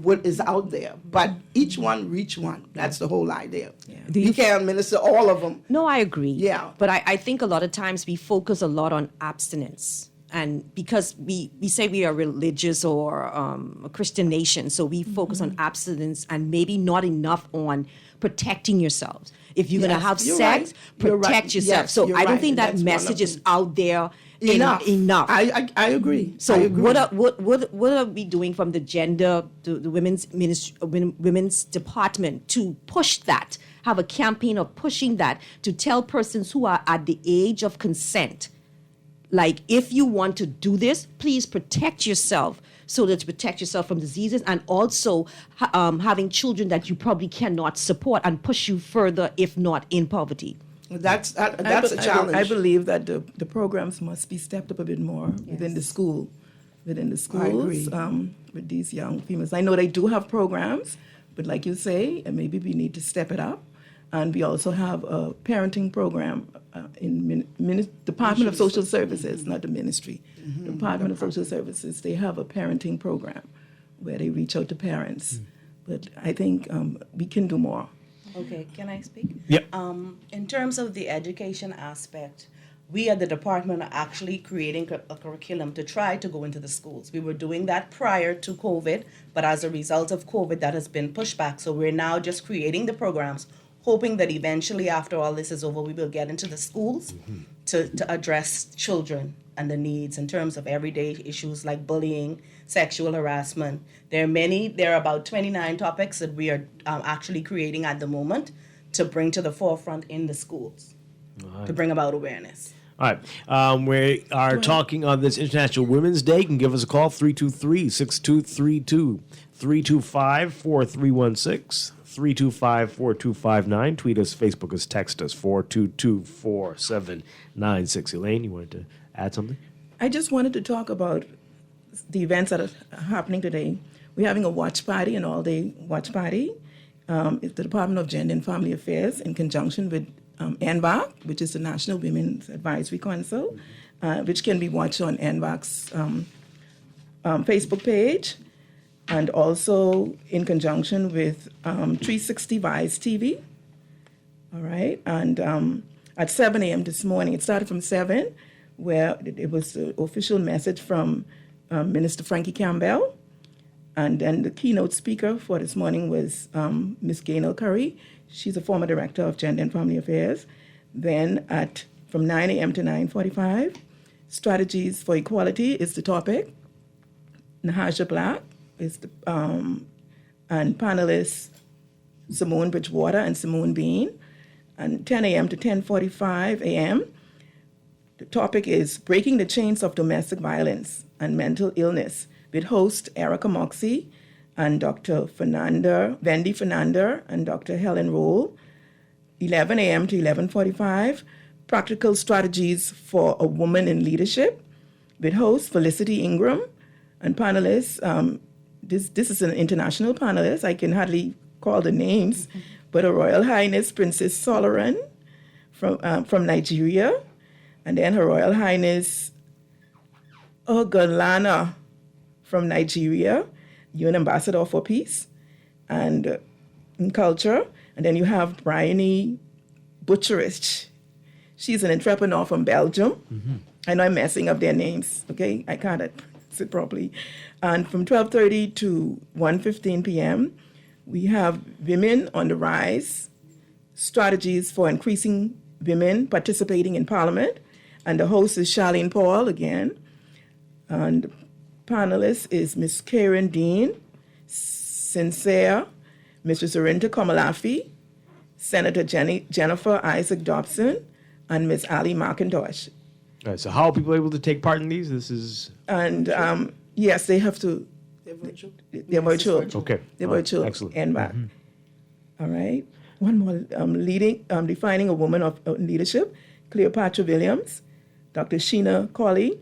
what is out there. But each one reach one. That's the whole idea. Yeah. You can't administer all of them. No, I agree. Yeah. But I think a lot of times we focus a lot on abstinence. And because we say we are religious or a Christian nation, so we focus on abstinence and maybe not enough on protecting yourselves. If you're going to have sex, protect yourself. Yes, so I don't think that That's message is out there enough. I agree. So I agree. What are we doing from the gender, the women's ministry, women's department to push that? Have a campaign of pushing that to tell persons who are at the age of consent, like, if you want to do this, please protect yourself, so that to protect yourself from diseases, and also having children that you probably cannot support and push you further, if not in poverty. That's a challenge. I believe that the programs must be stepped up a bit more within the schools, I agree. With these young females. I know they do have programs, but like you say, maybe we need to step it up. And we also have a parenting program in Department of Social Services, not the ministry. Mm-hmm. Department of Social Services, they have a parenting program where they reach out to parents. But I think we can do more. Okay, can I speak? Yep. In terms of the education aspect, we at the department are actually creating a curriculum to try to go into the schools. We were doing that prior to COVID, but as a result of COVID, that has been pushed back. So we're now just creating the programs, hoping that eventually, after all this is over, we will get into the schools to address children and the needs in terms of everyday issues like bullying, sexual harassment. There are about 29 topics that we are actually creating at the moment to bring to the forefront in the schools, to bring about awareness. All right. We are talking on this International Women's Day. You can give us a call, 323-6232, 325-4316. 325-4259. Tweet us, Facebook us, text us, 422-4796. Elaine, you wanted to add something? I just wanted to talk about the events that are happening today. We're having a watch party, an all-day watch party. It's the Department of Gender and Family Affairs in conjunction with NVAC, which is the National Women's Advisory Council, which can be watched on NVAC's Facebook page, and also in conjunction with 360 Vice TV. All right, and at 7 a.m. this morning, it started from 7, where it was the official message from Minister Frankie Campbell, and then the keynote speaker for this morning was Ms. Gaynell Curry. She's a former director of Gender and Family Affairs. Then from 9 a.m. to 9:45, Strategies for Equality is the topic. Nahaja Black is the and panelists Simone Bridgewater and Simone Bean. And 10 a.m. to 10:45 a.m., the topic is Breaking the Chains of Domestic Violence and Mental Illness, with host Erica Moxie and Dr. Wendy Fernander and Dr. Helen Roll. 11 a.m. to 11:45, Practical Strategies for a Woman in Leadership, with host Felicity Ingram and panelists. This is an international panelist. I can hardly call the names, but Her Royal Highness Princess Soloran from Nigeria, and then Her Royal Highness Ogalana from Nigeria, UN Ambassador for Peace and Culture. And then you have Bryony Butcherich. She's an entrepreneur from Belgium. Mm-hmm. I know I'm messing up their names, okay? I can't pronounce it properly. And from 12:30 to 1:15 p.m., we have Women on the Rise, Strategies for Increasing Women Participating in Parliament. And the host is Charlene Paul again. And the panelist is Miss Karen Dean. Sincere, Mr. Surinta Komalafi, Senator Jennifer Isaac Dobson, and Ms. Ali McIntosh. All right, so how are people able to take part in these? This is... And yes, they have to. They're virtual. Okay. They're All right, virtual. excellent. And back. All right. One more. Defining a woman of leadership, Cleopatra Williams, Dr. Sheena Colley,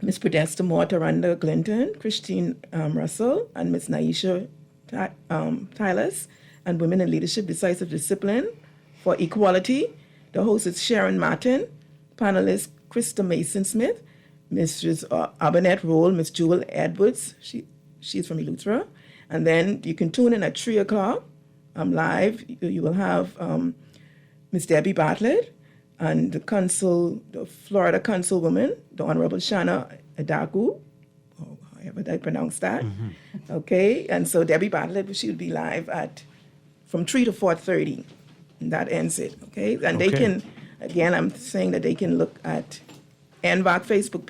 Ms. Podesta Moore Taranda Clinton, Christine Russell, and Ms. Naisha Tylas, and Women in Leadership, Decisive Discipline for Equality. The host is Sharon Martin, panelist Krista Mason-Smith, Mrs. Abernett Roll, Ms. Jewel Edwards, she's from Eleuthera. And then you can tune in at 3 o'clock live. You will have Ms. Debbie Bartlett and the Florida Councilwoman, the Honorable Shana Adaku, or however I pronounce that. Okay, and so Debbie Bartlett, she will be live from 3 to 4:30, and that ends it. Okay, and they can, again, I'm saying that they can look at NVAC Facebook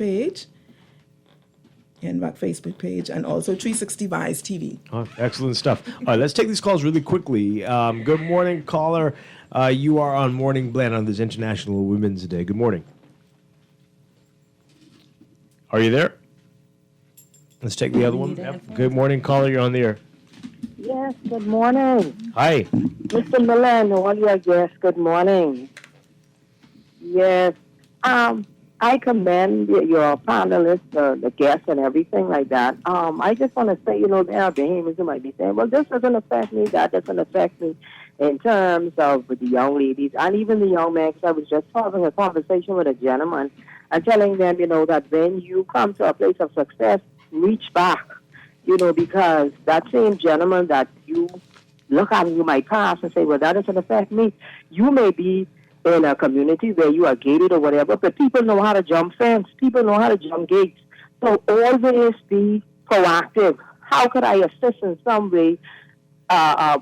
page, and also 360 Vice TV. Oh, excellent stuff. All right, let's take these calls really quickly. Good morning, caller. You are on Morning Blend on this International Women's Day. Good morning. Are you there? Let's take the other one. Yep. Good morning, caller. You're on the air. Yes, good morning. Hi. Mr. Miller and all your guests, good morning. Yes. I commend your panelists, the guests, and everything like that. I just want to say, there are behaviors who might be saying, well, this doesn't affect me, that doesn't affect me in terms of the young ladies and even the young men. Because I was just having a conversation with a gentleman and telling them, that when you come to a place of success, reach back, because that same gentleman that you look at and you might pass and say, well, that doesn't affect me. You may be in a community where you are gated or whatever, but people know how to jump fence. People know how to jump gates. So always be proactive. How could I assist in some way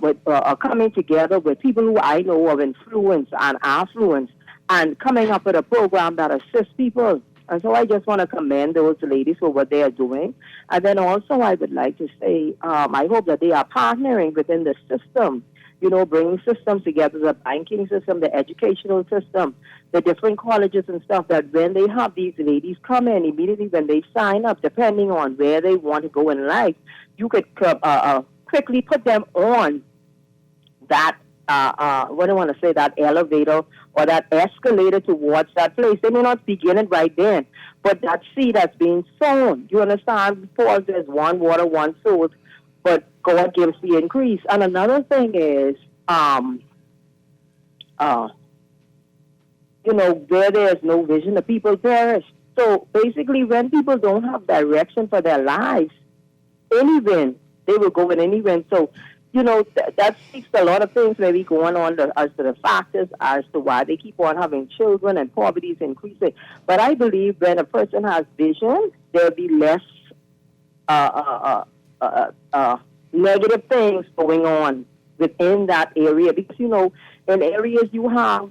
with coming together with people who I know of influence and affluence and coming up with a program that assists people? And so I just want to commend those ladies for what they are doing. And then also I would like to say, I hope that they are partnering within the system, bringing systems together, the banking system, the educational system, the different colleges and stuff, that when they have these ladies come in, immediately when they sign up, depending on where they want to go in life, you could quickly put them on that, that elevator or that escalator towards that place. They may not begin it right then, but that seed that's being sown, you understand, Paul, there's one water, one source, but God gives the increase. And another thing is, where there's no vision, the people perish. So basically, when people don't have direction for their lives, any wind, they will go in any wind. So, that speaks to a lot of things maybe going on as to the factors as to why they keep on having children and poverty is increasing. But I believe when a person has vision, there'll be less negative things going on within that area. Because, in areas you have,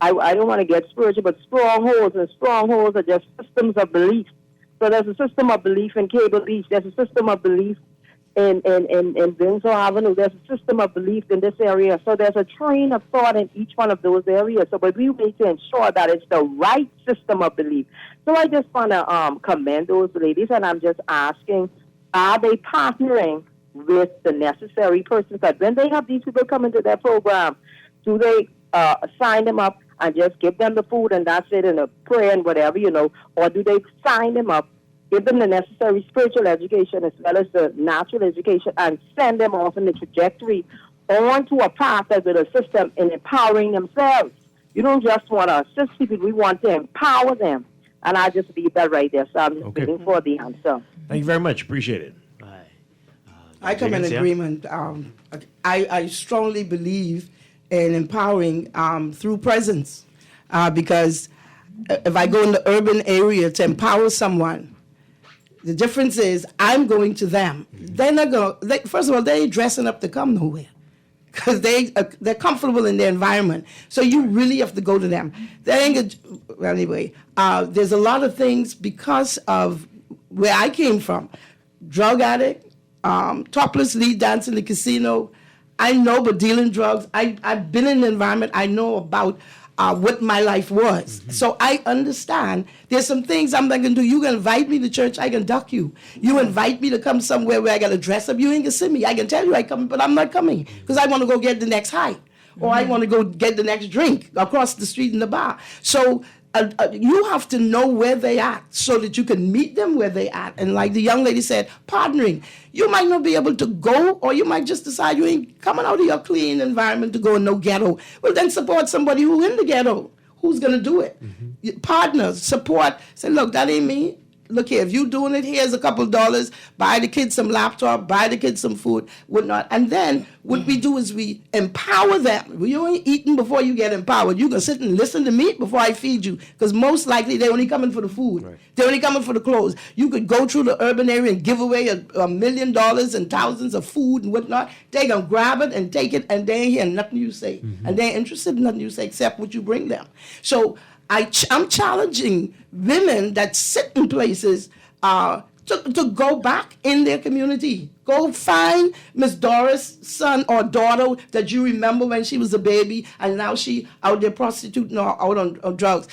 I don't want to get spiritual, but strongholds, and strongholds are just systems of belief. So there's a system of belief in Cable Beach. There's a system of belief in Windsor Avenue. There's a system of belief in this area. So there's a train of thought in each one of those areas. So but we need to ensure that it's the right system of belief. So I just want to commend those ladies, and I'm just asking, are they partnering with the necessary persons? That when they have these people come into their program, do they sign them up and just give them the food and that's it, and a prayer and whatever, or do they sign them up, give them the necessary spiritual education as well as the natural education, and send them off in the trajectory onto a path that will assist them in empowering themselves? You don't just want to assist people, we want to empower them. And I just leave that right there. So I'm just waiting for the answer. Thank you very much. Appreciate it. I come in agreement. I strongly believe in empowering through presence, because if I go in the urban area to empower someone, the difference is I'm going to them. They're not going. First of all, they ain't dressing up to come nowhere, because they're comfortable in their environment. So you really have to go to them. Well, anyway, there's a lot of things because of where I came from. Drug addict, topless lead dance in the casino. I know, but dealing drugs, I've been in the environment. I know about what my life was. So I understand there's some things I'm not going to do. You can invite me to church, I can duck you. You invite me to come somewhere where I got to dress up, you ain't going to see me. I can tell you I come, but I'm not coming because I want to go get the next hike. Or I want to go get the next drink across the street in the bar. So you have to know where they at so that you can meet them where they at. And like the young lady said, partnering. You might not be able to go, or you might just decide you ain't coming out of your clean environment to go in no ghetto. Well, then support somebody who in the ghetto. Who's going to do it? Partners, support. Say, look, that ain't me. Look here, if you doing it, here's a couple $, buy the kids some laptop, buy the kids some food, whatnot. And then what we do is we empower them. You ain't eating before you get empowered. You can sit and listen to me before I feed you, because most likely they're only coming for the food. Right. They're only coming for the clothes. You could go through the urban area and give away $1 million and thousands of food and whatnot. They gonna grab it and take it, and they ain't hear nothing you say. And they ain't interested in nothing you say except what you bring them. So I'm challenging women that sit in places to go back in their community. Go find Miss Doris' son or daughter that you remember when she was a baby, and now she out there prostituting or out on drugs.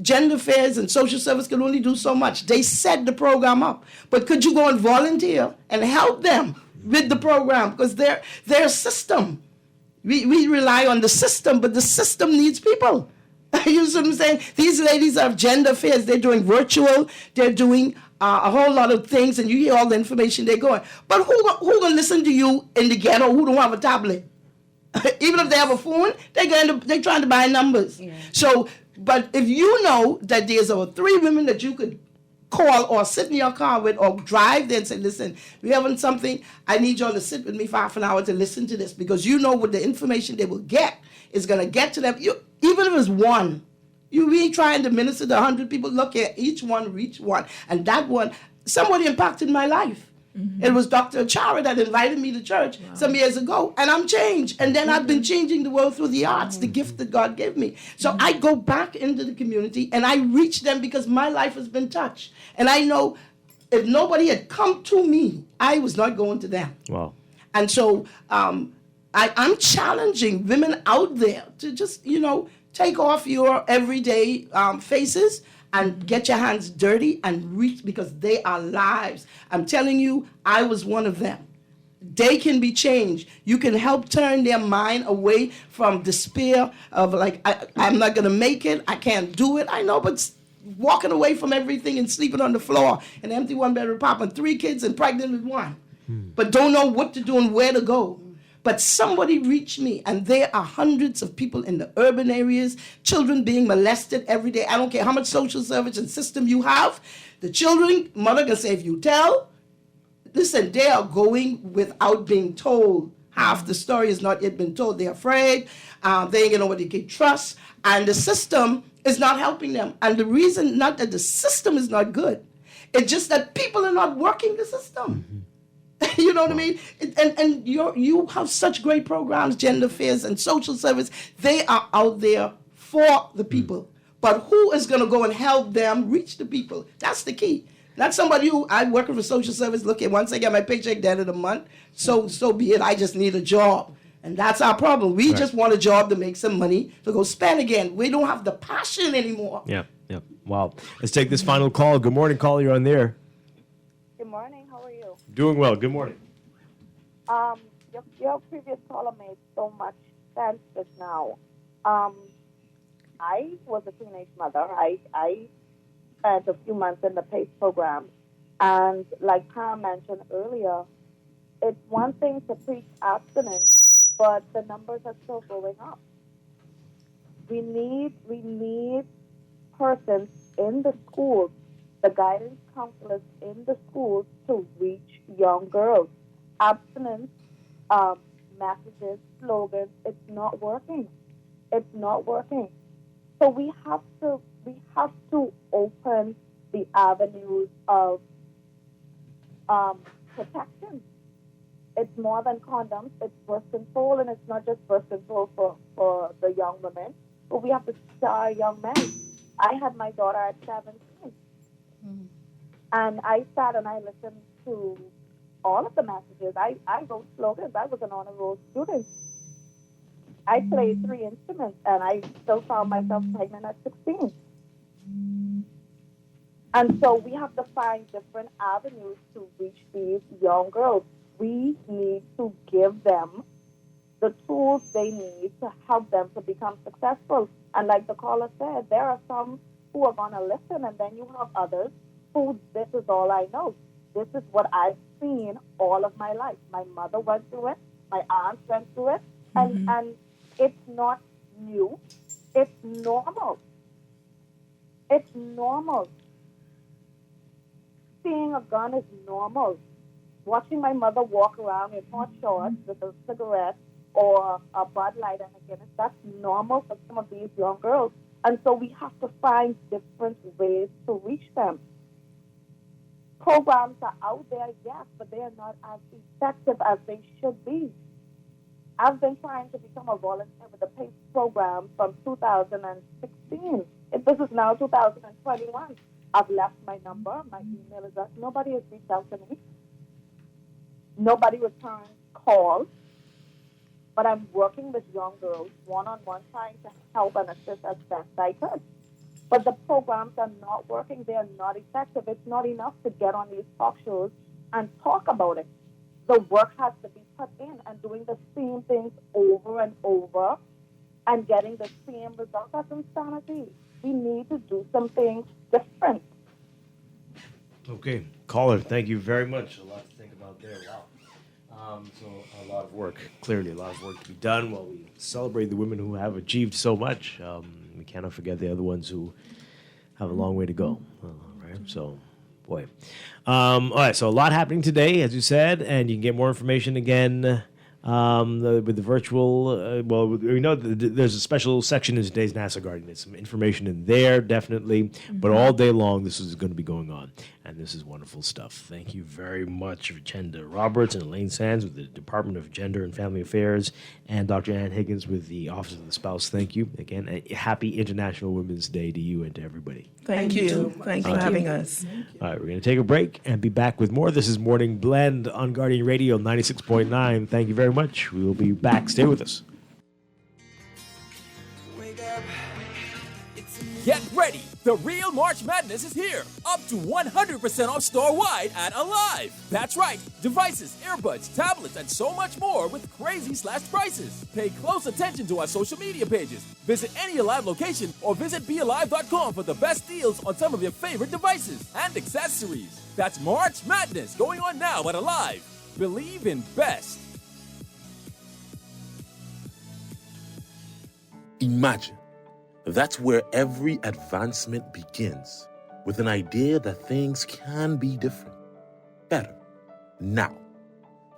Gender affairs and social service can only do so much. They set the program up, but could you go and volunteer and help them with the program? Because they're a system. We rely on the system, but the system needs people. You see what I'm saying? These ladies have gender affairs. They're doing virtual. They're doing a whole lot of things, and you hear all the information they're going. But who gonna listen to you in the ghetto who don't have a tablet? Even if they have a phone, they're trying to buy numbers. Yeah. So, but if you know that there's over 3 women that you could call or sit in your car with or drive there and say, listen, we having something, I need y'all to sit with me for half an hour to listen to this, because you know what the information they will get is going to get to them. Even if it's one, you be trying to minister to 100 people, look at each one, reach one. And that one, somebody impacted my life. It was Dr. Achara that invited me to church some years ago, and I'm changed. And then I've been changing the world through the arts, the gift that God gave me. So I go back into the community and I reach them because my life has been touched. And I know if nobody had come to me, I was not going to them. Wow. And so I'm challenging women out there to just, take off your everyday faces and get your hands dirty and reach, because they are lives. I'm telling you, I was one of them. They can be changed. You can help turn their mind away from despair of like, I'm not going to make it, I can't do it. I know, but walking away from everything and sleeping on the floor, an empty 1-bedroom apartment, 3 kids and pregnant with 1, but don't know what to do and where to go. But somebody reached me, and there are hundreds of people in the urban areas, children being molested every day. I don't care how much social service and system you have. The children, mother can say, if you tell, listen, they are going without being told. Half the story has not yet been told. They're afraid. They ain't gonna know what they can trust. And the system is not helping them. And the reason, not that the system is not good, it's just that people are not working the system. You know what I mean? And you have such great programs, gender affairs and social service. They are out there for the people. But who is going to go and help them reach the people? That's the key. Not somebody who, I'm working for social service, look at once I get my paycheck at the end of the month, so be it. I just need a job. And that's our problem. We just want a job to make some money to go spend again. We don't have the passion anymore. Yeah. Wow. Let's take this final call. Good morning, caller. You're on there. Good morning. How are you? Doing well. Good morning. Your previous caller made so much sense just now. I was a teenage mother. I spent a few months in the PACE program, and like Pam mentioned earlier, it's one thing to preach abstinence, but the numbers are still going up. We need persons in the schools, the guidance counselors in the schools, to reach young girls. Abstinence messages, slogans, it's not working. It's not working. So we have to open the avenues of protection. It's more than condoms. It's birth control, and it's not just birth control for the young women, but we have to start young men. I had my daughter at 17, and I sat and I listened to all of the messages. I wrote slogans. I was an honor roll student. I played 3 instruments, and I still found myself pregnant at 16. And so we have to find different avenues to reach these young girls. We need to give them the tools they need to help them to become successful. And like the caller said, there are some who are going to listen, and then you have others who, this is all I know. This is what I've seen all of my life. My mother went through it. My aunts went through it. And it's not new. It's normal. It's normal. Seeing a gun is normal. Watching my mother walk around in hot shorts with a cigarette or a Bud Light and a Guinness, that's normal for some of these young girls. And so we have to find different ways to reach them. Programs are out there, yes, but they are not as effective as they should be. I've been trying to become a volunteer with the PACE program from 2016. This is now 2021. I've left my number, my email address. Nobody has reached out to me. Nobody returns calls. But I'm working with young girls one-on-one, trying to help and assist as best I could. But the programs are not working. They are not effective. It's not enough to get on these talk shows and talk about it. The work has to be put in, and doing the same things over and over and getting the same results. That's insanity. We need to do something different. Okay, caller, thank you very much. A lot to think about there. Wow. So a lot of work, clearly a lot of work to be done while we celebrate the women who have achieved so much. We cannot forget the other ones who have a long way to go. Right? So, boy. All right, so a lot happening today, as you said, and you can get more information again with the virtual. Well, we know that there's a special section in today's NASA Guardian. There's some information in there, definitely. But all day long, this is going to be going on. And this is wonderful stuff. Thank you very much, Chenda Roberts and Elaine Sands with the Department of Gender and Family Affairs, and Dr. Ann Higgins with the Office of the Spouse. Thank you. Again, a happy International Women's Day to you and to everybody. Thank you. Thanks for having us. All right, we're going to take a break and be back with more. This is Morning Blend on Guardian Radio 96.9. Thank you very much. We will be back. Stay with us. Get ready! The real March Madness is here! Up to 100% off store-wide at Alive! That's right! Devices, earbuds, tablets, and so much more with crazy slashed prices! Pay close attention to our social media pages. Visit any Alive location or visit bealive.com for the best deals on some of your favorite devices and accessories. That's March Madness going on now at Alive. Believe in best. Imagine. That's where every advancement begins, with an idea that things can be different, better. Now,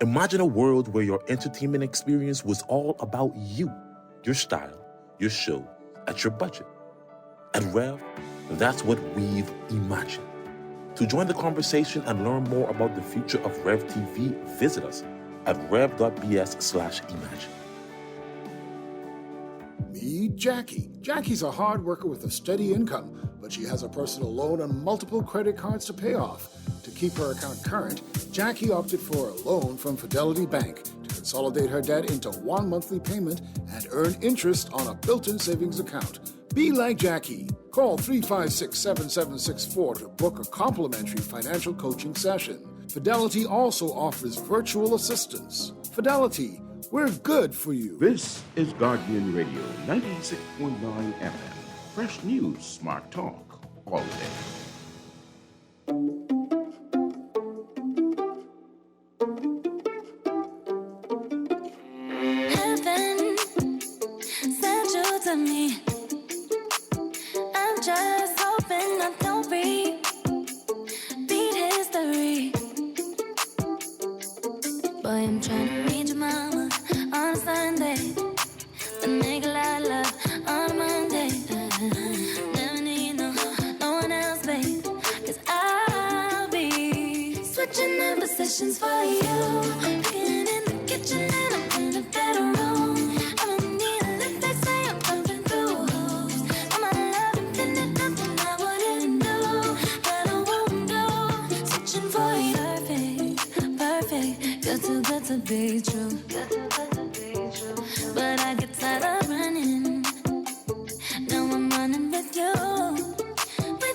imagine a world where your entertainment experience was all about you, your style, your show, at your budget. At Rev, that's what we've imagined. To join the conversation and learn more about the future of Rev TV, visit us at rev.bs/imagine. Meet Jackie. Jackie's a hard worker with a steady income, but she has a personal loan and multiple credit cards to pay off. To keep her account current, Jackie opted for a loan from Fidelity Bank to consolidate her debt into one monthly payment and earn interest on a built-in savings account. Be like Jackie. Call 356-7764 to book a complimentary financial coaching session. Fidelity also offers virtual assistance. Fidelity, we're good for you. This is Guardian Radio 96.9 FM. Fresh news, smart talk, all day. Heaven sent you to me. I'm just hoping I don't repeat history. Boy, I'm trying to read your mama on a Sunday, but make a lot of love on a Monday. Never need no one else, babe, 'cause I'll be switching up positions for you. Being in the kitchen and I'm in the bedroom. I'm in need of lift, they say I'm pumping through holes. I'm out of love and fitting nothing I wouldn't do, but I won't do. Switching for you, perfect, perfect. too good to be true. But I get tired of running. Now I'm running with you.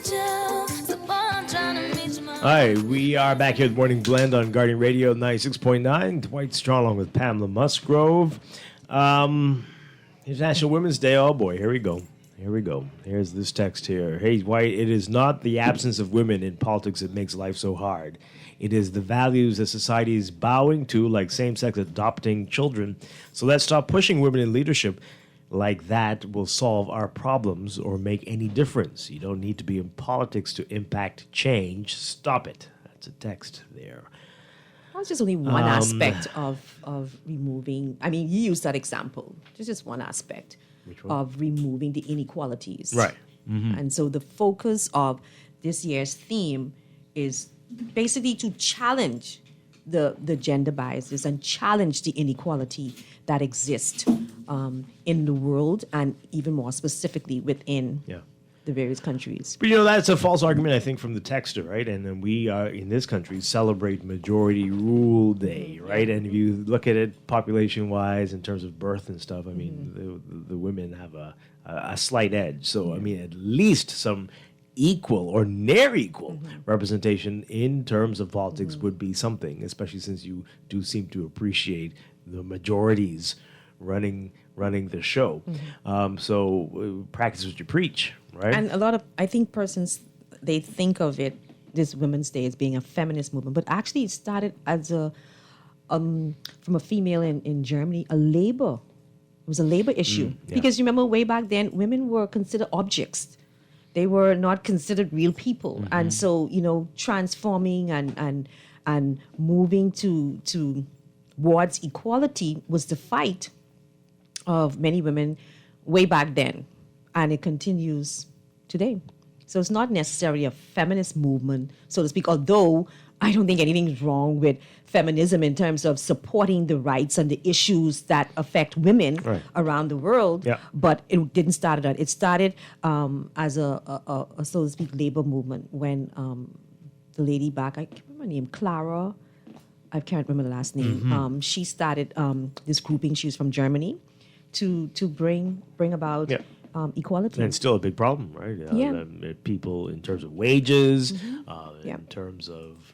So I'm trying to reach my. Hi, we are back here at Morning Blend on Guardian Radio 96.9. Dwight Strong along with Pamela Musgrove. International Women's Day. Oh boy, here we go. Here's this text here. Hey, Dwight, it is not the absence of women in politics that makes life so hard. It is the values that society is bowing to, like same-sex adopting children. So let's stop pushing women in leadership like that will solve our problems or make any difference. You don't need to be in politics to impact change. Stop it. That's a text there. That's just only one aspect of removing. I mean, you used that example. Just one aspect of removing the inequalities. Right. Mm-hmm. And so the focus of this year's theme is basically to challenge the gender biases and challenge the inequality that exists in the world and even more specifically within the various countries. But that's a false argument, I think, from the texter, right? And then we in this country celebrate Majority Rule Day, right? And if you look at it population-wise in terms of birth and stuff, I mean, the women have a slight edge. So, I mean, at least some equal or near equal representation in terms of politics would be something, especially since you do seem to appreciate the majorities running the show. So practice what you preach, right? And a lot of, I think persons, they think of it, this Women's Day, as being a feminist movement, but actually it started as from a female in Germany, it was a labor issue. Because you remember way back then, women were considered objects. They were not considered real people. And so, transforming and moving towards equality was the fight of many women way back then, and it continues today. So it's not necessarily a feminist movement, so to speak, although I don't think anything's wrong with feminism in terms of supporting the rights and the issues that affect women around the world, but it didn't start at that. It started as a so to speak, labor movement when the lady back, I can't remember her name, Clara, I can't remember the last name, she started this grouping. She was from Germany, to bring about equality. And it's still a big problem, right? People in terms of wages, in terms of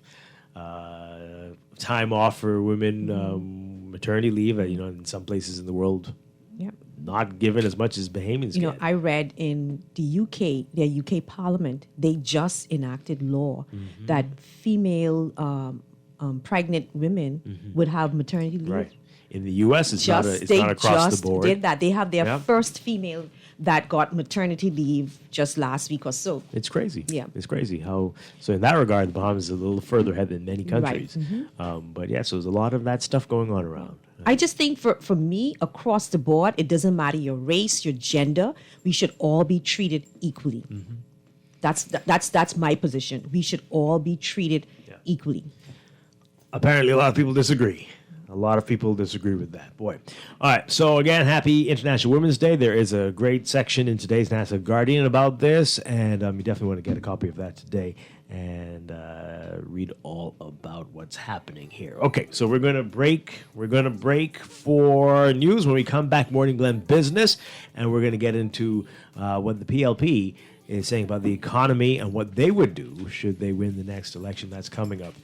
time off for women, maternity leave, in some places in the world, not given as much as Bahamians get. I read in the UK, their UK Parliament, they just enacted law that female pregnant women would have maternity leave. Right. In the U.S., it's not across the board. They just did that. They have their first female that got maternity leave just last week or so. It's crazy. Yeah. It's crazy how. So in that regard, the Bahamas is a little further ahead than many countries. Right. But so there's a lot of that stuff going on around. I just think for me, across the board, it doesn't matter your race, your gender. We should all be treated equally. That's my position. We should all be treated equally. Apparently, a lot of people disagree. A lot of people disagree with that. Boy. All right. So, again, happy International Women's Day. There is a great section in today's National Guardian about this, and you definitely want to get a copy of that today and read all about what's happening here. Okay. So, we're going to break. We're going to break for news. When we come back, Morning Blend Business, and we're going to get into what the PLP is saying about the economy and what they would do should they win the next election that's coming up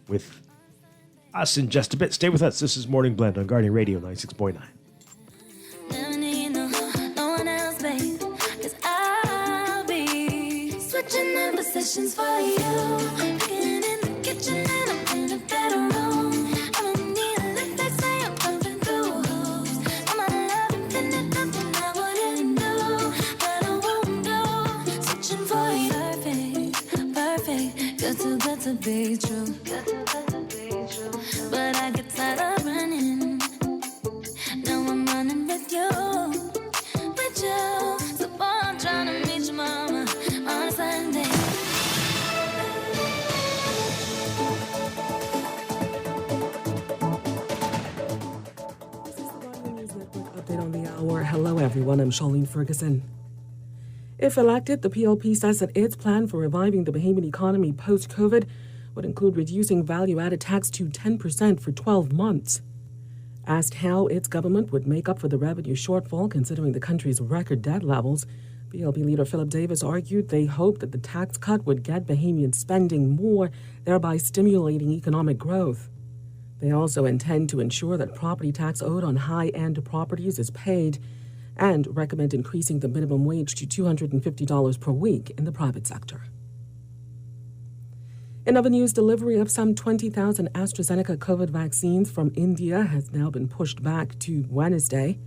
with us in just a bit. Stay with us. This is Morning Blend on Guardian Radio 96.9. Never need no one else, babe. 'Cause I'll be switching up positions for you. Cooking in the kitchen and I'm in a better room. I don't need a lift, they say I'm pumping through hoops. I'm not loving, then there's nothing I wouldn't do. But I won't do. Switching for you. Perfect. Good to be true. But I get tired of running. Now I'm running with you. So I'm trying to reach mama on a Sunday. This is the Guardian News Network update on the hour. Hello, everyone. I'm Charlene Ferguson. If elected, the PLP says that its plan for reviving the Bahamian economy post-COVID would include reducing value-added tax to 10% for 12 months. Asked how its government would make up for the revenue shortfall considering the country's record debt levels, BLP leader Philip Davis argued they hoped that the tax cut would get Bahamians spending more, thereby stimulating economic growth. They also intend to ensure that property tax owed on high-end properties is paid and recommend increasing the minimum wage to $250 per week in the private sector. In other news, delivery of some 20,000 AstraZeneca COVID vaccines from India has now been pushed back to Wednesday.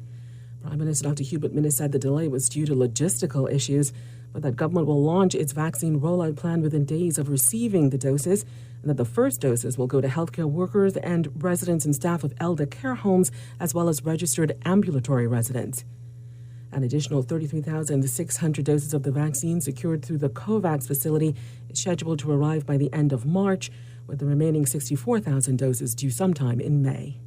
Prime Minister Dr. Hubert Minnis said the delay was due to logistical issues, but that government will launch its vaccine rollout plan within days of receiving the doses, and that the first doses will go to healthcare workers and residents and staff of elder care homes, as well as registered ambulatory residents. An additional 33,600 doses of the vaccine secured through the COVAX facility is scheduled to arrive by the end of March, with the remaining 64,000 doses due sometime in May.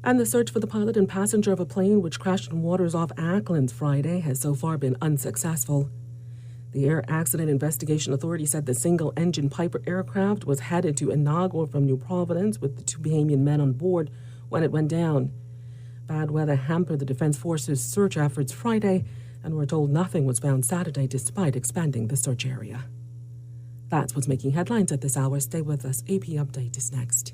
And the search for the pilot and passenger of a plane which crashed in waters off Acklands Friday has so far been unsuccessful. The Air Accident Investigation Authority said the single-engine Piper aircraft was headed to Inagua from New Providence with the 2 Bahamian men on board when it went down. Bad weather hampered the Defense Force's search efforts Friday, and we're told nothing was found Saturday despite expanding the search area. That's what's making headlines at this hour. Stay with us. AP Update is next.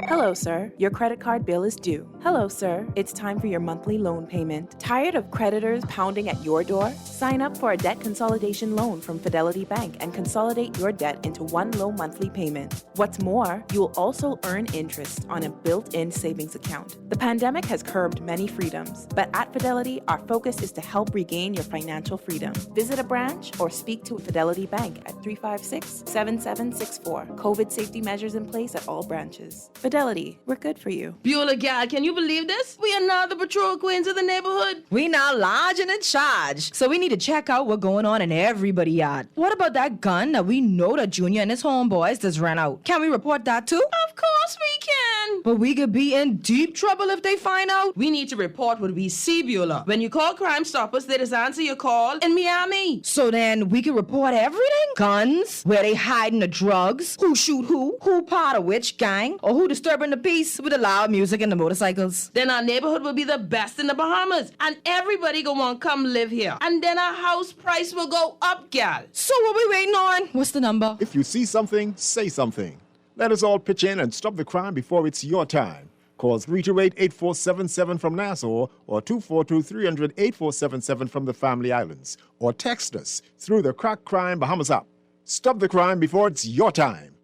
Hello, sir. Your credit card bill is due. Hello, sir. It's time for your monthly loan payment. Tired of creditors pounding at your door? Sign up for a debt consolidation loan from Fidelity Bank and consolidate your debt into one low monthly payment. What's more, you will also earn interest on a built-in savings account. The pandemic has curbed many freedoms, but at Fidelity, our focus is to help regain your financial freedom. Visit a branch or speak to Fidelity Bank at 356-7764. COVID safety measures in place at all branches. Fidelity, we're good for you. Beulah, gal, can you believe this? We are now the patrol queens of the neighborhood. We now large and in charge. So we need to check out what's going on in everybody's yard. What about that gun that we know that Junior and his homeboys just ran out? Can we report that too? Of course we can. But we could be in deep trouble if they find out. We need to report what we see, Beulah. When you call Crime Stoppers, they just answer your call in Miami. So then we can report everything? Guns, where they hiding the drugs, who shoot who part of which gang, or who disturbing the peace with the loud music and the motorcycles. Then our neighborhood will be the best in the Bahamas, and everybody gonna want to come live here. And then our house price will go up, gal. So what we waiting on? What's the number? If you see something, say something. Let us all pitch in and stop the crime before it's your time. Call 328-8477 from Nassau or 242-300-8477 from the Family Islands. Or text us through the Crack Crime Bahamas app. Stop the crime before it's your time.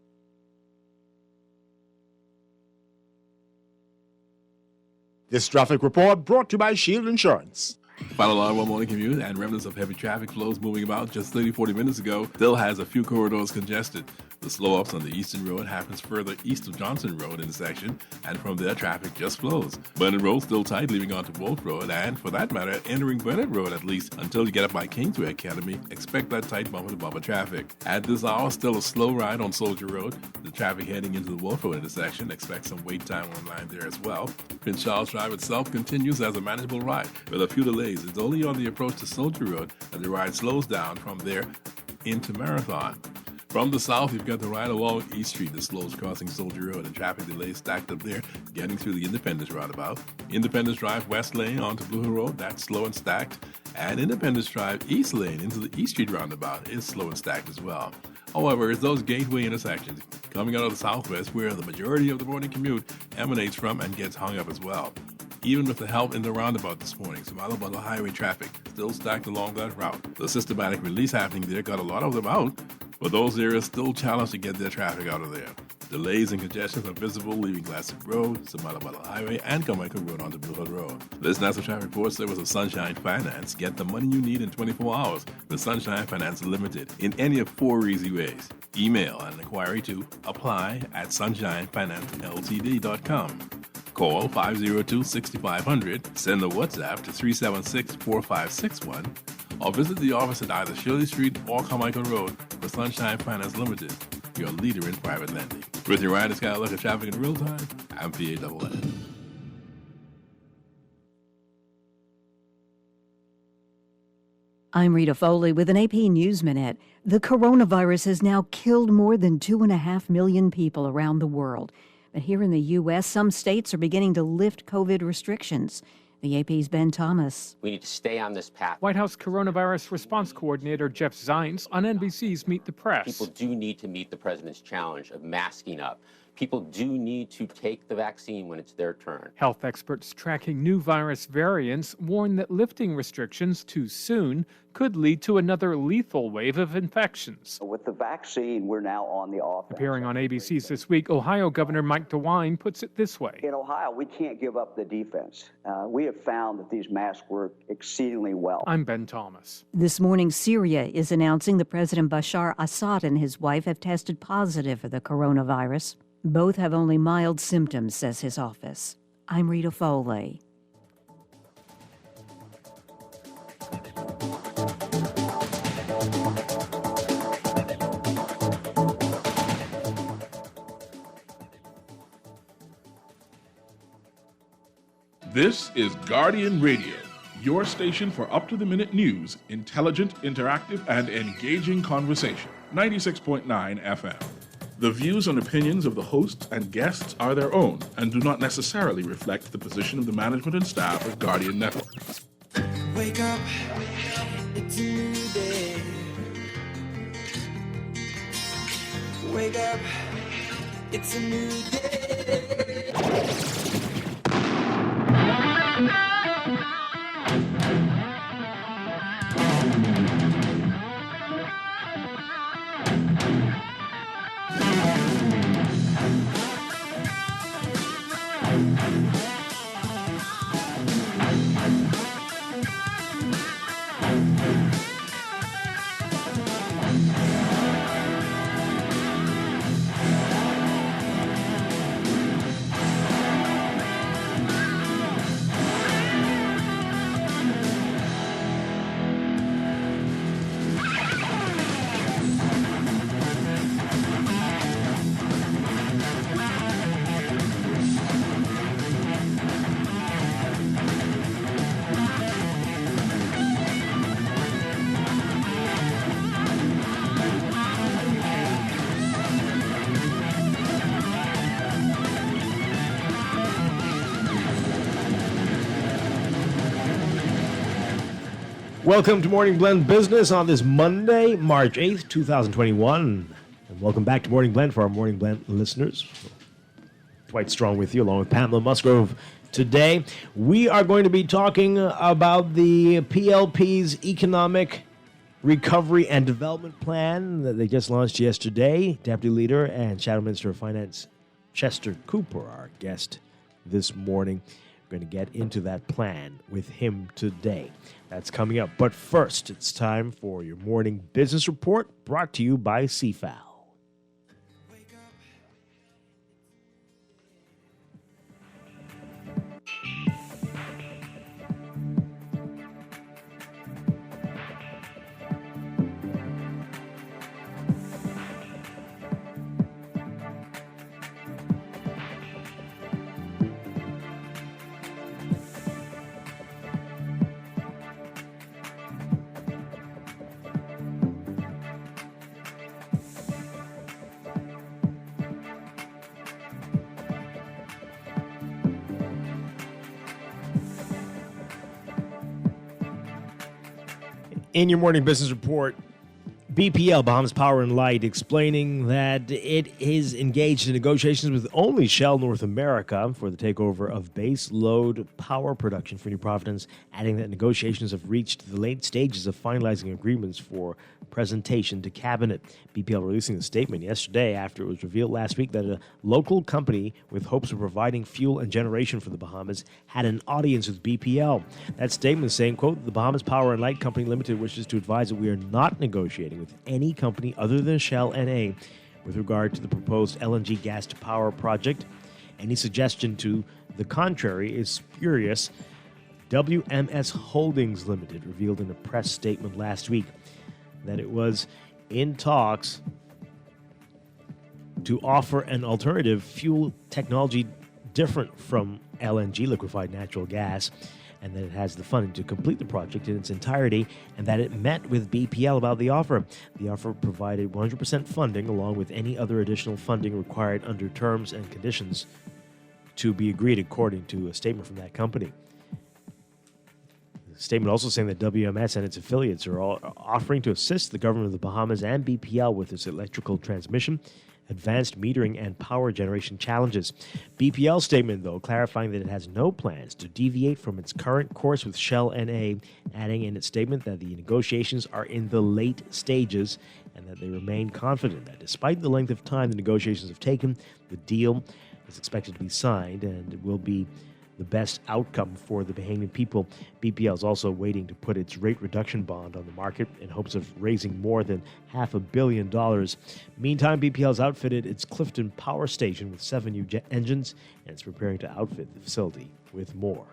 This traffic report brought to you by Shield Insurance. Final line one morning commute and remnants of heavy traffic flows moving about just 30-40 minutes ago still has a few corridors congested. The slow-ups on the Eastern Road happens further east of Johnson Road intersection, and from there traffic just flows. Burnett Road still tight leaving onto Wolf Road, and for that matter, entering Burnett Road at least until you get up by Kingsway Academy, expect that tight bumper-to-bumper traffic. At this hour, still a slow ride on Soldier Road. The traffic heading into the Wolf Road intersection, expect some wait time on line there as well. Prince Charles Drive itself continues as a manageable ride with a few delays. It's only on the approach to Soldier Road that the ride slows down from there into Marathon. From the south, you've got the ride along East Street that slows crossing Soldier Road and traffic delays stacked up there getting through the Independence roundabout. Independence Drive West Lane onto Blue Hill Road, that's slow and stacked. And Independence Drive East Lane into the East Street roundabout is slow and stacked as well. However, it's those gateway intersections coming out of the southwest where the majority of the morning commute emanates from and gets hung up as well. Even with the help in the roundabout this morning, some Alabama highway traffic still stacked along that route. The systematic release happening there got a lot of them out, but those areas still challenged to get their traffic out of there. Delays and congestions are visible leaving Classic Road, some Alabama Highway, and Carmichael Road onto Blue Hill Road. This National Traffic Report service of Sunshine Finance. Get the money you need in 24 hours with Sunshine Finance Limited in any of 4 easy ways. Email an inquiry to apply@sunshinefinanceltd.com. Call 502-6500, send a WhatsApp to 376-4561, or visit the office at either Shirley Street or Carmichael Road for Sunshine Finance Limited, your leader in private lending. With your Ryan Sky look at traffic in real time, I'm PANN. I'm Rita Foley with an AP News Minute. The coronavirus has now killed more than 2.5 million people around the world. But here in the U.S., some states are beginning to lift COVID restrictions. The AP's Ben Thomas. We need to stay on this path. White House Coronavirus Response Coordinator Jeff Zients on NBC's Meet the Press. People do need to meet the president's challenge of masking up. People do need to take the vaccine when it's their turn. Health experts tracking new virus variants warn that lifting restrictions too soon could lead to another lethal wave of infections. With the vaccine, we're now on the offense. Appearing on ABC's This Week, Ohio Governor Mike DeWine puts it this way. In Ohio, we can't give up the defense. We have found that these masks work exceedingly well. I'm Ben Thomas. This morning, Syria is announcing that President Bashar Assad and his wife have tested positive for the coronavirus. Both have only mild symptoms, says his office. I'm Rita Foley. This is Guardian Radio, your station for up-to-the-minute news, intelligent, interactive, and engaging conversation. 96.9 FM. The views and opinions of the hosts and guests are their own and do not necessarily reflect the position of the management and staff of Guardian Network. Wake up, it's a new day. Wake up, it's a new day. Welcome to Morning Blend Business on this Monday, March 8th, 2021. And welcome back to Morning Blend for our Morning Blend listeners. Dwight Strong with you, along with Pamela Musgrove. Today, we are going to be talking about the PLP's Economic Recovery and Development Plan that they just launched yesterday. Deputy Leader and Shadow Minister of Finance Chester Cooper, our guest this morning. We're going to get into that plan with him today. That's coming up. But first, it's time for your morning business report brought to you by CFAL. In your morning business report, BPL, Bahamas Power and Light, explaining that it is engaged in negotiations with only Shell North America for the takeover of base load power production for New Providence, adding that negotiations have reached the late stages of finalizing agreements for presentation to Cabinet. BPL releasing a statement yesterday after it was revealed last week that a local company with hopes of providing fuel and generation for the Bahamas had an audience with BPL. That statement saying, quote, "The Bahamas Power and Light Company Limited wishes to advise that we are not negotiating with any company other than Shell NA with regard to the proposed LNG gas to power project. Any suggestion to the contrary is spurious." WMS Holdings Limited revealed in a press statement last week that it was in talks to offer an alternative fuel technology different from LNG, liquefied natural gas, and that it has the funding to complete the project in its entirety, and that it met with BPL about the offer. The offer provided 100% funding along with any other additional funding required under terms and conditions to be agreed, according to a statement from that company. The statement also saying that WMS and its affiliates are all offering to assist the government of the Bahamas and BPL with its electrical transmission, advanced metering, and power generation challenges. BPL's statement, though, clarifying that it has no plans to deviate from its current course with Shell NA, adding in its statement that the negotiations are in the late stages and that they remain confident that despite the length of time the negotiations have taken, the deal is expected to be signed and it will be the best outcome for the Bahamian people. BPL is also waiting to put its rate reduction bond on the market in hopes of raising more than $500 million. Meantime, BPL has outfitted its Clifton Power Station with 7 new jet engines, and it's preparing to outfit the facility with more.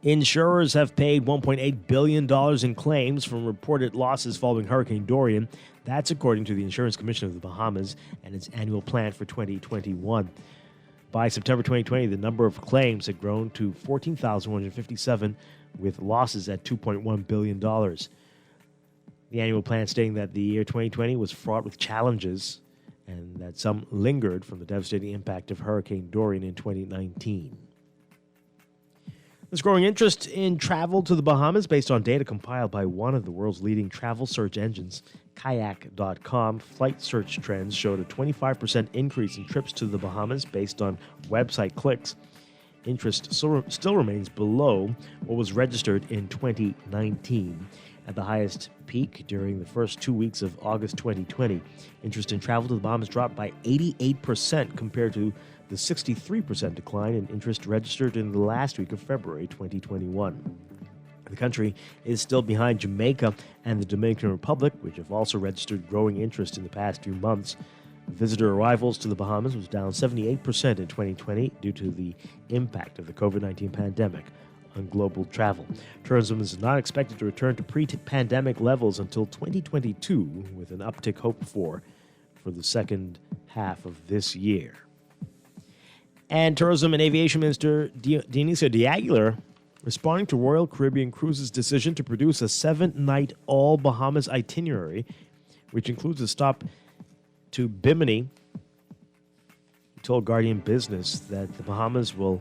Insurers have paid $1.8 billion in claims from reported losses following Hurricane Dorian. That's according to the Insurance Commission of the Bahamas and its annual plan for 2021. By September 2020, the number of claims had grown to 14,157, with losses at $2.1 billion. The annual plan stating that the year 2020 was fraught with challenges and that some lingered from the devastating impact of Hurricane Dorian in 2019. There's growing interest in travel to the Bahamas based on data compiled by one of the world's leading travel search engines, Kayak.com. Flight search trends showed a 25% increase in trips to the Bahamas based on website clicks. Interest still remains below what was registered in 2019. At the highest peak during the first 2 weeks of August 2020, interest in travel to the Bahamas dropped by 88% compared to the 63% decline in interest registered in the last week of February 2021. The country is still behind Jamaica and the Dominican Republic, which have also registered growing interest in the past few months. Visitor arrivals to the Bahamas was down 78% in 2020 due to the impact of the COVID-19 pandemic on global travel. Tourism is not expected to return to pre-pandemic levels until 2022, with an uptick hoped for the second half of this year. And Tourism and Aviation Minister Dionisio de Aguilar responding to Royal Caribbean Cruises' decision to produce a 7-night all-Bahamas itinerary, which includes a stop to Bimini. He told Guardian Business that the Bahamas will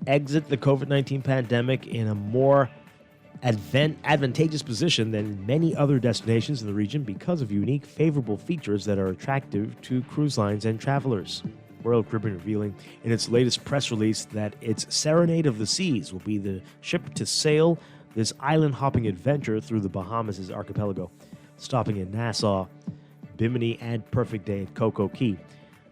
exit the COVID-19 pandemic in a more advantageous position than many other destinations in the region because of unique, favorable features that are attractive to cruise lines and travelers. Royal Caribbean revealing in its latest press release that its Serenade of the Seas will be the ship to sail this island-hopping adventure through the Bahamas' archipelago, stopping in Nassau, Bimini, and Perfect Day at Coco Key.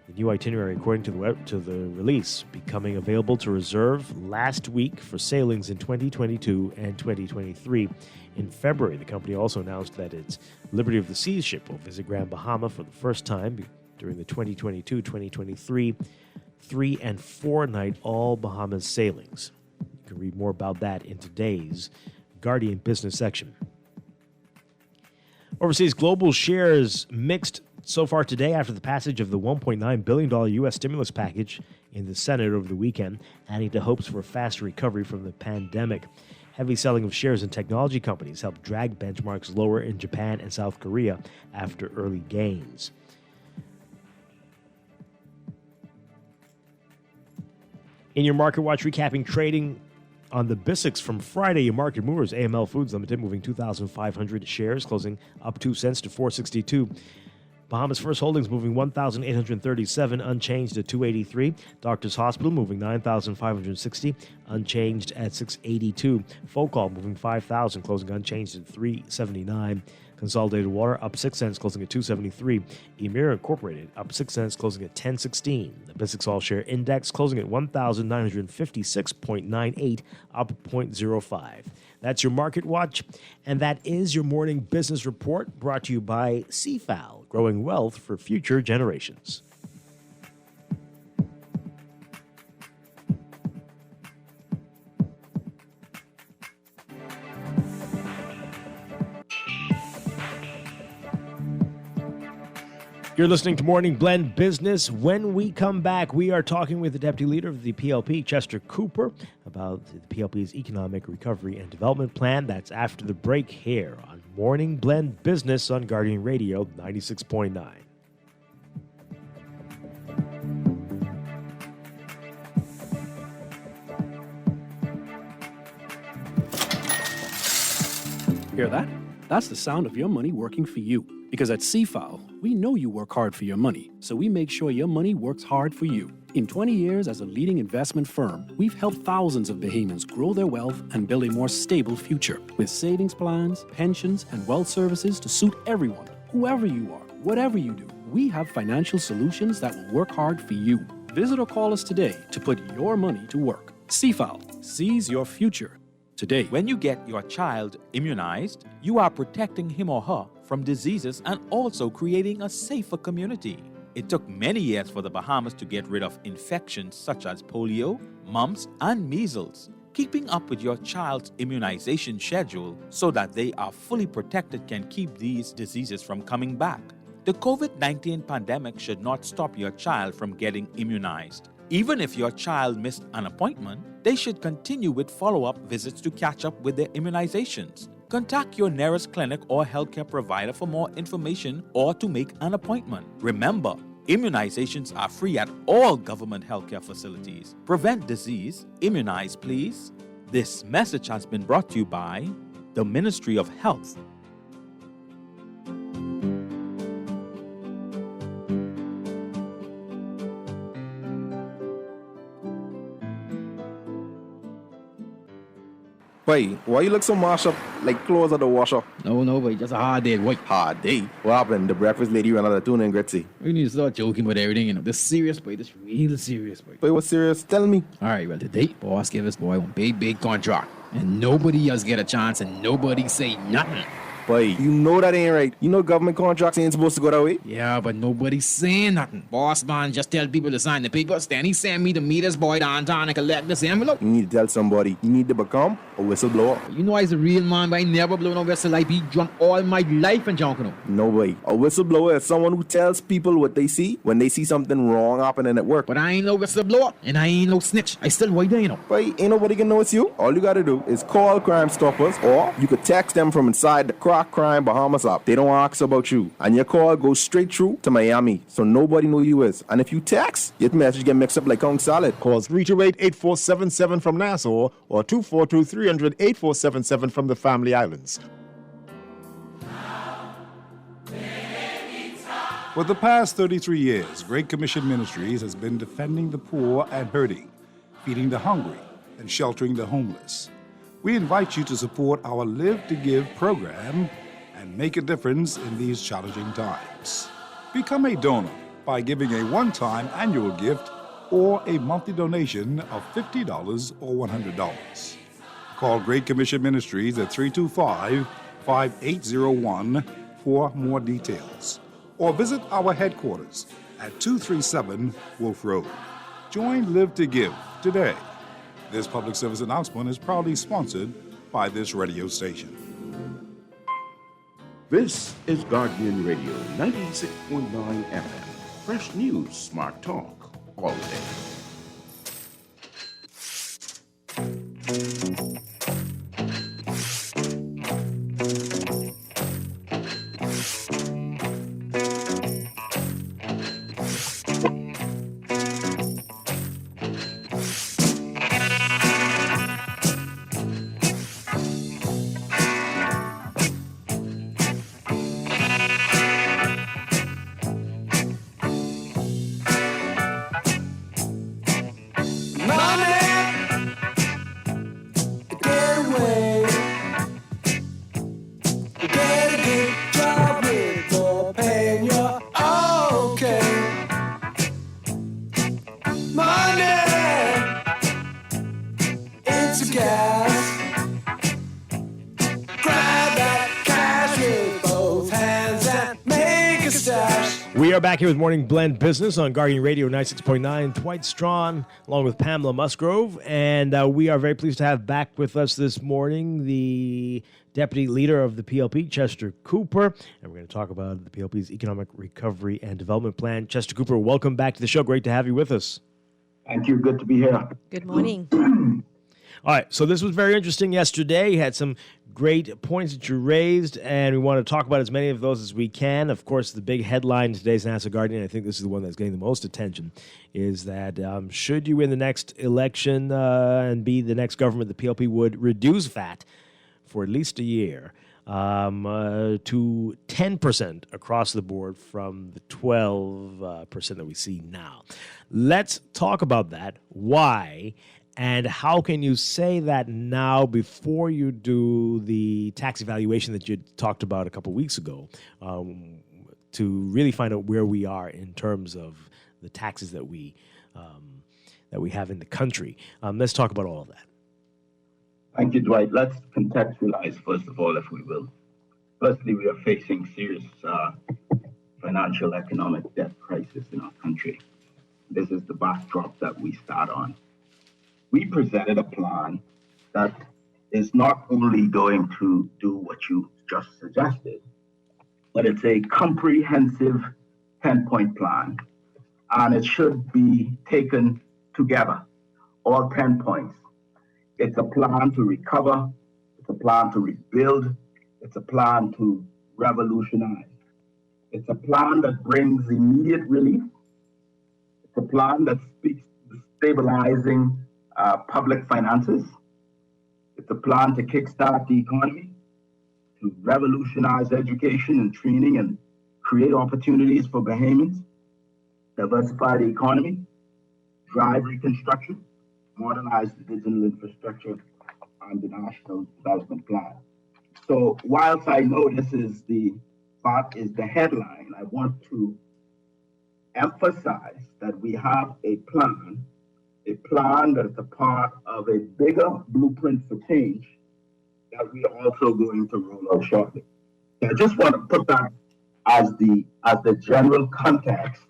The new itinerary, according to the release, becoming available to reserve last week for sailings in 2022 and 2023. In February, the company also announced that its Liberty of the Seas ship will visit Grand Bahama for the first time during the 2022-2023 3- and 4-night all-Bahamas sailings. You can read more about that in today's Guardian Business section. Overseas global shares mixed so far today after the passage of the $1.9 billion U.S. stimulus package in the Senate over the weekend, adding to hopes for a faster recovery from the pandemic. Heavy selling of shares in technology companies helped drag benchmarks lower in Japan and South Korea after early gains. In your Market Watch, recapping trading on the BISX from Friday, your market movers, AML Foods Limited moving 2,500 shares, closing up 2 cents to $4.62. Bahamas First Holdings moving 1,837, unchanged at 283. Doctors Hospital moving 9,560, unchanged at 682. Focall moving 5,000, closing unchanged at 379. Consolidated Water up 6 cents, closing at 273. Emira Incorporated up 6 cents, closing at 1016. The BISX All Share Index closing at 1,956.98, up 0.05. That's your Market Watch, and that is your morning business report brought to you by CFAL, growing wealth for future generations. You're listening to Morning Blend Business. When we come back, we are talking with the Deputy Leader of the PLP, Chester Cooper, about the PLP's Economic Recovery and Development Plan. That's after the break here on Morning Blend Business on Guardian Radio 96.9. Hear that? That's the sound of your money working for you. Because at CFAO, we know you work hard for your money, so we make sure your money works hard for you. In 20 years as a leading investment firm, we've helped thousands of Bahamians grow their wealth and build a more stable future with savings plans, pensions, and wealth services to suit everyone, whoever you are, whatever you do. We have financial solutions that will work hard for you. Visit or call us today to put your money to work. CFAO, seize your future today. When you get your child immunized, you are protecting him or her from diseases and also creating a safer community. It took many years for the Bahamas to get rid of infections such as polio, mumps, and measles. Keeping up with your child's immunization schedule so that they are fully protected can keep these diseases from coming back. The COVID-19 pandemic should not stop your child from getting immunized. Even if your child missed an appointment, they should continue with follow-up visits to catch up with their immunizations. Contact your nearest clinic or healthcare provider for more information or to make an appointment. Remember, immunizations are free at all government healthcare facilities. Prevent disease. Immunize, please. This message has been brought to you by the Ministry of Health. Boy, why you look so mashed up like clothes at the washer? No, boy, just a hard day, boy. Hard day? What happened? The breakfast lady ran out of tuna and gritty. We need to start joking with everything, you know. This serious, boy. This real serious, boy. Boy, what's serious? Tell me. All right, well, today, boss gave us, boy, one big contract. And nobody else get a chance and nobody say nothing. Boy, you know that ain't right. You know government contracts ain't supposed to go that way. Yeah, but nobody's saying nothing. Boss man just tell people to sign the papers. Then he send me to meet this boy downtown and collect this envelope. You need to tell somebody. You need to become a whistleblower. You know I's a real man, but I never blow no whistle. I be drunk all my life and drunk, you know. No way. A whistleblower is someone who tells people what they see when they see something wrong happening at work. But I ain't no whistleblower and I ain't no snitch. I still white there, you know. Boy, ain't nobody can know it's you. All you gotta do is call Crime Stoppers or you could text them from inside the Crack Crime Bahamas app. They don't ask about you. And your call goes straight through to Miami. So nobody know you is. And if you text, your message get mixed up like Kong salad. Call 328-8477 from Nassau or 242-300-8477 from the Family Islands. For the past 33 years, Great Commission Ministries has been defending the poor and hurting, feeding the hungry, and sheltering the homeless. We invite you to support our Live to Give program and make a difference in these challenging times. Become a donor by giving a one-time annual gift or a monthly donation of $50 or $100. Call Great Commission Ministries at 325-5801 for more details. Or visit our headquarters at 237 Wolf Road. Join Live to Give today. This public service announcement is proudly sponsored by this radio station. This is Guardian Radio 96.9 FM. Fresh news, smart talk, all day. back here with Morning Blend Business on Guardian Radio 96.9. Dwight Strachan along with Pamela Musgrove. And we are very pleased to have back with us this morning the Deputy Leader of the PLP, Chester Cooper. And we're going to talk about the PLP's Economic Recovery and Development Plan. Chester Cooper, welcome back to the show. Great to have you with us. Thank you. Good to be here. Good morning. All right, so this was very interesting yesterday. You had some great points that you raised, and we want to talk about as many of those as we can. Of course, the big headline in today's National Guardian, I think this is the one that's getting the most attention, is that should you win the next election and be the next government, the PLP would reduce VAT for at least a year to 10% across the board from the 12% that we see now. Let's talk about that. Why? And how can you say that now before you do the tax evaluation that you talked about a couple weeks ago to really find out where we are in terms of the taxes that we have in the country? Let's talk about all of that. Thank you, Dwight. Let's contextualize, first of all, if we will. Firstly, we are facing serious financial economic debt crisis in our country. This is the backdrop that we start on. We presented a plan that is not only going to do what you just suggested, but it's a comprehensive 10-point plan. And it should be taken together, all 10 points. It's a plan to recover, it's a plan to rebuild, it's a plan to revolutionize. It's a plan that brings immediate relief. It's a plan that speaks to stabilizing public finances. It's a plan to kickstart the economy, to revolutionize education and training and create opportunities for Bahamians, diversify the economy, drive reconstruction, modernize the digital infrastructure, and the National Development Plan. So whilst I know this is the headline, I want to emphasize that we have a plan that is a part of a bigger blueprint for change that we are also going to roll out shortly. So I just want to put that as the general context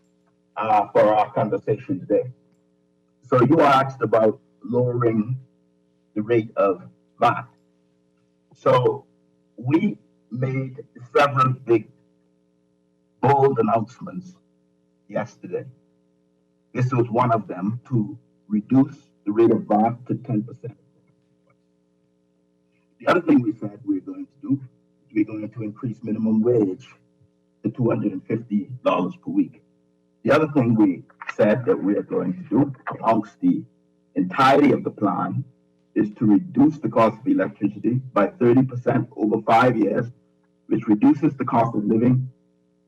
for our conversation today. So you asked about lowering the rate of VAT. So we made several big, bold announcements yesterday. This was one of them, to reduce the rate of VAT to 10%. The other thing we said we're going to do is we're going to increase minimum wage to $250 per week. The other thing we said that we are going to do amongst the entirety of the plan is to reduce the cost of electricity by 30% over 5 years, which reduces the cost of living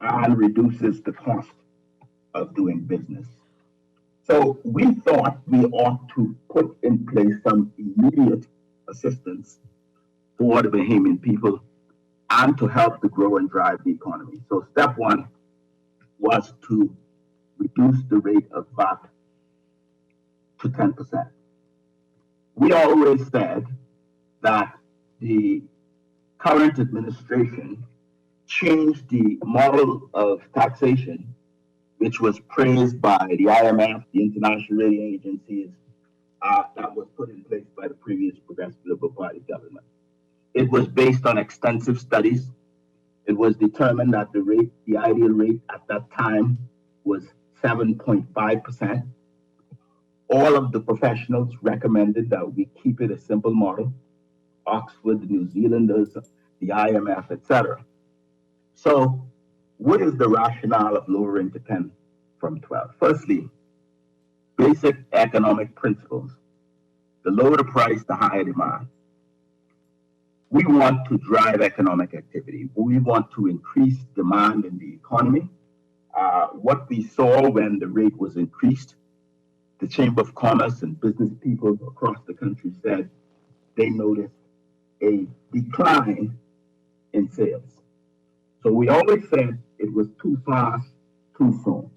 and reduces the cost of doing business. So we thought we ought to put in place some immediate assistance for the Bahamian people and to help to grow and drive the economy. So step one was to reduce the rate of VAT to 10%. We always said that the current administration changed the model of taxation, which was praised by the IMF, the international rating agencies, that was put in place by the previous Progressive Liberal Party government. It was based on extensive studies. It was determined that the ideal rate at that time was 7.5%. All of the professionals recommended that we keep it a simple model. Oxford, the New Zealanders, the IMF, etc. So what is the rationale of lowering to 10 from 12? Firstly, basic economic principles. The lower the price, the higher demand. We want to drive economic activity. We want to increase demand in the economy. What we saw when the rate was increased, the Chamber of Commerce and business people across the country said they noticed a decline in sales. So we always said it was too fast, too soon.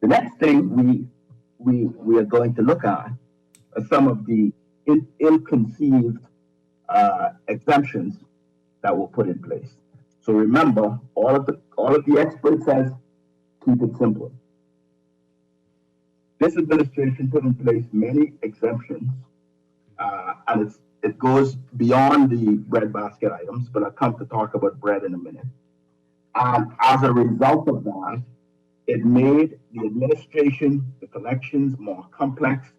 The next thing we are going to look at are some of the ill-conceived exemptions that were put in place. So remember, all of the experts says keep it simple. This administration put in place many exemptions, and it goes beyond the bread basket items, but I'll come to talk about bread in a minute. And as a result of that, it made the administration, the collections more complex.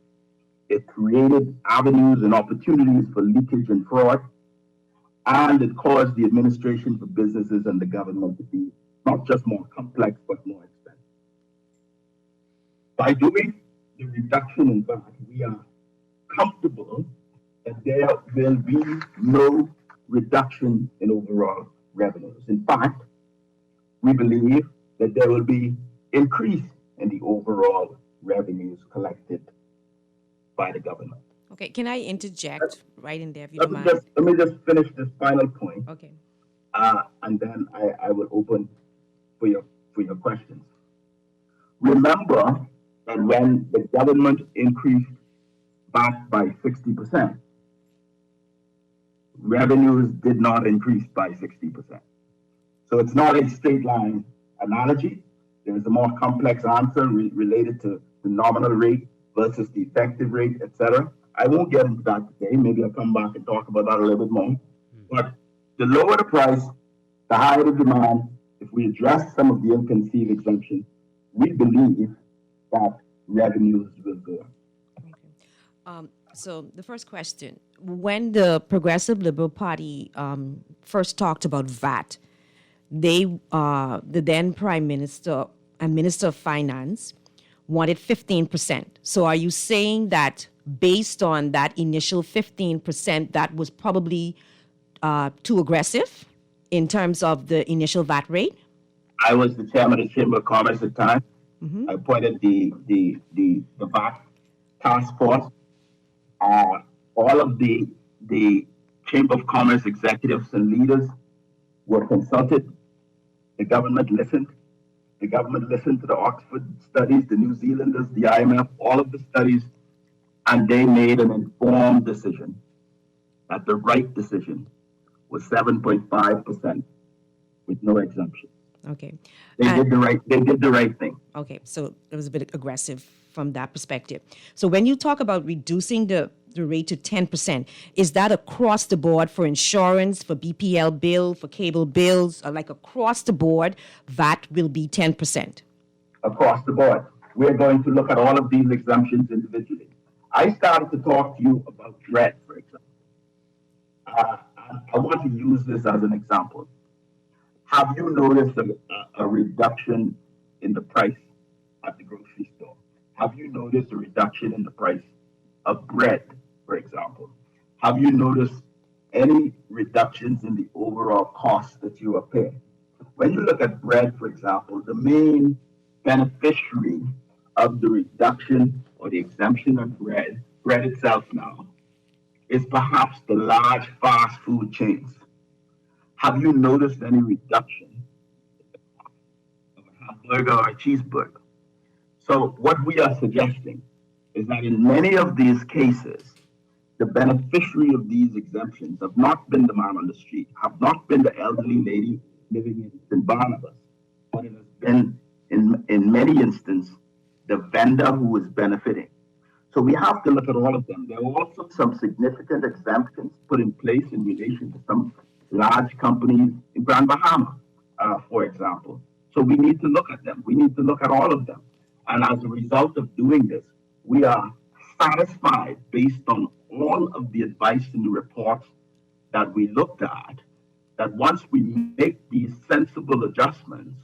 It created avenues and opportunities for leakage and fraud. And it caused the administration for businesses and the government to be not just more complex, but more expensive. By doing the reduction in VAT, we are comfortable that there will be no reduction in overall revenues. In fact, we believe that there will be increase in the overall revenues collected by the government. Okay, can I interject right in there if you don't mind? Let me just finish this final point. Okay. And then I will open for your questions. Remember that when the government increased VAT by 60%, revenues did not increase by 60%. So it's not a straight line analogy. There's a more complex answer related to the nominal rate versus the effective rate, etc. I won't get into that today. Maybe I'll come back and talk about that a little bit more. But the lower the price, the higher the demand. If we address some of the ill-conceived exemptions, we believe that revenues will go up. So the first question, when the Progressive Liberal Party first talked about VAT, the then Prime Minister and Minister of Finance wanted 15%. So are you saying that based on that initial 15%, that was probably too aggressive in terms of the initial VAT rate? I was the chairman of the Chamber of Commerce at the time. I appointed the VAT task force. All of the Chamber of Commerce executives and leaders were consulted. The government listened. The government listened to the Oxford studies, the New Zealanders, the IMF, all of the studies, and they made an informed decision that the right decision was 7.5% with no exemption. Okay. They did the right thing. Okay, so it was a bit aggressive from that perspective. So when you talk about reducing the rate to 10%, is that across the board for insurance, for BPL bill, for cable bills, or like across the board, VAT will be 10%? Across the board. We're going to look at all of these exemptions individually. I started to talk to you about bread, for example. I want to use this as an example. Have you noticed a reduction in the price at the grocery store? Have you noticed a reduction in the price of bread, for example? Have you noticed any reductions in the overall cost that you are paying? When you look at bread, for example, the main beneficiary of the reduction or the exemption of bread itself now, is perhaps the large fast food chains. Have you noticed any reduction in the cost of a hamburger or a cheeseburger? So what we are suggesting is that in many of these cases, the beneficiary of these exemptions have not been the man on the street, have not been the elderly lady living in St. Barnabas, but it has been, in many instances, the vendor who is benefiting. So we have to look at all of them. There are also some significant exemptions put in place in relation to some large companies in Grand Bahama, for example. So we need to look at them. We need to look at all of them. And as a result of doing this, we are satisfied based on all of the advice in the reports that we looked at, that once we make these sensible adjustments,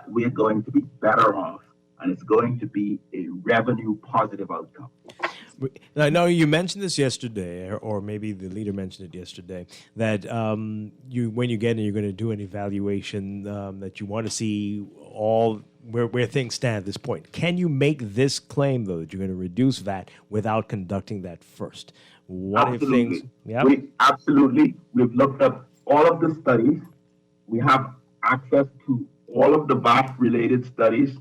we are going to be better off, and it's going to be a revenue positive outcome. I know you mentioned this yesterday, or maybe the leader mentioned it yesterday, that when you get in, you're going to do an evaluation that you want to see all where things stand at this point. Can you make this claim, though, that you're going to reduce VAT without conducting that first? What Absolutely. if things... Yeah? Absolutely. We've looked at all of the studies. We have access to all of the VAT-related studies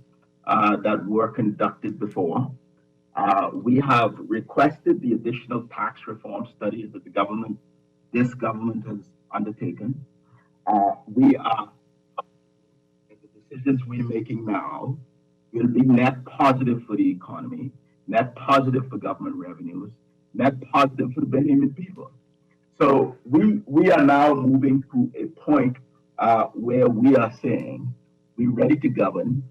that were conducted before. We have requested the additional tax reform studies that this government has undertaken. We are, the decisions we're making now will be net positive for the economy, net positive for government revenues, net positive for the Bahamian people. So we are now moving to a point where we are saying we're ready to govern,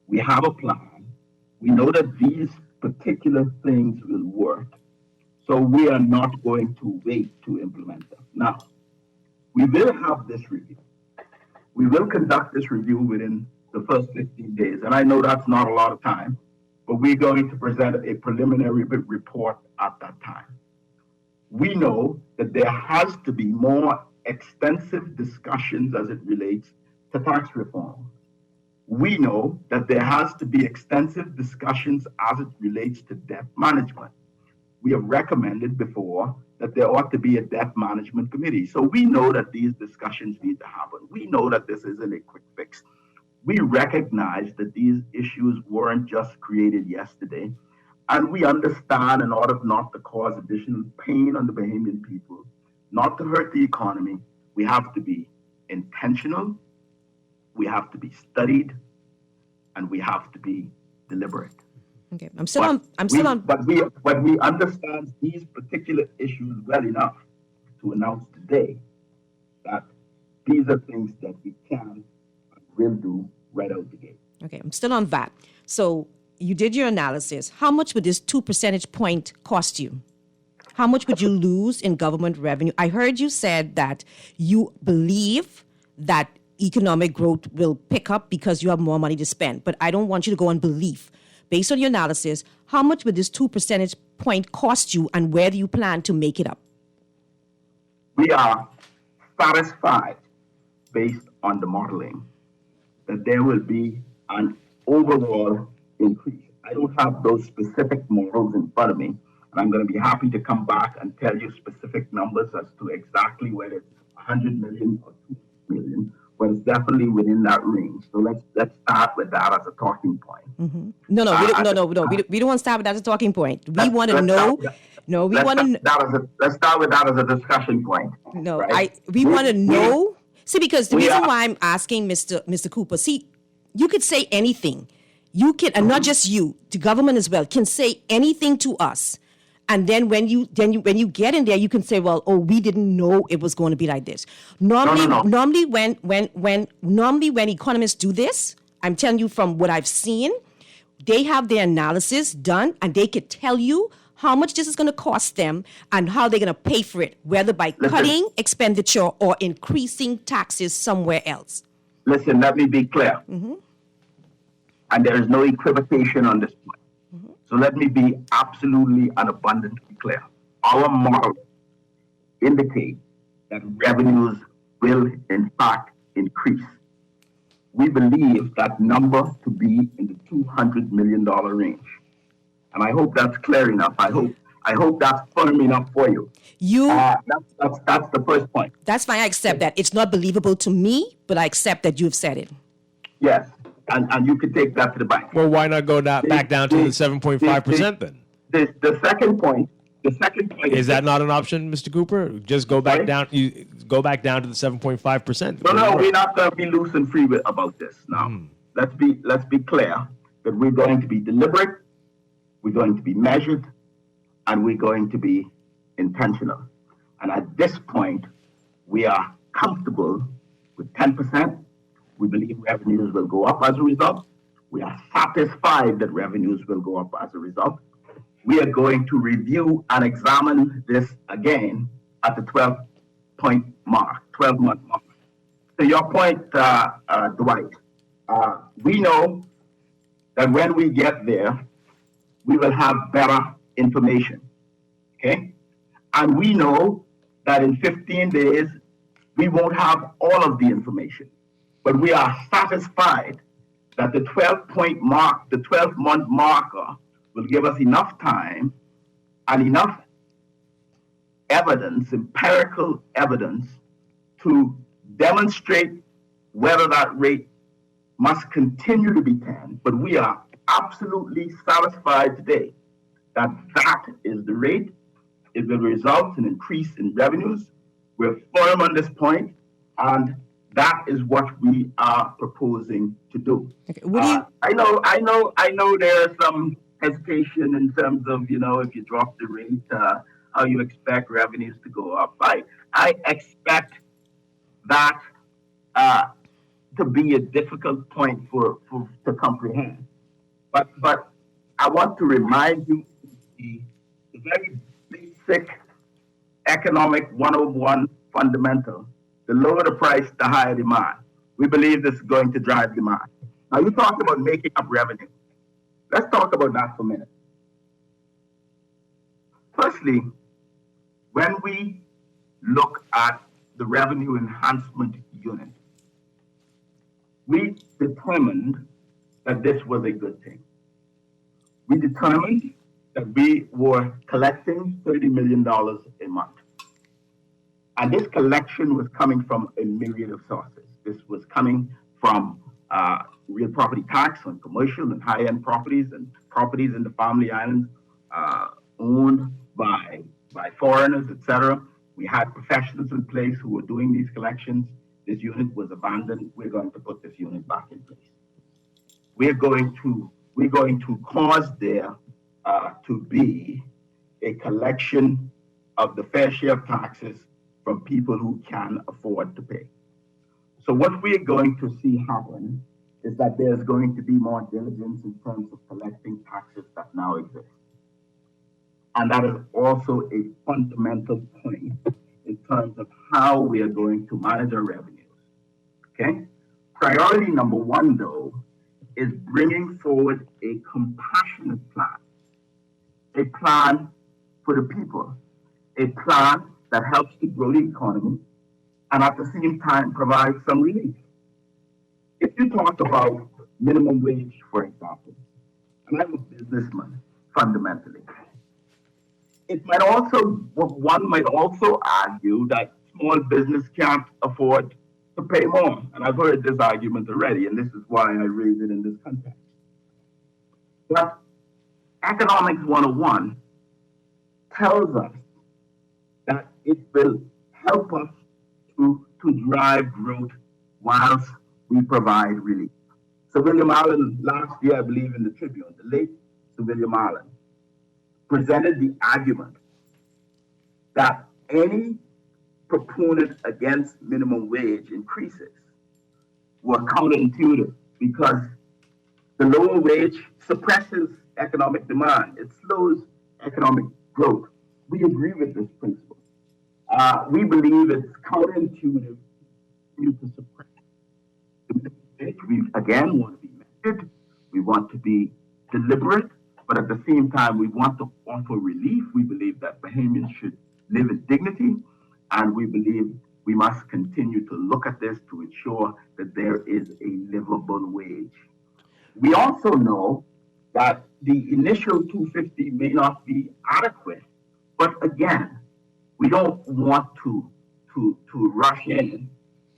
we have a plan, we know that these particular things will work, so we are not going to wait to implement them. Now, we will have this review. We will conduct this review within the first 15 days, and I know that's not a lot of time, but we're going to present a preliminary report at that time. We know that there has to be more extensive discussions as it relates to tax reform. We know that there has to be extensive discussions as it relates to debt management. We have recommended before that there ought to be a debt management committee. So we know that these discussions need to happen. We know that this isn't a quick fix. We recognize that these issues weren't just created yesterday. And we understand, in order not to cause additional pain on the Bahamian people, not to hurt the economy, we have to be intentional, we have to be studied, and we have to be deliberate. Okay, But we understand these particular issues well enough to announce today that these are things that we can and will do right out the gate. Okay, I'm still on VAT. So you did your analysis. How much would this 2 percentage point cost you? How much would you lose in government revenue? I heard you said that you believe that economic growth will pick up because you have more money to spend. But I don't want you to go on belief. Based on your analysis, how much would this 2 percentage point cost you, and where do you plan to make it up? We are satisfied, based on the modeling, that there will be an overall increase. I don't have those specific models in front of me, and I'm going to be happy to come back and tell you specific numbers as to exactly whether it's 100 million or 2 million, but it's definitely within that range. So let's start with that as a talking point. Mm-hmm. No. We don't want to start with that as a talking point. We want to know. No, we want to. Let's start with that as a discussion point. No, right? we want to know. See, because the reason why I'm asking Mr. Cooper, see, you could say anything. You can, and not just you, the government as well, can say anything to us. And then when you get in there, you can say, well, we didn't know it was going to be like this. Normally when economists do this, I'm telling you from what I've seen, they have their analysis done and they could tell you how much this is going to cost them and how they're going to pay for it, whether by cutting expenditure or increasing taxes somewhere else. Listen, let me be clear. Mm-hmm. And there is no equivocation on this point. Mm-hmm. So let me be absolutely and abundantly clear. Our model indicates that revenues will, in fact, increase. We believe that number to be in the $200 million range. And I hope that's clear enough. I hope that's firm enough for you. That's the first point. That's fine. I accept that. It's not believable to me, but I accept that you've said it. Yes. And you could take that to the bank. Well, why not go back down to the 7.5% then? The second point is that not an option, Mr. Cooper? Just go back down. You go back down to the 7.5%. No, we're not going to be loose and free about this. Now, let's be clear that we're going to be deliberate, we're going to be measured, and we're going to be intentional. And at this point, we are comfortable with 10%. We believe revenues will go up as a result. We are satisfied that revenues will go up as a result. We are going to review and examine this again at the 12-month mark. To your point, Dwight, we know that when we get there, we will have better information, okay? And we know that in 15 days, we won't have all of the information. But we are satisfied that the 12-month marker will give us enough time and enough evidence, empirical evidence, to demonstrate whether that rate must continue to be 10. But we are absolutely satisfied today that that is the rate. It will result in an increase in revenues. We're firm on this point, and that is what we are proposing to do. Okay. What do you? I know there's some hesitation in terms of, if you drop the rate, how you expect revenues to go up. I expect that to be a difficult point to comprehend. But I want to remind you the very basic economic 101 fundamental. The lower the price, the higher demand. We believe this is going to drive demand. Now, you talked about making up revenue. Let's talk about that for a minute. Firstly, when we look at the revenue enhancement unit, we determined that this was a good thing. We determined that we were collecting $30 million a month. And this collection was coming from a myriad of sources. This was coming from real property tax on commercial and high-end properties and properties in the Family Islands owned by foreigners, etc. We had professionals in place who were doing these collections. This unit was abandoned. We're going to put this unit back in place. We're going to cause there to be a collection of the fair share of taxes from people who can afford to pay. So what we're going to see happen is that there's going to be more diligence in terms of collecting taxes that now exist. And that is also a fundamental point in terms of how we are going to manage our revenues. Okay? Priority number one, though, is bringing forward a compassionate plan, a plan for the people, a plan that helps to grow the economy and at the same time provide some relief. If you talk about minimum wage, for example, and I'm a businessman fundamentally, one might also argue that small business can't afford to pay more. And I've heard this argument already, and this is why I raise it in this context. But Economics 101 tells us that it will help us to drive growth whilst we provide relief. Sir William Allen, last year, I believe in the Tribune, the late Sir William Allen, presented the argument that any proponent against minimum wage increases were counterintuitive because the lower wage suppresses economic demand. It slows economic growth. We agree with this principle. We believe it's counterintuitive to suppress the minimum wage. We, again, want to be measured. We want to be deliberate, but at the same time, we want to offer relief. We believe that Bahamians should live in dignity, and we believe we must continue to look at this to ensure that there is a livable wage. We also know that the initial $250 may not be adequate, but again, we don't want to rush in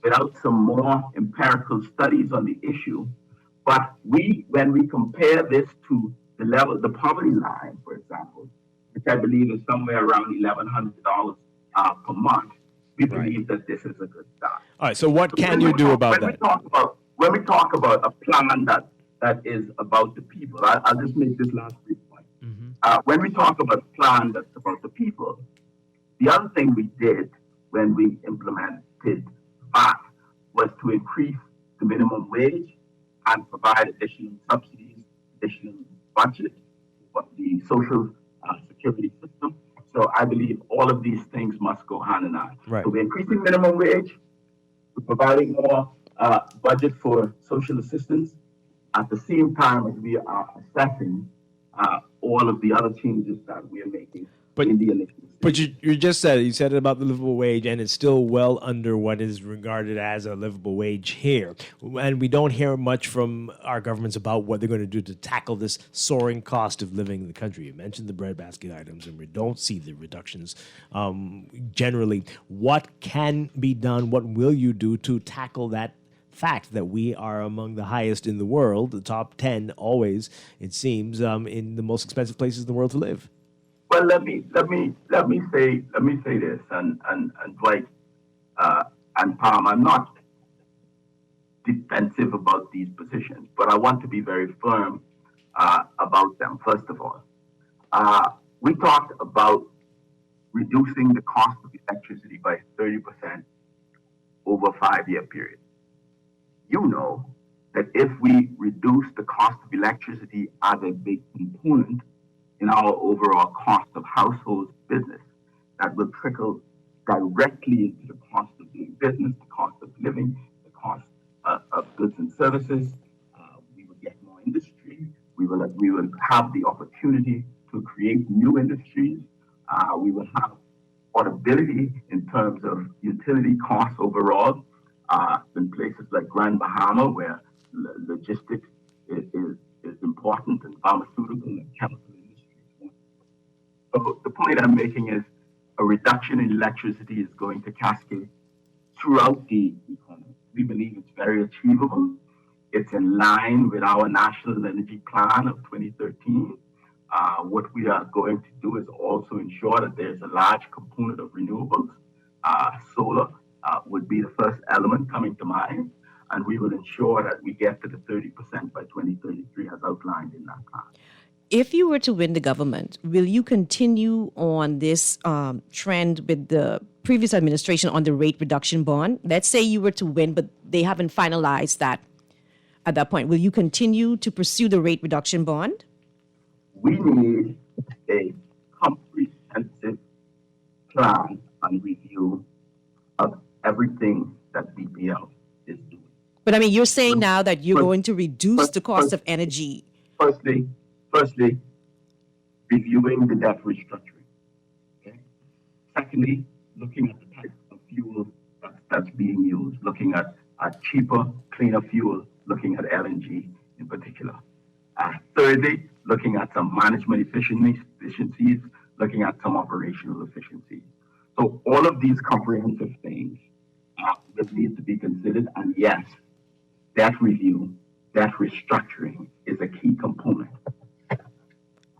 without some more empirical studies on the issue. But when we compare this to the level, the poverty line, for example, which I believe is somewhere around $1,100 per month, we believe that this is a good start. All right, so what can you do about that? When we talk about a plan that is about the people, I'll just make this last brief point. When we talk about a plan that's about the people, the other thing we did when we implemented VAT was to increase the minimum wage and provide additional subsidies, additional budget for the social security system. So I believe all of these things must go hand in hand. Right. So we're increasing minimum wage, we're providing more budget for social assistance at the same time as we are assessing all of the other changes that we are making in the initiative. But you just said it. You said it about the livable wage, and it's still well under what is regarded as a livable wage here. And we don't hear much from our governments about what they're going to do to tackle this soaring cost of living in the country. You mentioned the breadbasket items, and we don't see the reductions. Generally, what can be done? What will you do to tackle that fact that we are among the highest in the world, the top 10 always, it seems, in the most expensive places in the world to live? Well, let me say this, and Dwight and Palm, I'm not defensive about these positions, but I want to be very firm about them. First of all, we talked about reducing the cost of electricity by 30% over a 5-year period. You know that if we reduce the cost of electricity as a big component in our overall cost of household business, that will trickle directly into the cost of doing business, the cost of living, the cost of goods and services. We will get more industry. We will have the opportunity to create new industries. We will have affordability in terms of utility costs overall. In places like Grand Bahama, where logistics is important, and pharmaceutical and chemical industry. So the point I'm making is a reduction in electricity is going to cascade throughout the economy. We believe it's very achievable. It's in line with our National Energy Plan of 2013. What we are going to do is also ensure that there's a large component of renewables. Solar would be the first element coming to mind, and we will ensure that we get to the 30% by 2033 as outlined in that plan. If you were to win the government, will you continue on this trend with the previous administration on the rate reduction bond? Let's say you were to win, but they haven't finalized that at that point. Will you continue to pursue the rate reduction bond? We need a comprehensive plan and review of everything that BPL is doing. But I mean, you're saying now that you're going to reduce the cost of energy. Firstly, reviewing the debt restructuring. Okay. Secondly, looking at the type of fuel that's being used, looking at cheaper, cleaner fuel, looking at LNG in particular. Thirdly, looking at some management efficiencies, looking at some operational efficiencies. So all of these comprehensive things will need to be considered. And yes, debt review, debt restructuring is a key component.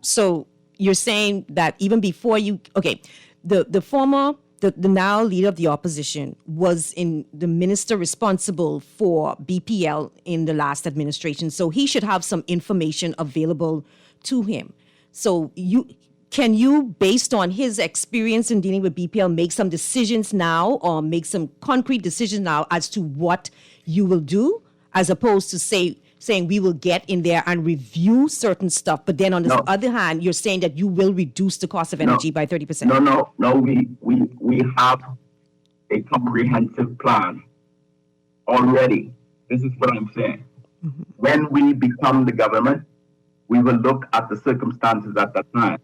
So you're saying that even before the now leader of the opposition was in the minister responsible for BPL in the last administration. So he should have some information available to him. So can you, based on his experience in dealing with BPL, make some decisions now or make some concrete decisions now as to what you will do, as opposed to saying we will get in there and review certain stuff, but then on the other hand, you're saying that you will reduce the cost of energy by 30%. No, we have a comprehensive plan already. This is what I'm saying. Mm-hmm. When we become the government, we will look at the circumstances at that time.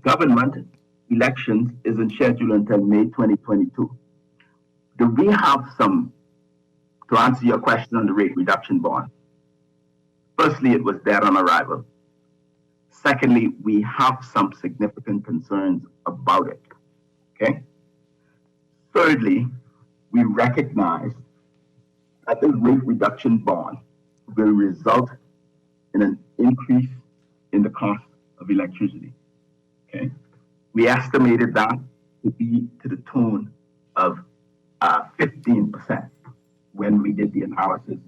Government elections isn't scheduled until May 2022. Do we have to answer your question on the rate reduction bond? Firstly, it was dead on arrival. Secondly, we have some significant concerns about it. Okay? Thirdly, we recognize that the rate reduction bond will result in an increase in the cost of electricity. Okay? We estimated that to be to the tune of 15% when we did the analysis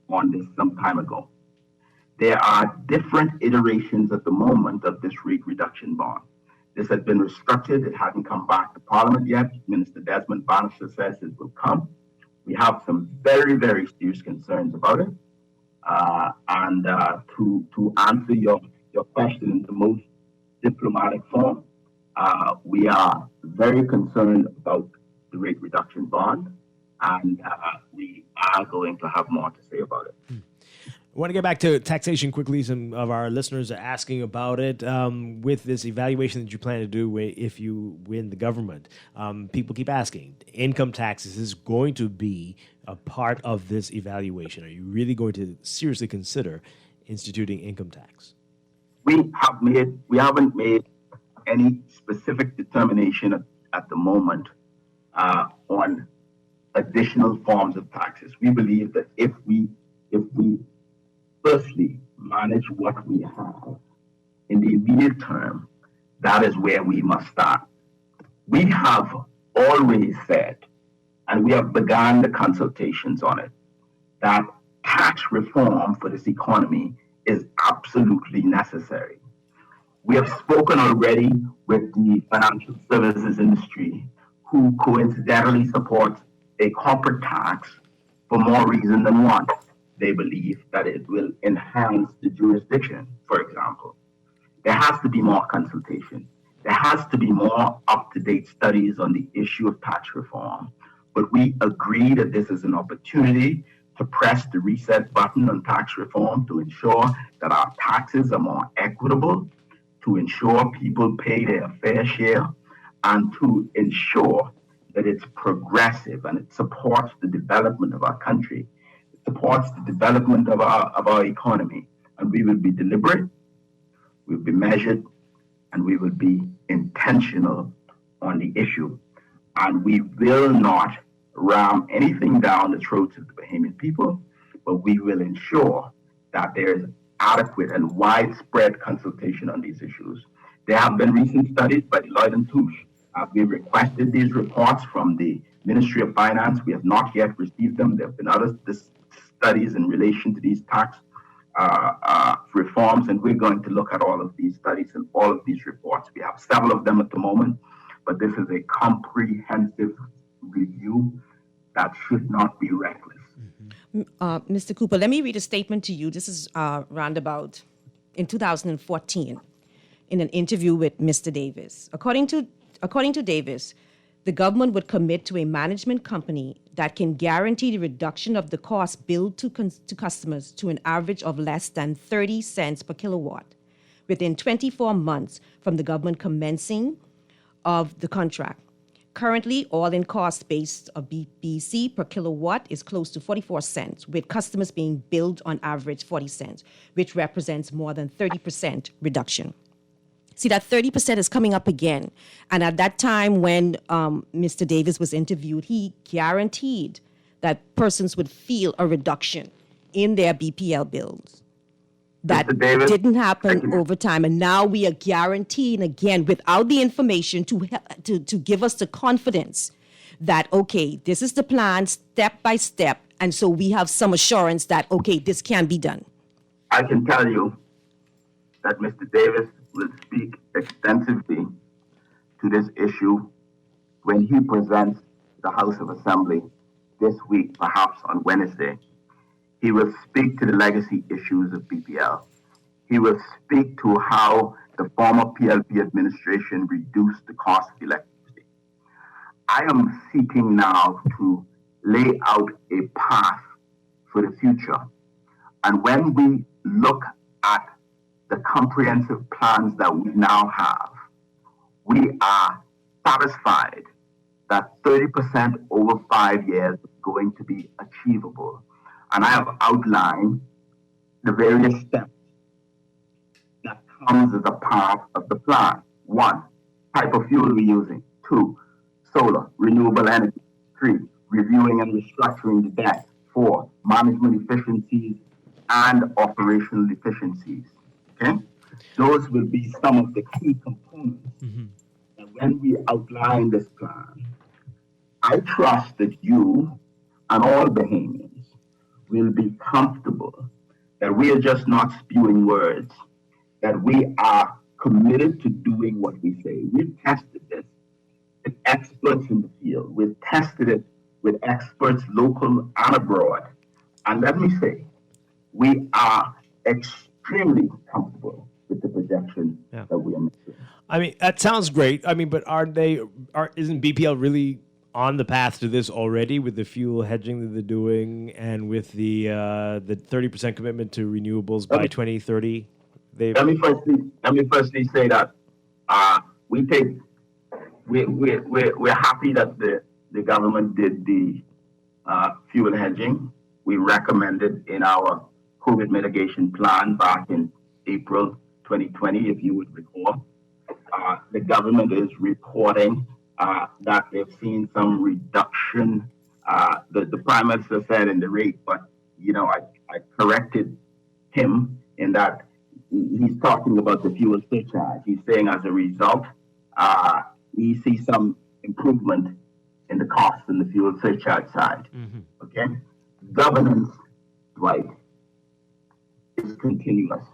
on this some time ago. There are different iterations at the moment of this rate reduction bond. This has been restructured. It hasn't come back to Parliament yet. Minister Desmond Bannister says it will come. We have some very, very serious concerns about it. And to answer your question in the most diplomatic form, we are very concerned about the rate reduction bond, and we are going to have more to say about it. I want to get back to taxation quickly. Some of our listeners are asking about it. With this evaluation that you plan to do if you win the government, people keep asking, income taxes is going to be a part of this evaluation. Are you really going to seriously consider instituting income tax? We haven't made any specific determination at the moment on additional forms of taxes. We believe that if we firstly manage what we have in the immediate term, that is where we must start. We have always said, and we have begun the consultations on it, that tax reform for this economy is absolutely necessary. We have spoken already with the financial services industry, who coincidentally supports a corporate tax for more reason than one. They believe that it will enhance the jurisdiction, for example. There has to be more consultation. There has to be more up-to-date studies on the issue of tax reform. But we agree that this is an opportunity to press the reset button on tax reform to ensure that our taxes are more equitable, to ensure people pay their fair share, and to ensure that it's progressive and it supports the development of our country. It supports the development of our economy. And we will be deliberate, we'll be measured, and we will be intentional on the issue. And we will not ram anything down the throats of the Bahamian people, but we will ensure that there is adequate and widespread consultation on these issues. There have been recent studies by Dwight and Touche. We requested these reports from the Ministry of Finance. We have not yet received them. There have been other studies in relation to these tax reforms, and we're going to look at all of these studies and all of these reports. We have several of them at the moment, but this is a comprehensive review that should not be reckless. Mr. Cooper, let me read a statement to you. This is roundabout in 2014 in an interview with Mr. Davis. According to Davis, the government would commit to a management company that can guarantee the reduction of the cost billed to customers to an average of less than 30 cents per kilowatt within 24 months from the government commencing of the contract. Currently, all-in cost based of BC per kilowatt is close to 44 cents, with customers being billed on average 40 cents, which represents more than 30% reduction. See, that 30% is coming up again. And at that time when Mr. Davis was interviewed, he guaranteed that persons would feel a reduction in their BPL bills. That didn't happen over time. And now we are guaranteeing again, without the information to give us the confidence that, okay, this is the plan step by step. And so we have some assurance that, okay, this can be done. I can tell you that Mr. Davis will speak extensively to this issue when he presents the House of Assembly this week, perhaps on Wednesday. He will speak to the legacy issues of BPL. He will speak to how the former PLP administration reduced the cost of electricity. I am seeking now to lay out a path for the future. And when we look at the comprehensive plans that we now have, we are satisfied that 30% over 5 years is going to be achievable. And I have outlined the various steps that comes as a part of the plan. 1, type of fuel we're using. 2, solar, renewable energy. 3, reviewing and restructuring the debt. 4, management efficiencies and operational efficiencies. Okay? Those will be some of the key components. And when we outline this plan, I trust that you and all Bahamians will be comfortable that we are just not spewing words, that we are committed to doing what we say. We've tested this with experts in the field. We've tested it with experts local and abroad. And let me say, we are extremely comfortable with the projection that we are making. I mean, that sounds great. I mean, but isn't BPL really on the path to this already with the fuel hedging that they're doing and with the 30% commitment to renewables by 2030? Let me firstly say that we're happy that the government did the fuel hedging. We recommended in our COVID mitigation plan back in April 2020, if you would recall. The government is reporting that they've seen some reduction. The Prime Minister said in the rate, but I corrected him in that he's talking about the fuel surcharge. He's saying as a result, we see some improvement in the cost in the fuel surcharge side. Okay, governance Dwight, is continuous.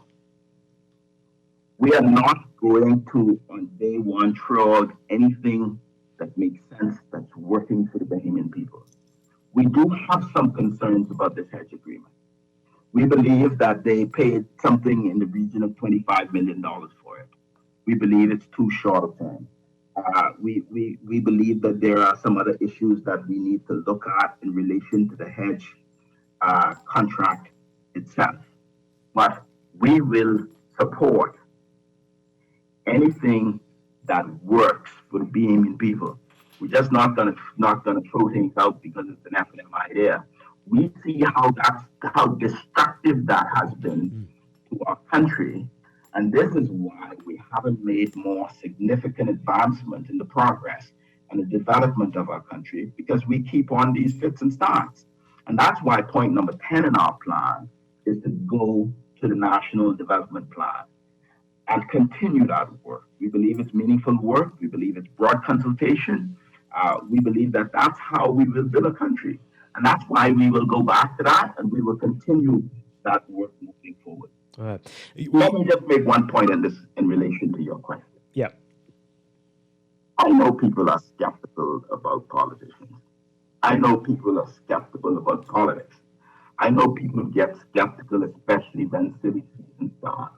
We are not going to, on day one, throw out anything that makes sense, that's working for the Bahamian people. We do have some concerns about this hedge agreement. We believe that they paid something in the region of $25 million for it. We believe it's too short a term. We believe that there are some other issues that we need to look at in relation to the hedge contract itself. But we will support anything that works for the Bahamian people. We're just not gonna throw things out because it's an F&M idea. We see how destructive that has been to our country, and this is why we haven't made more significant advancement in the progress and the development of our country, because we keep on these fits and starts. And that's why point number 10 in our plan is to go to the National Development Plan and continue that work. We believe it's meaningful work. We believe it's broad consultation. We believe that that's how we will build a country. And that's why we will go back to that, and we will continue that work moving forward. Let me just make one point in this in relation to your question. Yeah. I know people are skeptical about politicians. I know people are skeptical about politics. I know people get skeptical, especially when silly season starts.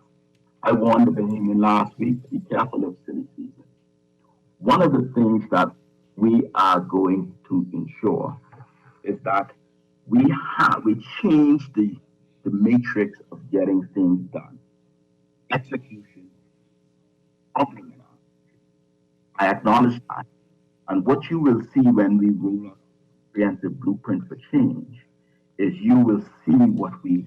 I warned the Bahamian last week to be careful of silly season. One of the things that we are going to ensure is that we change the matrix of getting things done. Execution, complement. I acknowledge that. And what you will see when we roll out the comprehensive blueprint for change is you will see what we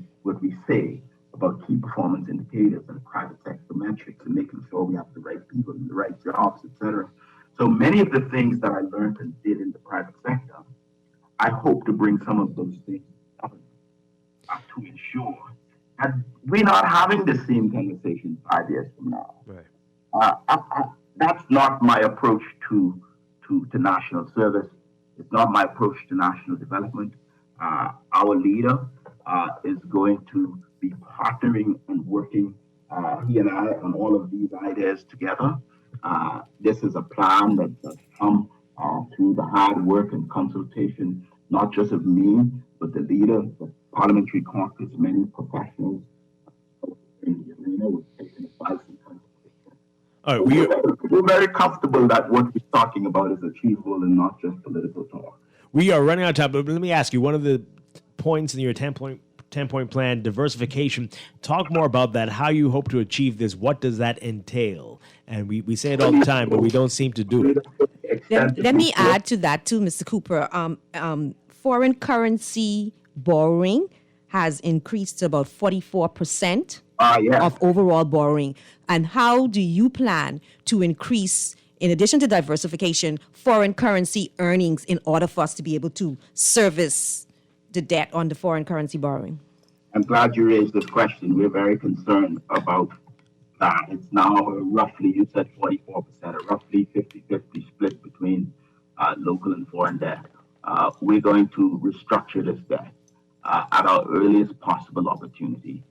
say about key performance indicators and private sector metrics and making sure we have the right people in the right jobs, etc. So many of the things that I learned and did in the private sector, I hope to bring some of those things up to ensure that we're not having the same conversation 5 years from now. Right. That's not my approach to national service. It's not my approach to national development. Our leader is going to be partnering and working, he and I, on all of these ideas together. This is a plan that has come through the hard work and consultation, not just of me, but the leader, the parliamentary caucus, many professionals in the arena with taking advice and consultation. All right, we're very comfortable that what we're talking about is achievable and not just political talk. We are running out of time, but let me ask you, one of the points in your 10-point plan, diversification, talk more about that, how you hope to achieve this, what does that entail? And we say it all the time, but we don't seem to do it. Let me add to that too, Mr. Cooper. Foreign currency borrowing has increased to about 44% of overall borrowing. And how do you plan to increase, in addition to diversification, foreign currency earnings in order for us to be able to service the debt on the foreign currency borrowing? I'm glad you raised this question. We're very concerned about that. It's now roughly, you said 44%, a roughly 50-50 split between local and foreign debt. We're going to restructure this debt at our earliest possible opportunity.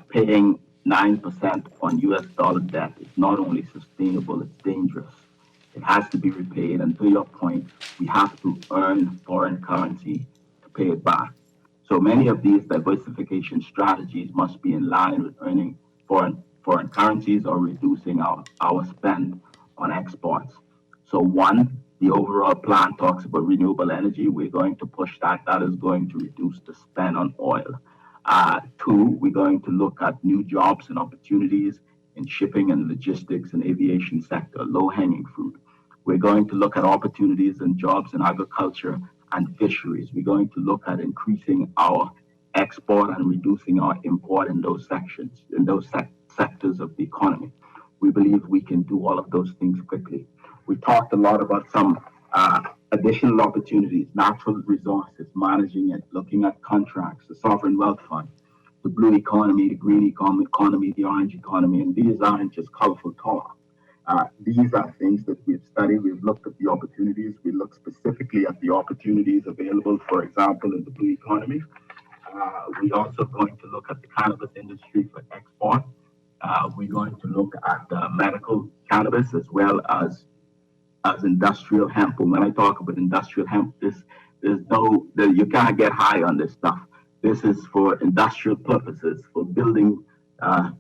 Paying 9% on US dollar debt is not only sustainable, it's dangerous. It has to be repaid, and to your point, we have to earn foreign currency to pay it back. So many of these diversification strategies must be in line with earning foreign currencies or reducing our spend on exports. So one, the overall plan talks about renewable energy. We're going to push that. That is going to reduce the spend on oil. Two, we're going to look at new jobs and opportunities in shipping and logistics and aviation sector, low-hanging fruit. We're going to look at opportunities and jobs in agriculture and fisheries. We're going to look at increasing our export and reducing our import in those sections, in those sectors of the economy. We believe we can do all of those things quickly. We talked a lot about some additional opportunities, natural resources, managing it, looking at contracts, the sovereign wealth fund, the blue economy, the green economy, the orange economy, and these aren't just colorful talk. These are things that we've studied. We've looked at the opportunities. We look specifically at the opportunities available, for example, in the blue economy. We're also going to look at the cannabis industry for export. We're going to look at medical cannabis as well as industrial hemp. And when I talk about industrial hemp, you can't get high on this stuff. This is for industrial purposes, for building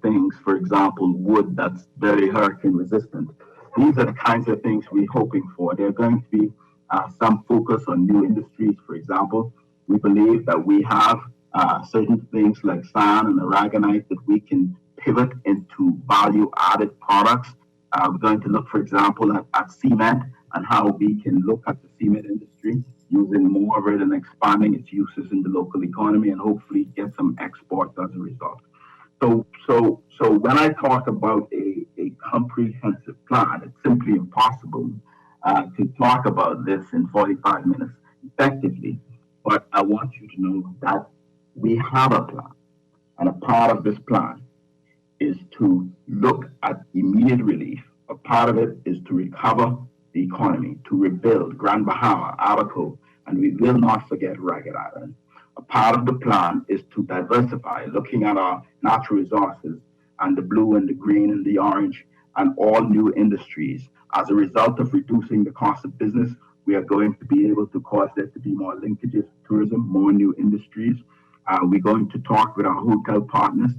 things, for example, wood that's very hurricane resistant. These are the kinds of things we're hoping for. There are going to be some focus on new industries, for example. We believe that we have certain things like sand and aragonite that we can pivot into value-added products. We're going to look, for example, at cement and how we can look at the cement industry, using more of it and expanding its uses in the local economy and hopefully get some exports as a result. So when I talk about a comprehensive plan, it's simply impossible to talk about this in 45 minutes effectively. But I want you to know that we have a plan, and a part of this plan is to look at immediate relief. A part of it is to recover the economy, to rebuild Grand Bahama, Abaco, and we will not forget Ragged Island. A part of the plan is to diversify, looking at our natural resources and the blue and the green and the orange and all new industries. As a result of reducing the cost of business, we are going to be able to cause there to be more linkages to tourism, more new industries. We're going to talk with our hotel partners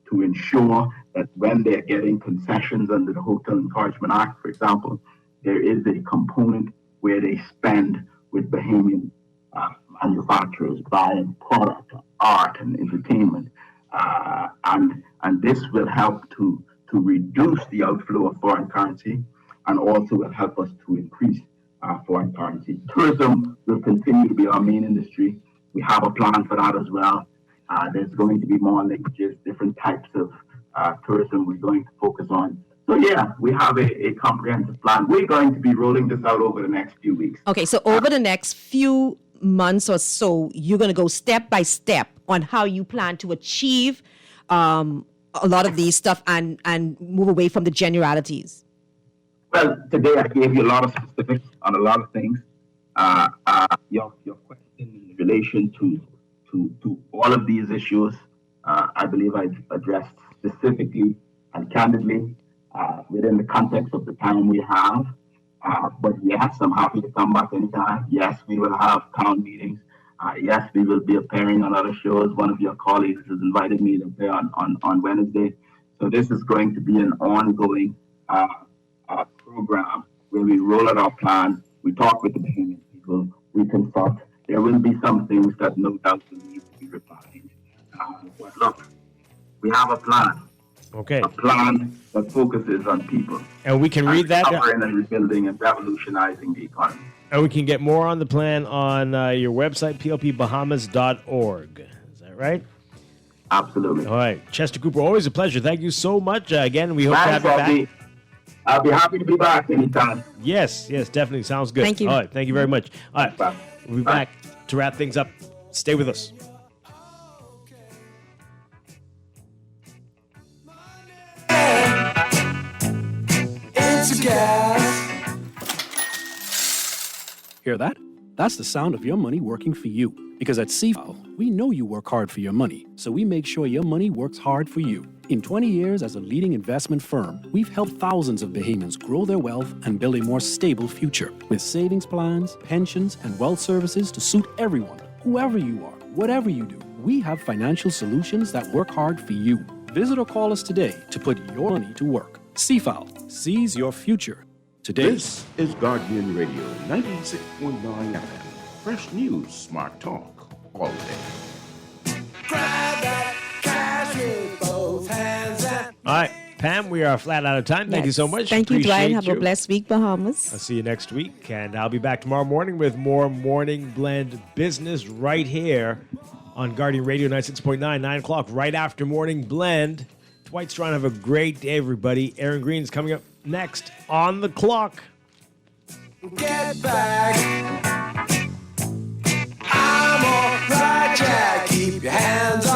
to ensure that when they're getting concessions under the Hotel Encouragement Act, for example, there is a component where they spend with Bahamian manufacturers buying product, art, and entertainment. And this will help to reduce the outflow of foreign currency and also will help us to increase foreign currency. Tourism will continue to be our main industry. We have a plan for that as well. There's going to be more linkages, different types of tourism we're going to focus on. So yeah, we have a comprehensive plan. We're going to be rolling this out over the next few weeks. Okay, so over the next few months or so, you're going to go step by step on how you plan to achieve a lot of these stuff and move away from the generalities. Well, today I gave you a lot of specifics on a lot of things. Your question in relation to all of these issues, I believe I addressed specifically and candidly within the context of the time we have. But yes, I'm happy to come back anytime. Yes, we will have town meetings. Yes, we will be appearing on other shows. One of your colleagues has invited me to appear on Wednesday. So this is going to be an ongoing program where we roll out our plan. We talk with the Bahamian people. We consult. There will be some things that no doubt will need to be refined. But look, we have a plan. Okay. A plan that focuses on people. And we can read that. Recovering and rebuilding and revolutionizing the economy. And we can get more on the plan on your website, plpbahamas.org. Is that right? Absolutely. All right. Chester Cooper, always a pleasure. Thank you so much. Again, we hope to have you back. I'll be happy to be back anytime. Yes, definitely. Sounds good. Thank you. All right. Thank you very much. All right. We'll be back to wrap things up. Stay with us. Hear that? That's the sound of your money working for you. Because at C-File, we know you work hard for your money, so we make sure your money works hard for you. In 20 years as a leading investment firm, we've helped thousands of Bahamians grow their wealth and build a more stable future. With savings plans, pensions, and wealth services to suit everyone, whoever you are, whatever you do, we have financial solutions that work hard for you. Visit or call us today to put your money to work. C-File, seize your future today. This is Guardian Radio 96.9 FM. Fresh news, smart talk, all day. All right, Pam, we are flat out of time. Thank you so much. Thank you, Dwight. Appreciate Have a blessed week, Bahamas. I'll see you next week, and I'll be back tomorrow morning with more Morning Blend business right here on Guardian Radio 96.9, 9 o'clock, right after Morning Blend. Dwight's trying to have a great day, everybody. Aaron Green's coming up next on the clock. Get back. I'm all right, Jack. Keep your hands